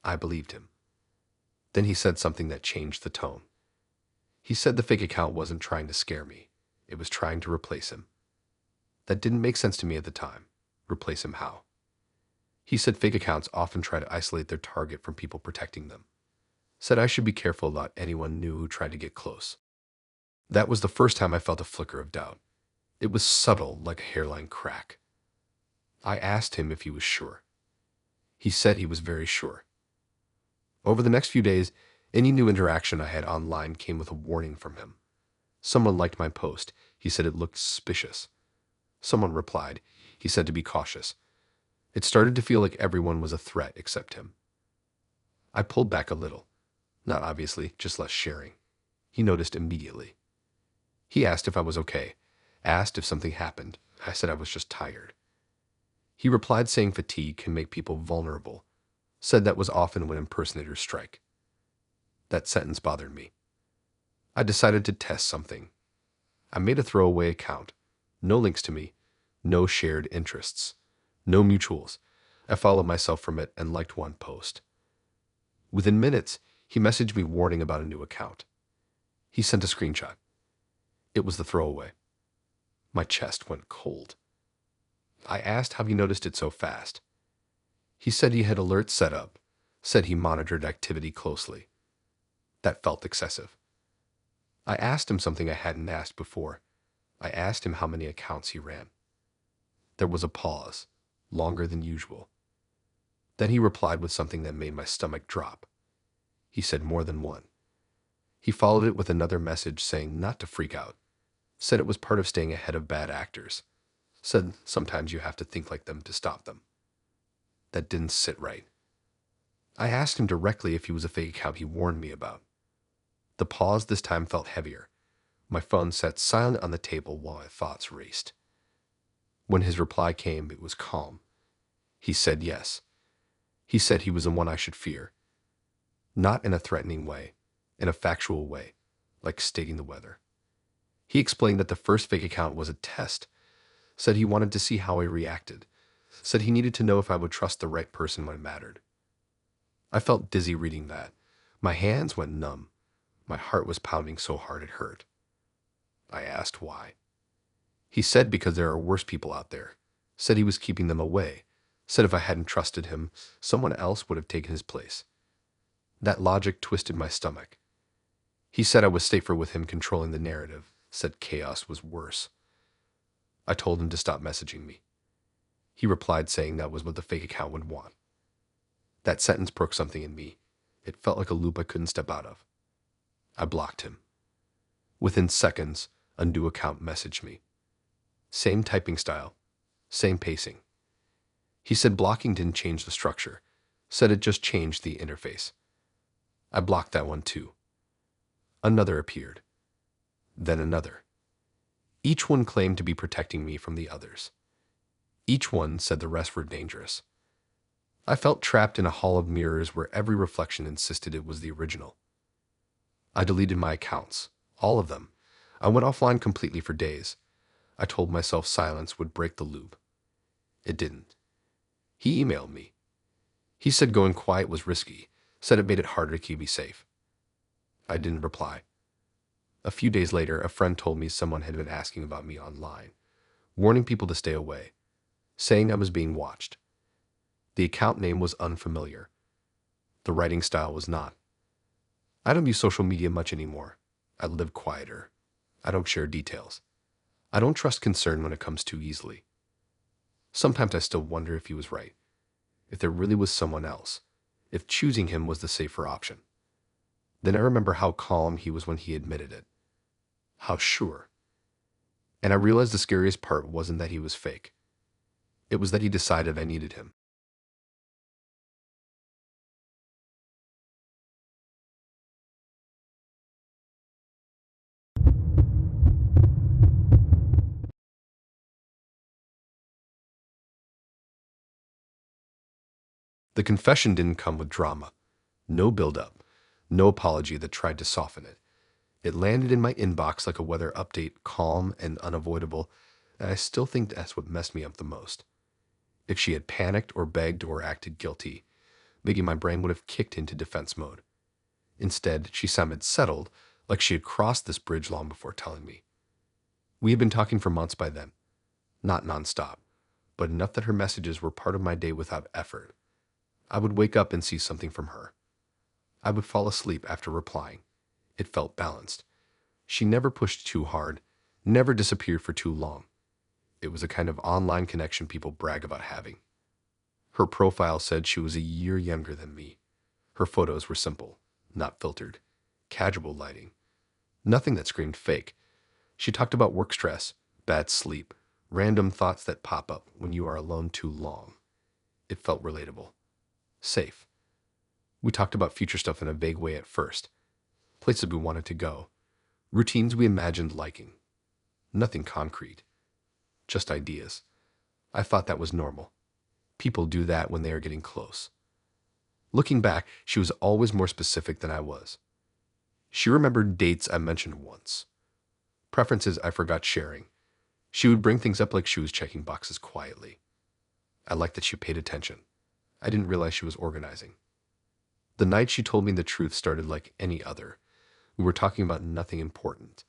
I believed him. Then he said something that changed the tone. He said the fake account wasn't trying to scare me. It was trying to replace him. That didn't make sense to me at the time. Replace him how? He said fake accounts often try to isolate their target from people protecting them. Said I should be careful about anyone new who tried to get close. That was the first time I felt a flicker of doubt. It was subtle, like a hairline crack. I asked him if he was sure. He said he was very sure. Over the next few days, any new interaction I had online came with a warning from him. Someone liked my post. He said it looked suspicious. Someone replied. He said to be cautious. It started to feel like everyone was a threat except him. I pulled back a little. Not obviously, just less sharing. He noticed immediately. He asked if I was okay. Asked if something happened. I said I was just tired. He replied saying fatigue can make people vulnerable. Said that was often when impersonators strike. That sentence bothered me. I decided to test something. I made a throwaway account. No links to me. No shared interests. No mutuals. I followed myself from it and liked one post. Within minutes, he messaged me warning about a new account. He sent a screenshot. It was the throwaway. My chest went cold. I asked how he noticed it so fast. He said he had alerts set up, said he monitored activity closely. That felt excessive. I asked him something I hadn't asked before. I asked him how many accounts he ran. There was a pause, longer than usual. Then he replied with something that made my stomach drop. He said more than one. He followed it with another message saying not to freak out. Said it was part of staying ahead of bad actors. Said sometimes you have to think like them to stop them. That didn't sit right. I asked him directly if he was a fake account he warned me about. The pause this time felt heavier. My phone sat silent on the table while my thoughts raced. When his reply came, it was calm. He said yes. He said he was the one I should fear. Not in a threatening way, in a factual way, like stating the weather. He explained that the first fake account was a test. Said he wanted to see how I reacted. Said he needed to know if I would trust the right person when it mattered. I felt dizzy reading that. My hands went numb. My heart was pounding so hard it hurt. I asked why. He said because there are worse people out there. Said he was keeping them away. Said if I hadn't trusted him, someone else would have taken his place. That logic twisted my stomach. He said I was safer with him controlling the narrative. Said chaos was worse. I told him to stop messaging me. He replied saying that was what the fake account would want. That sentence broke something in me. It felt like a loop I couldn't step out of. I blocked him. Within seconds, a new account messaged me. Same typing style, same pacing. He said blocking didn't change the structure. Said it just changed the interface. I blocked that one too. Another appeared. Then another. Each one claimed to be protecting me from the others. Each one said the rest were dangerous. I felt trapped in a hall of mirrors where every reflection insisted it was the original. I deleted my accounts, all of them. I went offline completely for days. I told myself silence would break the loop. It didn't. He emailed me. He said going quiet was risky, said it made it harder to keep me safe. I didn't reply. A few days later, a friend told me someone had been asking about me online, warning people to stay away, saying I was being watched. The account name was unfamiliar. The writing style was not. I don't use social media much anymore. I live quieter. I don't share details. I don't trust concern when it comes too easily. Sometimes I still wonder if he was right, if there really was someone else, if choosing him was the safer option. Then I remember how calm he was when he admitted it. How sure. And I realized the scariest part wasn't that he was fake. It was that he decided I needed him. The confession didn't come with drama. No build-up. No apology that tried to soften it. It landed in my inbox like a weather update, calm and unavoidable, and I still think that's what messed me up the most. If she had panicked or begged or acted guilty, maybe my brain would have kicked into defense mode. Instead, she sounded settled, like she had crossed this bridge long before telling me. We had been talking for months by then. Not nonstop, but enough that her messages were part of my day without effort. I would wake up and see something from her. I would fall asleep after replying. It felt balanced. She never pushed too hard, never disappeared for too long. It was a kind of online connection people brag about having. Her profile said she was a year younger than me. Her photos were simple, not filtered, casual lighting, nothing that screamed fake. She talked about work stress, bad sleep, random thoughts that pop up when you are alone too long. It felt relatable, safe. We talked about future stuff in a vague way at first, places we wanted to go, routines we imagined liking. Nothing concrete, just ideas. I thought that was normal. People do that when they are getting close. Looking back, she was always more specific than I was. She remembered dates I mentioned once, preferences I forgot sharing. She would bring things up like she was checking boxes quietly. I liked that she paid attention. I didn't realize she was organizing. The night she told me the truth started like any other. We were talking about nothing important.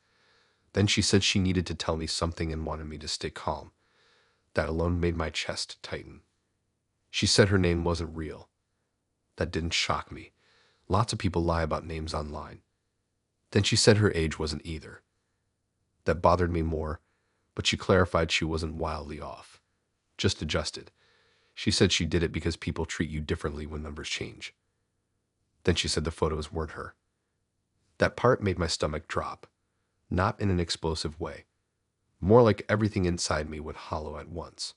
Then she said she needed to tell me something and wanted me to stay calm. That alone made my chest tighten. She said her name wasn't real. That didn't shock me. Lots of people lie about names online. Then she said her age wasn't either. That bothered me more, but she clarified she wasn't wildly off. Just adjusted. She said she did it because people treat you differently when numbers change. Then she said the photos weren't her. That part made my stomach drop, not in an explosive way. More like everything inside me would hollow at once.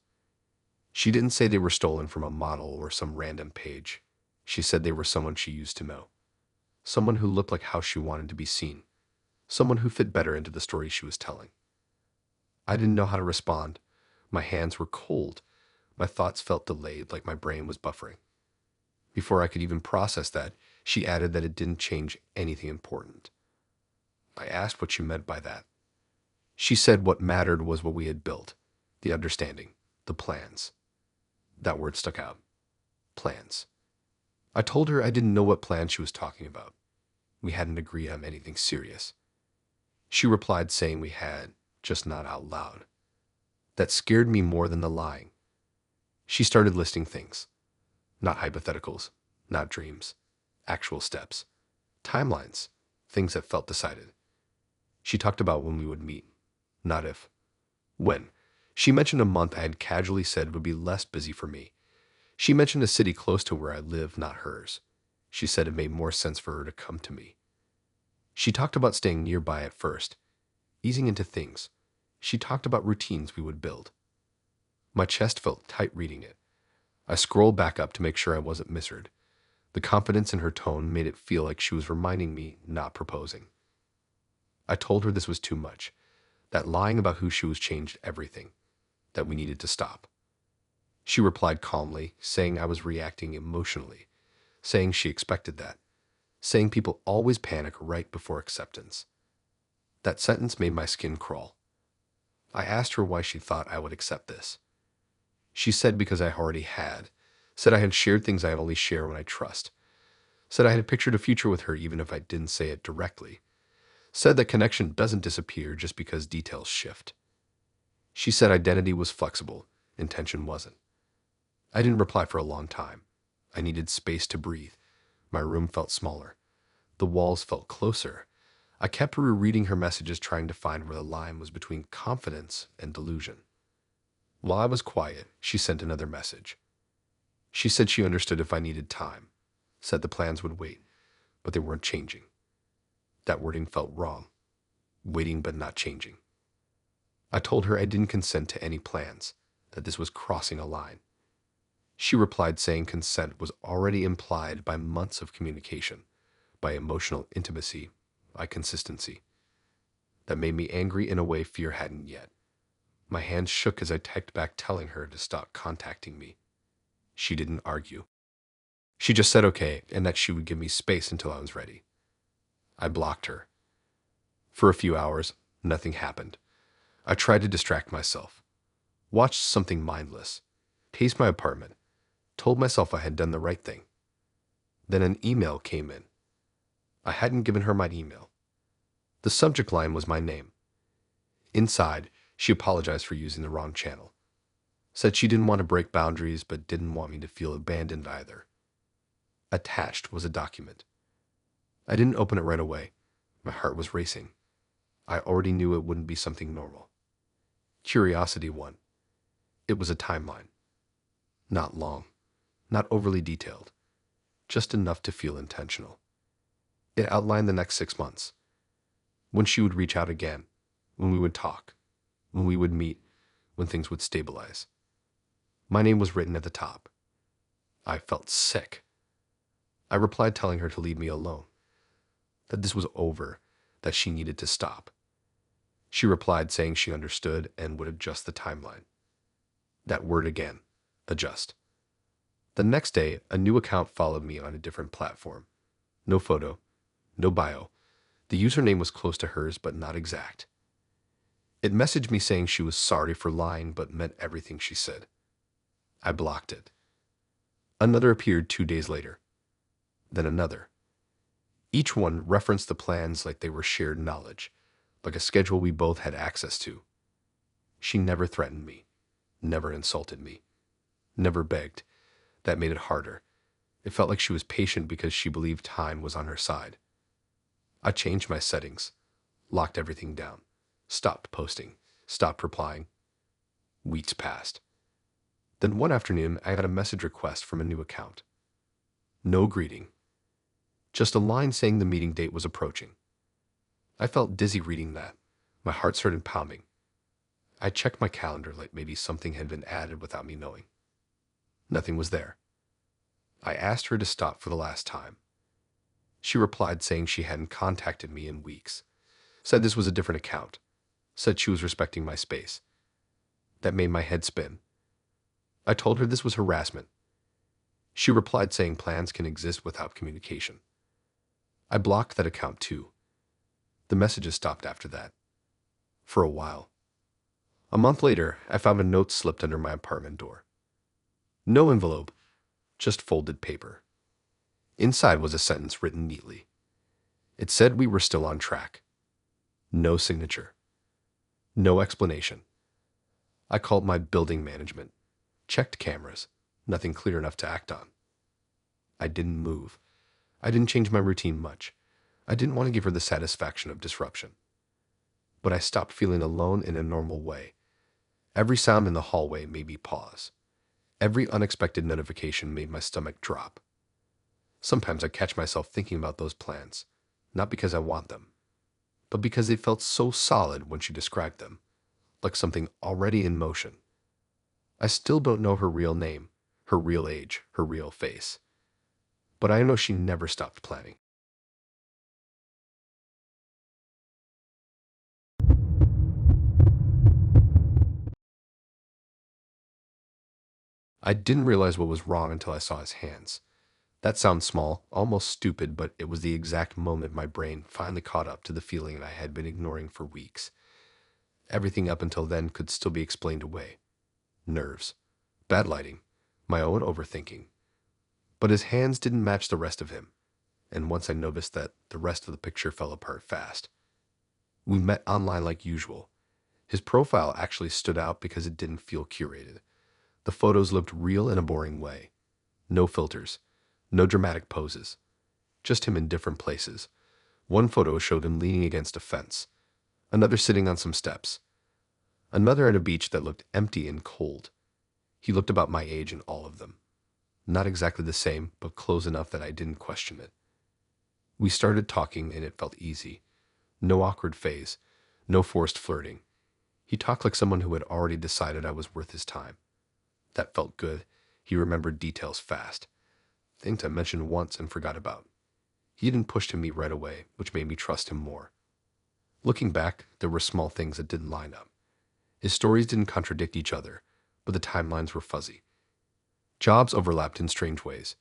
She didn't say they were stolen from a model or some random page. She said they were someone she used to know. Someone who looked like how she wanted to be seen. Someone who fit better into the story she was telling. I didn't know how to respond. My hands were cold. My thoughts felt delayed, like my brain was buffering. Before I could even process that, she added that it didn't change anything important. I asked what she meant by that. She said what mattered was what we had built, the understanding, the plans. That word stuck out. Plans. I told her I didn't know what plans she was talking about. We hadn't agreed on anything serious. She replied saying we had, just not out loud. That scared me more than the lying. She started listing things. Not hypotheticals, not dreams. Actual steps. Timelines. Things that felt decided. She talked about when we would meet. Not if. When. She mentioned a month I had casually said would be less busy for me. She mentioned a city close to where I live, not hers. She said it made more sense for her to come to me. She talked about staying nearby at first, easing into things. She talked about routines we would build. My chest felt tight reading it. I scrolled back up to make sure I wasn't misheard. The confidence in her tone made it feel like she was reminding me, not proposing. I told her this was too much, that lying about who she was changed everything, that we needed to stop. She replied calmly, saying I was reacting emotionally, saying she expected that, saying people always panic right before acceptance. That sentence made my skin crawl. I asked her why she thought I would accept this. She said because I already had, said I had shared things I only share when I trust, said I had pictured a future with her even if I didn't say it directly, said that connection doesn't disappear just because details shift. She said identity was flexible, intention wasn't. I didn't reply for a long time. I needed space to breathe. My room felt smaller. The walls felt closer. I kept rereading her messages, trying to find where the line was between confidence and delusion. While I was quiet, she sent another message. She said she understood if I needed time, said the plans would wait, but they weren't changing. That wording felt wrong. Waiting but not changing. I told her I didn't consent to any plans, that this was crossing a line. She replied saying consent was already implied by months of communication, by emotional intimacy, by consistency. That made me angry in a way fear hadn't yet. My hands shook as I typed back telling her to stop contacting me. She didn't argue. She just said okay and that she would give me space until I was ready. I blocked her. For a few hours, nothing happened. I tried to distract myself. Watched something mindless. Paced my apartment. Told myself I had done the right thing. Then an email came in. I hadn't given her my email. The subject line was my name. Inside, she apologized for using the wrong channel. Said she didn't want to break boundaries but didn't want me to feel abandoned either. Attached was a document. I didn't open it right away. My heart was racing. I already knew it wouldn't be something normal. Curiosity won. It was a timeline. Not long. Not overly detailed. Just enough to feel intentional. It outlined the next 6 months. When she would reach out again. When we would talk. When we would meet. When things would stabilize. My name was written at the top. I felt sick. I replied telling her to leave me alone. That this was over. That she needed to stop. She replied saying she understood and would adjust the timeline. That word again. Adjust. The next day, a new account followed me on a different platform. No photo. No bio. The username was close to hers, but not exact. It messaged me saying she was sorry for lying, but meant everything she said. I blocked it. Another appeared 2 days later. Then another. Each one referenced the plans like they were shared knowledge, like a schedule we both had access to. She never threatened me, never insulted me, never begged. That made it harder. It felt like she was patient because she believed time was on her side. I changed my settings, locked everything down, stopped posting, stopped replying. Weeks passed. Then one afternoon, I got a message request from a new account. No greeting. Just a line saying the meeting date was approaching. I felt dizzy reading that. My heart started pounding. I checked my calendar like maybe something had been added without me knowing. Nothing was there. I asked her to stop for the last time. She replied saying she hadn't contacted me in weeks. Said this was a different account. Said she was respecting my space. That made my head spin. I told her this was harassment. She replied saying plans can exist without communication. I blocked that account too. The messages stopped after that. For a while. A month later, I found a note slipped under my apartment door. No envelope, just folded paper. Inside was a sentence written neatly. It said we were still on track. No signature. No explanation. I called my building management, checked cameras, nothing clear enough to act on. I didn't move. I didn't change my routine much. I didn't want to give her the satisfaction of disruption. But I stopped feeling alone in a normal way. Every sound in the hallway made me pause. Every unexpected notification made my stomach drop. Sometimes I catch myself thinking about those plans, not because I want them, but because they felt so solid when she described them, like something already in motion. I still don't know her real name, her real age, her real face. But I know she never stopped planning. I didn't realize what was wrong until I saw his hands. That sounds small, almost stupid, but it was the exact moment my brain finally caught up to the feeling I had been ignoring for weeks. Everything up until then could still be explained away. Nerves, bad lighting, my own overthinking. But his hands didn't match the rest of him, and once I noticed that, the rest of the picture fell apart fast. We met online like usual. His profile actually stood out because it didn't feel curated. The photos looked real in a boring way. No filters, no dramatic poses, just him in different places. One photo showed him leaning against a fence, another sitting on some steps, another at a beach that looked empty and cold. He looked about my age in all of them. Not exactly the same, but close enough that I didn't question it. We started talking and it felt easy. No awkward phase, no forced flirting. He talked like someone who had already decided I was worth his time. That felt good. He remembered details fast. Things I mentioned once and forgot about. He didn't push to meet right away, which made me trust him more. Looking back, there were small things that didn't line up. His stories didn't contradict each other, but the timelines were fuzzy. Jobs overlapped in strange ways.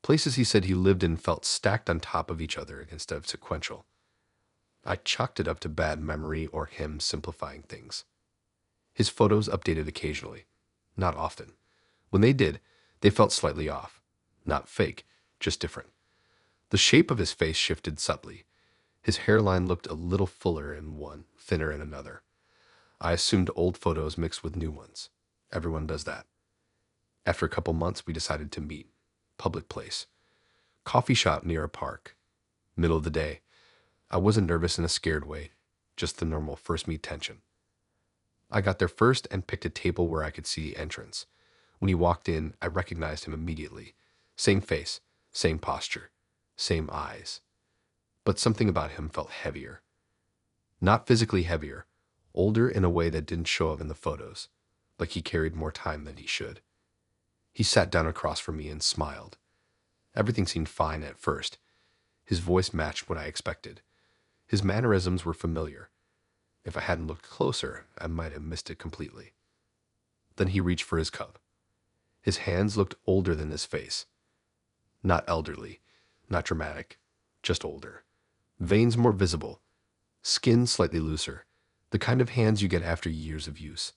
Places he said he lived in felt stacked on top of each other instead of sequential. I chalked it up to bad memory or him simplifying things. His photos updated occasionally, not often. When they did, they felt slightly off. Not fake, just different. The shape of his face shifted subtly. His hairline looked a little fuller in one, thinner in another. I assumed old photos mixed with new ones. Everyone does that. After a couple months, we decided to meet. Public place. Coffee shop near a park. Middle of the day. I wasn't nervous in a scared way, just the normal first meet tension. I got there first and picked a table where I could see the entrance. When he walked in, I recognized him immediately. Same face, same posture, same eyes. But something about him felt heavier. Not physically heavier, older in a way that didn't show up in the photos, like he carried more time than he should. He sat down across from me and smiled. Everything seemed fine at first. His voice matched what I expected. His mannerisms were familiar. If I hadn't looked closer, I might have missed it completely. Then he reached for his cup. His hands looked older than his face. Not elderly, not dramatic, just older. Veins more visible, skin slightly looser, the kind of hands you get after years of use.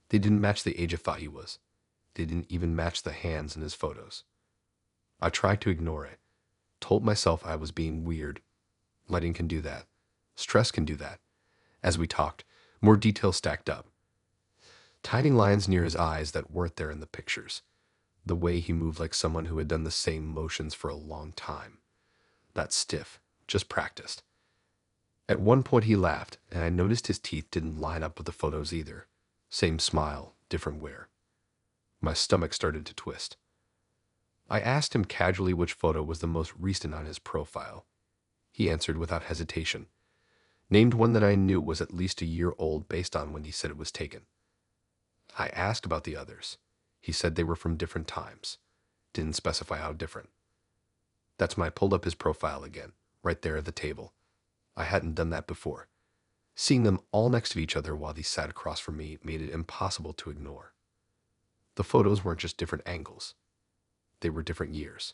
They didn't match the age I thought he was. They didn't even match the hands in his photos. I tried to ignore it, told myself I was being weird. Lighting can do that. Stress can do that. As we talked, more details stacked up. Tiny lines near his eyes that weren't there in the pictures. The way he moved like someone who had done the same motions for a long time. Not stiff, just practiced. At one point he laughed, and I noticed his teeth didn't line up with the photos either. Same smile, different wear. My stomach started to twist. I asked him casually which photo was the most recent on his profile. He answered without hesitation. Named one that I knew was at least a year old based on when he said it was taken. I asked about the others. He said they were from different times. Didn't specify how different. That's when I pulled up his profile again, right there at the table. I hadn't done that before. Seeing them all next to each other while they sat across from me made it impossible to ignore. The photos weren't just different angles. They were different years.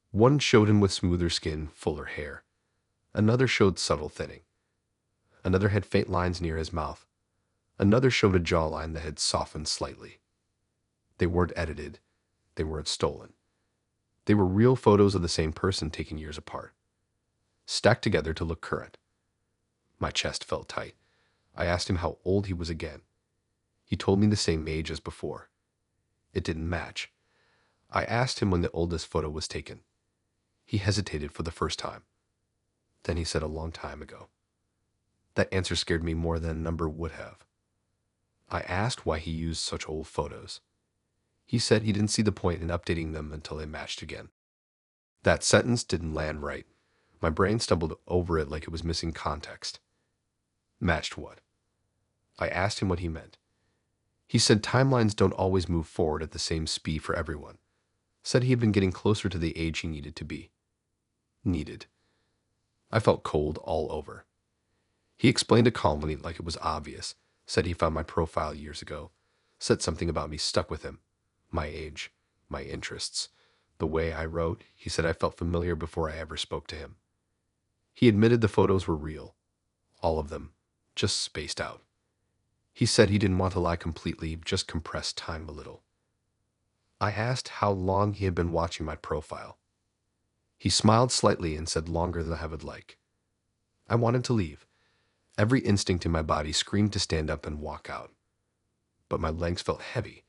One showed him with smoother skin, fuller hair. Another showed subtle thinning. Another had faint lines near his mouth. Another showed a jawline that had softened slightly. They weren't edited. They weren't stolen. They were real photos of the same person taken years apart, stacked together to look current. My chest felt tight. I asked him how old he was again. He told me the same age as before. It didn't match. I asked him when the oldest photo was taken. He hesitated for the first time. Then he said a long time ago. That answer scared me more than a number would have. I asked why he used such old photos. He said he didn't see the point in updating them until they matched again. That sentence didn't land right. My brain stumbled over it like it was missing context. Matched what? I asked him what he meant. He said timelines don't always move forward at the same speed for everyone. Said he had been getting closer to the age he needed to be. Needed. I felt cold all over. He explained it calmly like it was obvious. Said he found my profile years ago. Said something about me stuck with him. My age, my interests. The way I wrote, he said I felt familiar before I ever spoke to him. He admitted the photos were real. All of them. Just spaced out. He said he didn't want to lie completely, just compress time a little. I asked how long he had been watching my profile. He smiled slightly and said longer than I would like. I wanted to leave. Every instinct in my body screamed to stand up and walk out. But my legs felt heavy.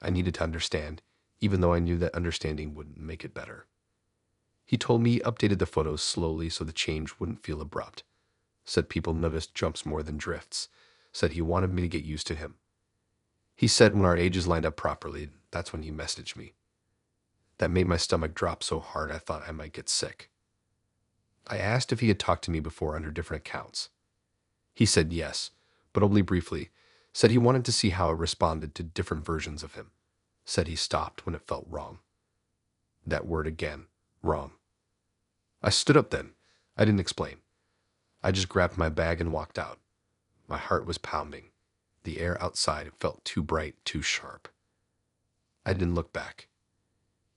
I needed to understand, even though I knew that understanding wouldn't make it better. He told me he updated the photos slowly so the change wouldn't feel abrupt. Said people noticed jumps more than drifts. Said he wanted me to get used to him. He said when our ages lined up properly, that's when he messaged me. That made my stomach drop so hard I thought I might get sick. I asked if he had talked to me before under different accounts. He said yes, but only briefly. Said he wanted to see how I responded to different versions of him. Said he stopped when it felt wrong. That word again, wrong. I stood up then. I didn't explain. I just grabbed my bag and walked out. My heart was pounding. The air outside felt too bright, too sharp. I didn't look back.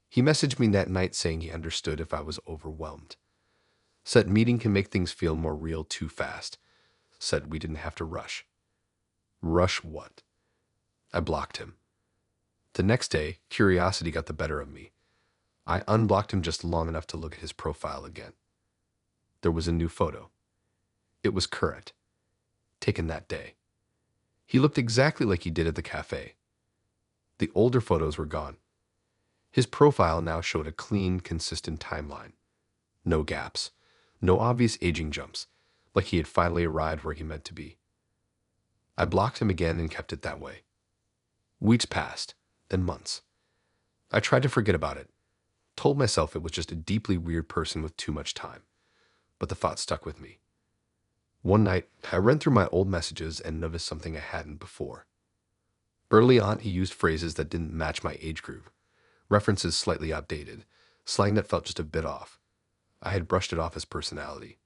He messaged me that night saying he understood if I was overwhelmed. Said meeting can make things feel more real too fast. Said we didn't have to rush. Rush what? I blocked him. The next day, curiosity got the better of me. I unblocked him just long enough to look at his profile again. There was a new photo. It was current. Taken that day. He looked exactly like he did at the cafe. The older photos were gone. His profile now showed a clean, consistent timeline. No gaps. No obvious aging jumps, like he had finally arrived where he meant to be. I blocked him again and kept it that way. Weeks passed, then months. I tried to forget about it, told myself it was just a deeply weird person with too much time, but the thought stuck with me. One night, I ran through my old messages and noticed something I hadn't before. Early on, he used phrases that didn't match my age group, references slightly outdated, slang that felt just a bit off. I had brushed it off as personality.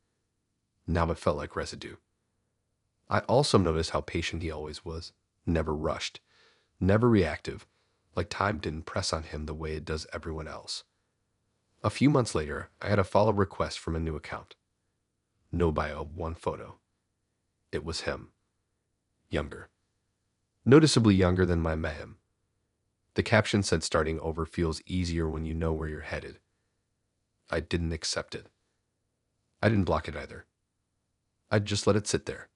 Now it felt like residue. I also noticed how patient he always was, never rushed, never reactive, like time didn't press on him the way it does everyone else. A few months later, I had a follow request from a new account. No bio, one photo. It was him. Younger. Noticeably younger than I met him. The caption said starting over feels easier when you know where you're headed. I didn't accept it. I didn't block it either. I just let it sit there.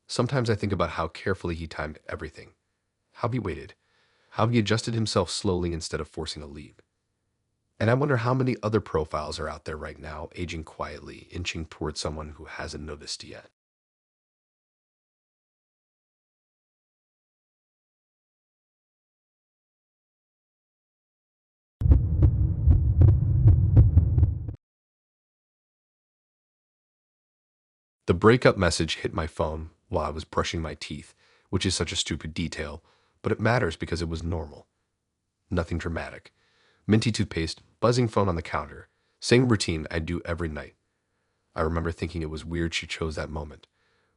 Sometimes I think about how carefully he timed everything, how he waited, how he adjusted himself slowly instead of forcing a leap. And I wonder how many other profiles are out there right now, aging quietly, inching towards someone who hasn't noticed yet. The breakup message hit my phone while I was brushing my teeth, which is such a stupid detail, but it matters because it was normal. Nothing dramatic. Minty toothpaste, buzzing phone on the counter, same routine I do every night. I remember thinking it was weird she chose that moment,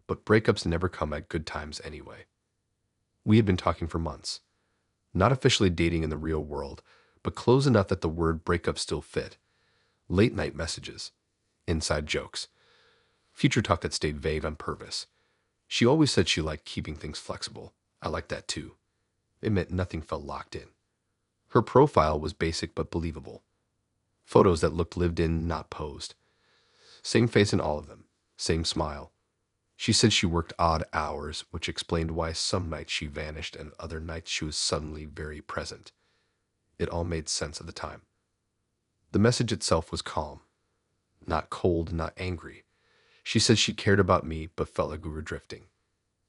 but breakups never come at good times anyway. We had been talking for months. Not officially dating in the real world, but close enough that the word breakup still fit. Late night messages. Inside jokes. Future talk that stayed vague on purpose. She always said she liked keeping things flexible. I liked that too. It meant nothing felt locked in. Her profile was basic but believable. Photos that looked lived in, not posed. Same face in all of them. Same smile. She said she worked odd hours, which explained why some nights she vanished and other nights she was suddenly very present. It all made sense at the time. The message itself was calm. Not cold, not angry. She said she cared about me, but felt like we were drifting.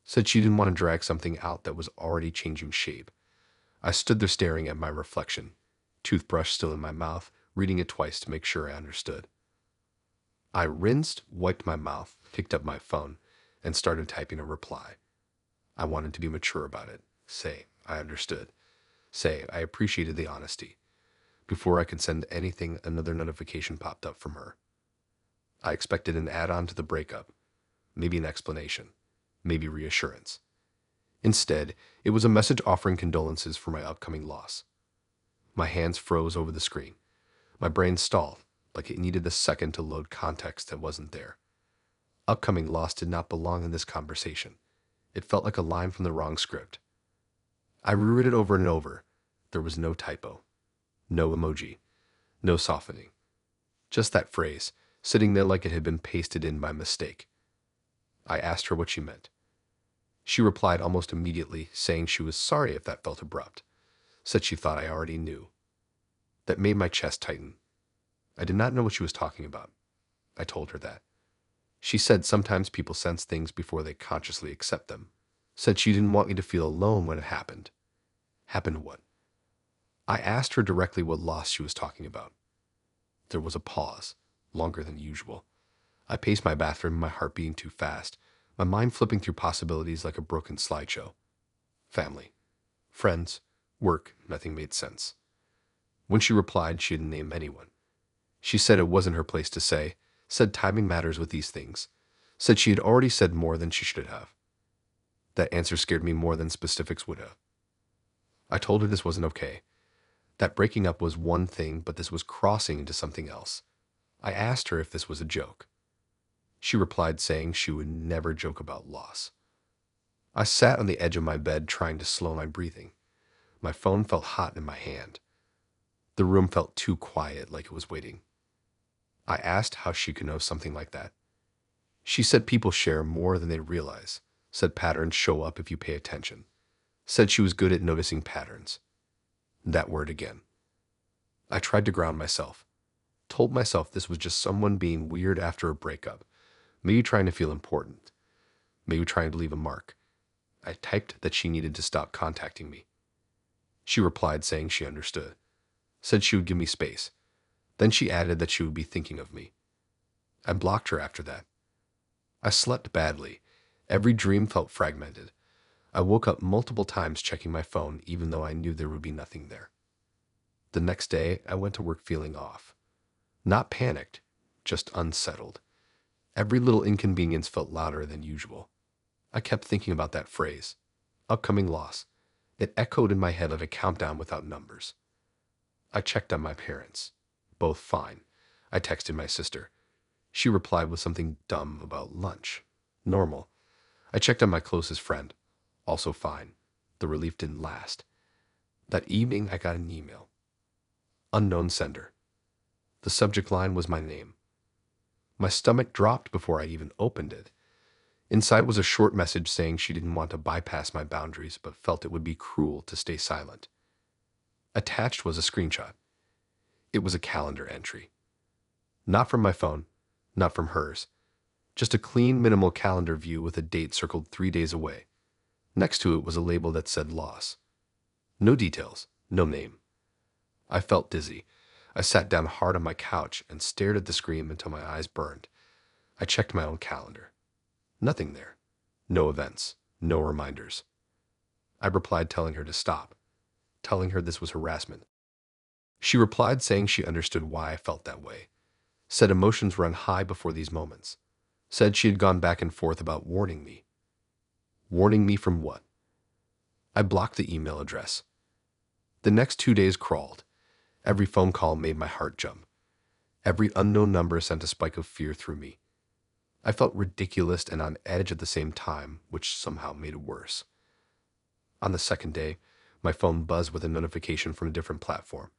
Said she didn't want to drag something out that was already changing shape. I stood there staring at my reflection, toothbrush still in my mouth, reading it twice to make sure I understood. I rinsed, wiped my mouth, picked up my phone, and started typing a reply. I wanted to be mature about it. Say, I understood. Say, I appreciated the honesty. Before I could send anything, another notification popped up from her. I expected an add-on to the breakup, maybe an explanation, maybe reassurance. Instead, it was a message offering condolences for my upcoming loss. My hands froze over the screen. My brain stalled, like it needed a second to load context that wasn't there. Upcoming loss did not belong in this conversation. It felt like a line from the wrong script. I reread it over and over. There was no typo, no emoji, no softening. Just that phrase, sitting there like it had been pasted in by mistake. I asked her what she meant. She replied almost immediately, saying she was sorry if that felt abrupt. said she thought I already knew. That made my chest tighten. I did not know what she was talking about. I told her that. She said sometimes people sense things before they consciously accept them. Said she didn't want me to feel alone when it happened. Happened what? I asked her directly what loss she was talking about. There was a pause, longer than usual. I paced my bathroom, my heart beating too fast, my mind flipping through possibilities like a broken slideshow. Family, friends, work, nothing made sense. When she replied, she didn't name anyone. She said it wasn't her place to say, said timing matters with these things, said she had already said more than she should have. That answer scared me more than specifics would have. I told her this wasn't okay. That breaking up was one thing, but this was crossing into something else. I asked her if this was a joke. She replied saying she would never joke about loss. I sat on the edge of my bed trying to slow my breathing. My phone felt hot in my hand. The room felt too quiet, like it was waiting. I asked how she could know something like that. She said people share more than they realize, said patterns show up if you pay attention, said she was good at noticing patterns. That word again. I tried to ground myself, told myself this was just someone being weird after a breakup, maybe trying to feel important, maybe trying to leave a mark. I typed that she needed to stop contacting me. She replied saying she understood, said she would give me space. Then she added that she would be thinking of me. I blocked her after that. I slept badly. Every dream felt fragmented. I woke up multiple times checking my phone even though I knew there would be nothing there. The next day, I went to work feeling off. Not panicked, just unsettled. Every little inconvenience felt louder than usual. I kept thinking about that phrase, upcoming loss. It echoed in my head like a countdown without numbers. I checked on my parents. Both fine. I texted my sister. She replied with something dumb about lunch. Normal. I checked on my closest friend. Also fine. The relief didn't last. That evening, I got an email. Unknown sender. The subject line was my name. My stomach dropped before I even opened it. Inside was a short message saying she didn't want to bypass my boundaries but felt it would be cruel to stay silent. Attached was a screenshot. It was a calendar entry. Not from my phone, not from hers. Just a clean, minimal calendar view with a date circled 3 days away. Next to it was a label that said loss. No details, no name. I felt dizzy. I sat down hard on my couch and stared at the screen until my eyes burned. I checked my own calendar. Nothing there. No events. No reminders. I replied telling her to stop, telling her this was harassment. She replied saying she understood why I felt that way, said emotions run high before these moments, said she had gone back and forth about warning me. Warning me from what? I blocked the email address. The next 2 days crawled. Every phone call made my heart jump. Every unknown number sent a spike of fear through me. I felt ridiculous and on edge at the same time, which somehow made it worse. On the second day, my phone buzzed with a notification from a different platform.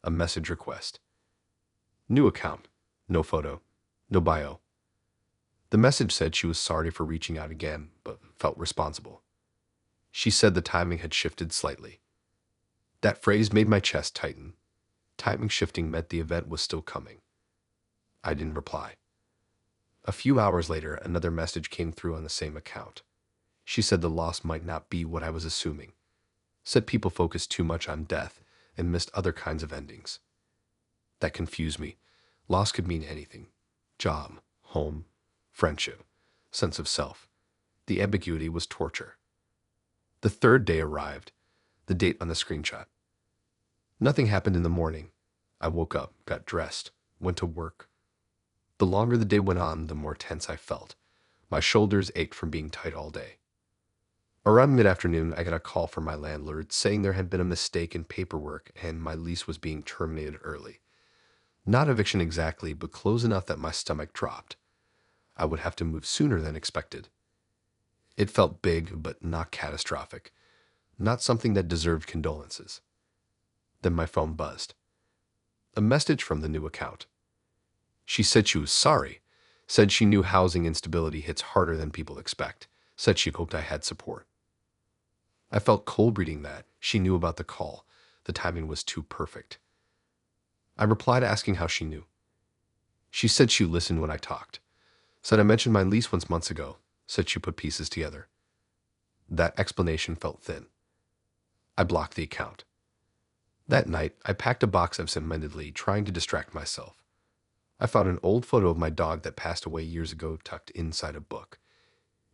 A message request. New account. No photo. No bio. The message said she was sorry for reaching out again, but felt responsible. She said the timing had shifted slightly. That phrase made my chest tighten. Timing shifting meant the event was still coming. I didn't reply. A few hours later, another message came through on the same account. She said the loss might not be what I was assuming. Said people focused too much on death and missed other kinds of endings. That confused me. Loss could mean anything. Job, home, friendship, sense of self. The ambiguity was torture. The third day arrived, the date on the screenshot. Nothing happened in the morning. I woke up, got dressed, went to work. The longer the day went on, the more tense I felt. My shoulders ached from being tight all day. Around mid-afternoon, I got a call from my landlord saying there had been a mistake in paperwork and my lease was being terminated early. Not eviction exactly, but close enough that my stomach dropped. I would have to move sooner than expected. It felt big, but not catastrophic. Not something that deserved condolences. Then my phone buzzed. A message from the new account. She said she was sorry, said she knew housing instability hits harder than people expect, said she hoped I had support. I felt cold reading that. She knew about the call, The timing was too perfect. I replied asking how she knew. She said she listened when I talked. Said I mentioned my lease once months ago. Said she put pieces together. That explanation felt thin. I blocked the account. That night, I packed a box absentmindedly, trying to distract myself. I found an old photo of my dog that passed away years ago tucked inside a book.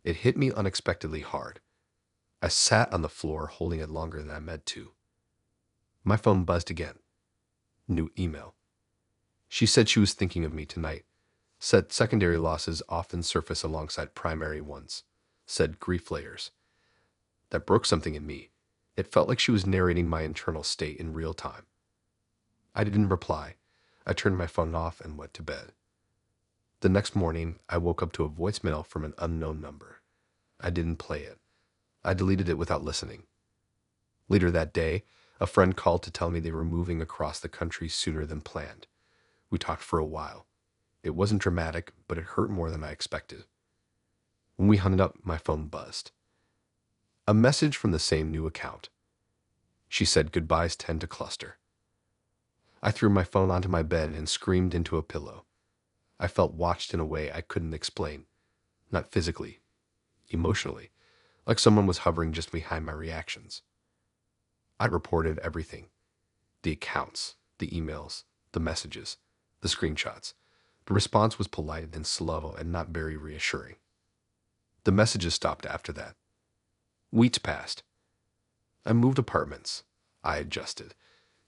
It hit me unexpectedly hard. I sat on the floor holding it longer than I meant to. My phone buzzed again. New email. She said she was thinking of me tonight. Said secondary losses often surface alongside primary ones. Said grief layers. That broke something in me. It felt like she was narrating my internal state in real time. I didn't reply. I turned my phone off and went to bed. The next morning, I woke up to a voicemail from an unknown number. I didn't play it. I deleted it without listening. Later that day, a friend called to tell me they were moving across the country sooner than planned. We talked for a while. It wasn't dramatic, but it hurt more than I expected. When we hung up, my phone buzzed. A message from the same new account. She said goodbyes tend to cluster. I threw my phone onto my bed and screamed into a pillow. I felt watched in a way I couldn't explain. Not physically, emotionally, like someone was hovering just behind my reactions. I reported everything. The accounts, the emails, the messages, the screenshots. The response was polite and slow and not very reassuring. The messages stopped after that. Weeks passed. I moved apartments. I adjusted.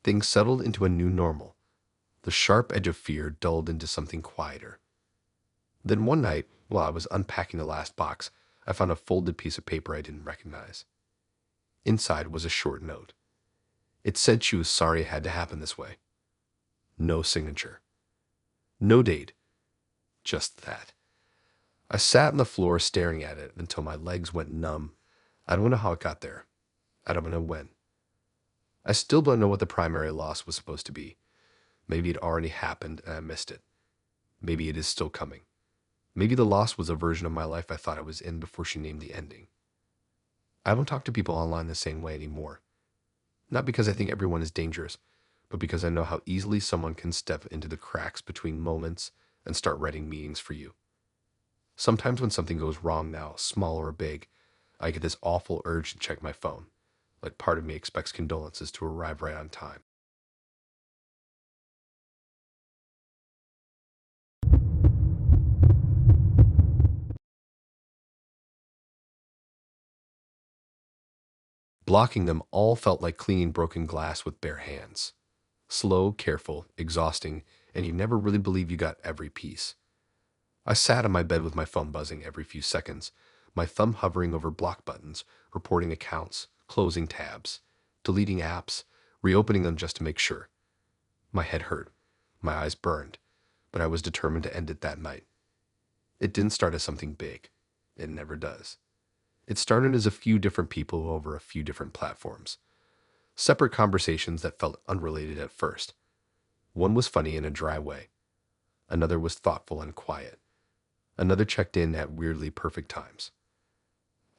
Things settled into a new normal. The sharp edge of fear dulled into something quieter. Then one night, while I was unpacking the last box, I found a folded piece of paper I didn't recognize. Inside was a short note. It said she was sorry it had to happen this way. No signature. No date. Just that. I sat on the floor staring at it until my legs went numb. I don't know how it got there. I don't know when. I still don't know what the primary loss was supposed to be. Maybe it already happened and I missed it. Maybe it is still coming. Maybe the loss was a version of my life I thought I was in before she named the ending. I don't talk to people online the same way anymore. Not because I think everyone is dangerous, but because I know how easily someone can step into the cracks between moments and start writing meanings for you. Sometimes when something goes wrong now, small or big, I get this awful urge to check my phone, like part of me expects condolences to arrive right on time. Blocking them all felt like cleaning broken glass with bare hands. Slow, careful, exhausting, and you never really believe you got every piece. I sat on my bed with my phone buzzing every few seconds, my thumb hovering over block buttons, reporting accounts, closing tabs, deleting apps, reopening them just to make sure. My head hurt. My eyes burned, but I was determined to end it that night. It didn't start as something big. It never does. It started as a few different people over a few different platforms. Separate conversations that felt unrelated at first. One was funny in a dry way. Another was thoughtful and quiet. Another checked in at weirdly perfect times.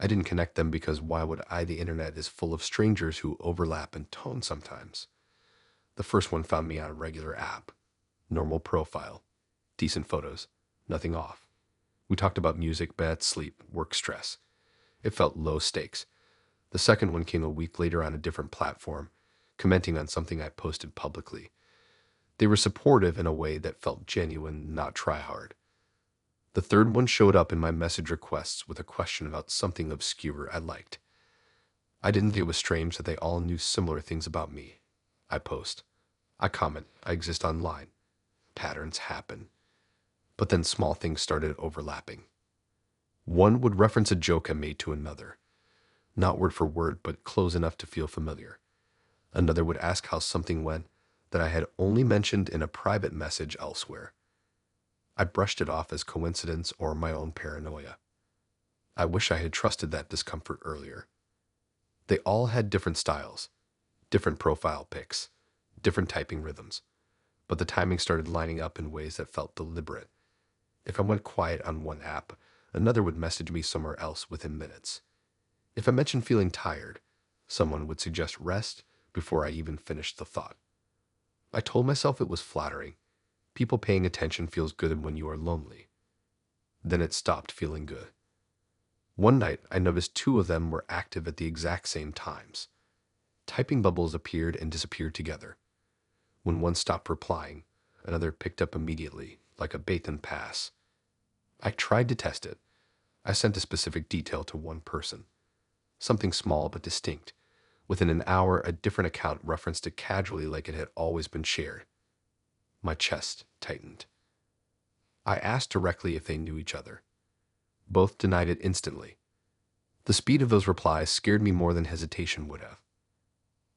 I didn't connect them because why would I? The internet is full of strangers who overlap in tone sometimes. The first one found me on a regular app. Normal profile. Decent photos. Nothing off. We talked about music, bed, sleep, work stress. It felt low stakes. The second one came a week later on a different platform, commenting on something I posted publicly. They were supportive in a way that felt genuine, not try hard. The third one showed up in my message requests with a question about something obscure I liked. I didn't think it was strange that they all knew similar things about me. I post. I comment. I exist online. Patterns happen. But then small things started overlapping. One would reference a joke I made to another. Not word for word, but close enough to feel familiar. Another would ask how something went that I had only mentioned in a private message elsewhere. I brushed it off as coincidence or my own paranoia. I wish I had trusted that discomfort earlier. They all had different styles, different profile pics, different typing rhythms, but the timing started lining up in ways that felt deliberate. If I went quiet on one app, another would message me somewhere else within minutes. If I mentioned feeling tired, someone would suggest rest before I even finished the thought. I told myself it was flattering. People paying attention feels good when you are lonely. Then it stopped feeling good. One night, I noticed two of them were active at the exact same times. Typing bubbles appeared and disappeared together. When one stopped replying, another picked up immediately, like a bait and pass. I tried to test it. I sent a specific detail to one person. Something small but distinct. Within an hour, a different account referenced it casually like it had always been shared. My chest tightened. I asked directly if they knew each other. Both denied it instantly. The speed of those replies scared me more than hesitation would have.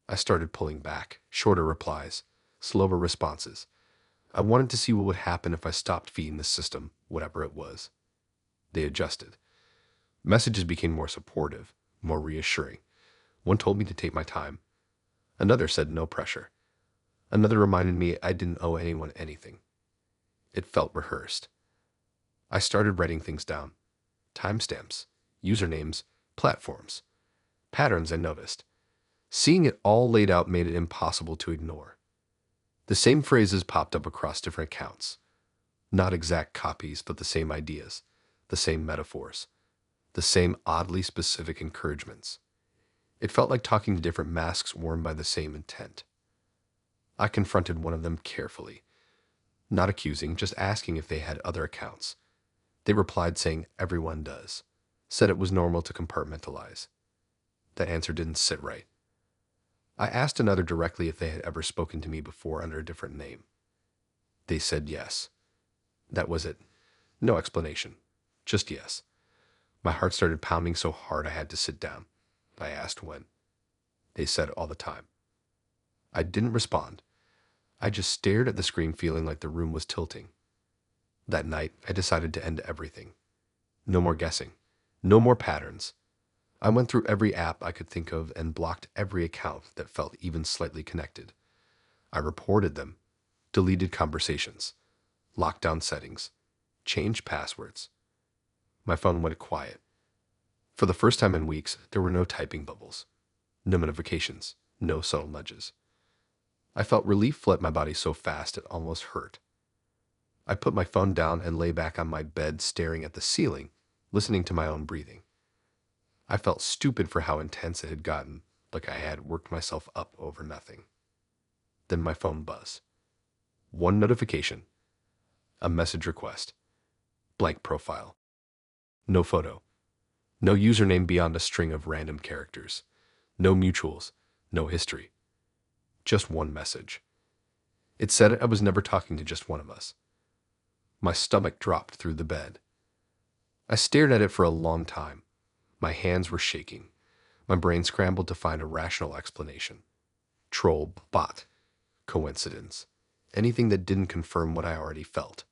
I started pulling back, shorter replies, slower responses. I wanted to see what would happen if I stopped feeding the system, whatever it was. They adjusted. Messages became more supportive, more reassuring. One told me to take my time. Another said no pressure. Another reminded me I didn't owe anyone anything. It felt rehearsed. I started writing things down. Timestamps, usernames, platforms, patterns I noticed. Seeing it all laid out made it impossible to ignore. The same phrases popped up across different accounts. Not exact copies, but the same ideas, the same metaphors, the same oddly specific encouragements. It felt like talking to different masks worn by the same intent. I confronted one of them carefully, not accusing, just asking if they had other accounts. They replied saying everyone does, said it was normal to compartmentalize. That answer didn't sit right. I asked another directly if they had ever spoken to me before under a different name. They said yes. That was it. No explanation. Just yes. My heart started pounding so hard I had to sit down. I asked when. They said all the time. I didn't respond. I just stared at the screen feeling like the room was tilting. That night, I decided to end everything. No more guessing. No more patterns. I went through every app I could think of and blocked every account that felt even slightly connected. I reported them, deleted conversations, locked down settings, changed passwords. My phone went quiet. For the first time in weeks, there were no typing bubbles, no notifications, no subtle nudges. I felt relief flood my body so fast it almost hurt. I put my phone down and lay back on my bed staring at the ceiling, listening to my own breathing. I felt stupid for how intense it had gotten, like I had worked myself up over nothing. Then my phone buzzed. One notification. A message request. Blank profile. No photo. No username beyond a string of random characters. No mutuals. No history. Just one message. It said I was never talking to just one of us. My stomach dropped through the bed. I stared at it for a long time. My hands were shaking. My brain scrambled to find a rational explanation. Troll, bot, coincidence. Anything that didn't confirm what I already felt.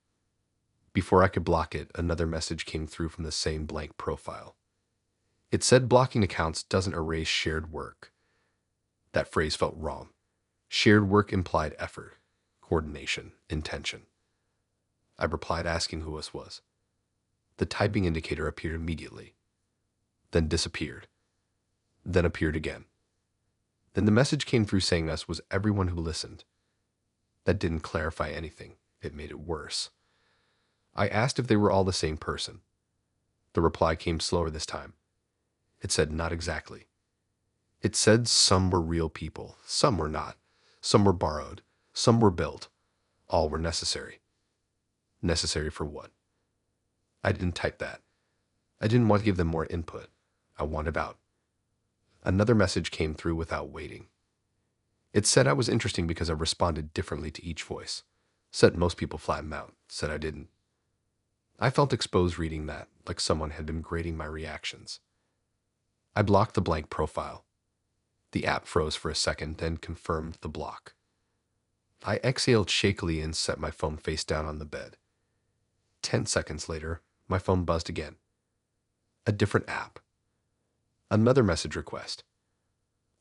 Before I could block it, another message came through from the same blank profile. It said blocking accounts doesn't erase shared work. That phrase felt wrong. Shared work implied effort, coordination, intention. I replied asking who this was. The typing indicator appeared immediately, then disappeared, then appeared again. Then the message came through saying us was everyone who listened. That didn't clarify anything. It made it worse. I asked if they were all the same person. The reply came slower this time. It said not exactly. It said some were real people, some were not. Some were borrowed, some were built. All were necessary. Necessary for what? I didn't type that. I didn't want to give them more input. I wanted out. Another message came through without waiting. It said I was interesting because I responded differently to each voice. Said most people flatten out. Said I didn't. I felt exposed reading that, like someone had been grading my reactions. I blocked the blank profile. The app froze for a second, then confirmed the block. I exhaled shakily and set my phone face down on the bed. 10 seconds later, my phone buzzed again. A different app. Another message request.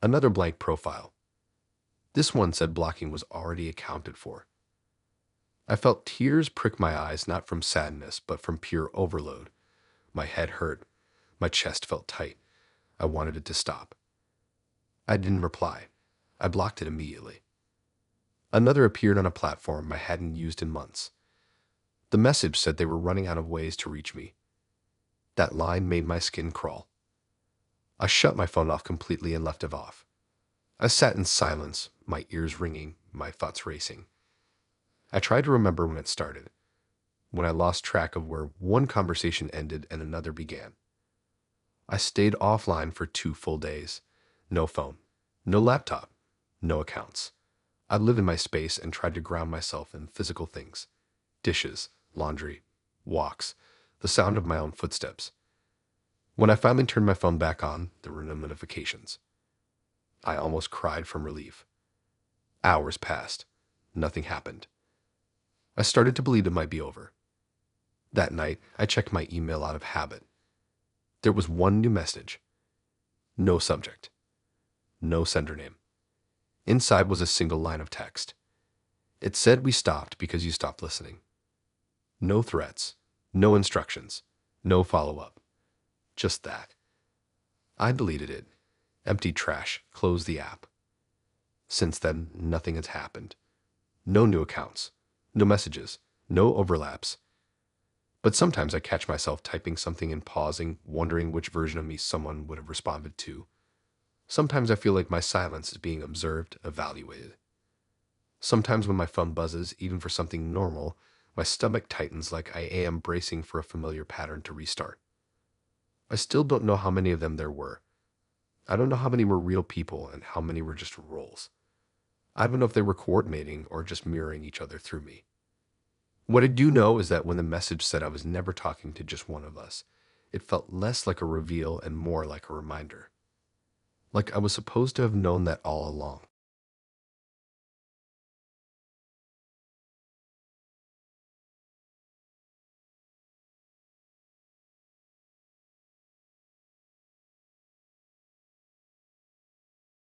Another blank profile. This one said blocking was already accounted for. I felt tears prick my eyes, not from sadness, but from pure overload. My head hurt. My chest felt tight. I wanted it to stop. I didn't reply. I blocked it immediately. Another appeared on a platform I hadn't used in months. The message said they were running out of ways to reach me. That line made my skin crawl. I shut my phone off completely and left it off. I sat in silence, my ears ringing, my thoughts racing. I tried to remember when it started, when I lost track of where one conversation ended and another began. I stayed offline for 2 full days. No phone, no laptop, no accounts. I lived in my space and tried to ground myself in physical things: dishes, laundry, walks, the sound of my own footsteps. When I finally turned my phone back on, there were no notifications. I almost cried from relief. Hours passed. Nothing happened. I started to believe it might be over. That night, I checked my email out of habit. There was one new message. No subject. No sender name. Inside was a single line of text. It said we stopped because you stopped listening. No threats. No instructions. No follow-up. Just that. I deleted it. Emptied trash. Closed the app. Since then, nothing has happened. No new accounts. No messages. No overlaps. But sometimes I catch myself typing something and pausing, wondering which version of me someone would have responded to. Sometimes I feel like my silence is being observed, evaluated. Sometimes when my phone buzzes, even for something normal, my stomach tightens like I am bracing for a familiar pattern to restart. I still don't know how many of them there were. I don't know how many were real people and how many were just roles. I don't know if they were coordinating or just mirroring each other through me. What I do know is that when the message said I was never talking to just one of us, it felt less like a reveal and more like a reminder. Like I was supposed to have known that all along.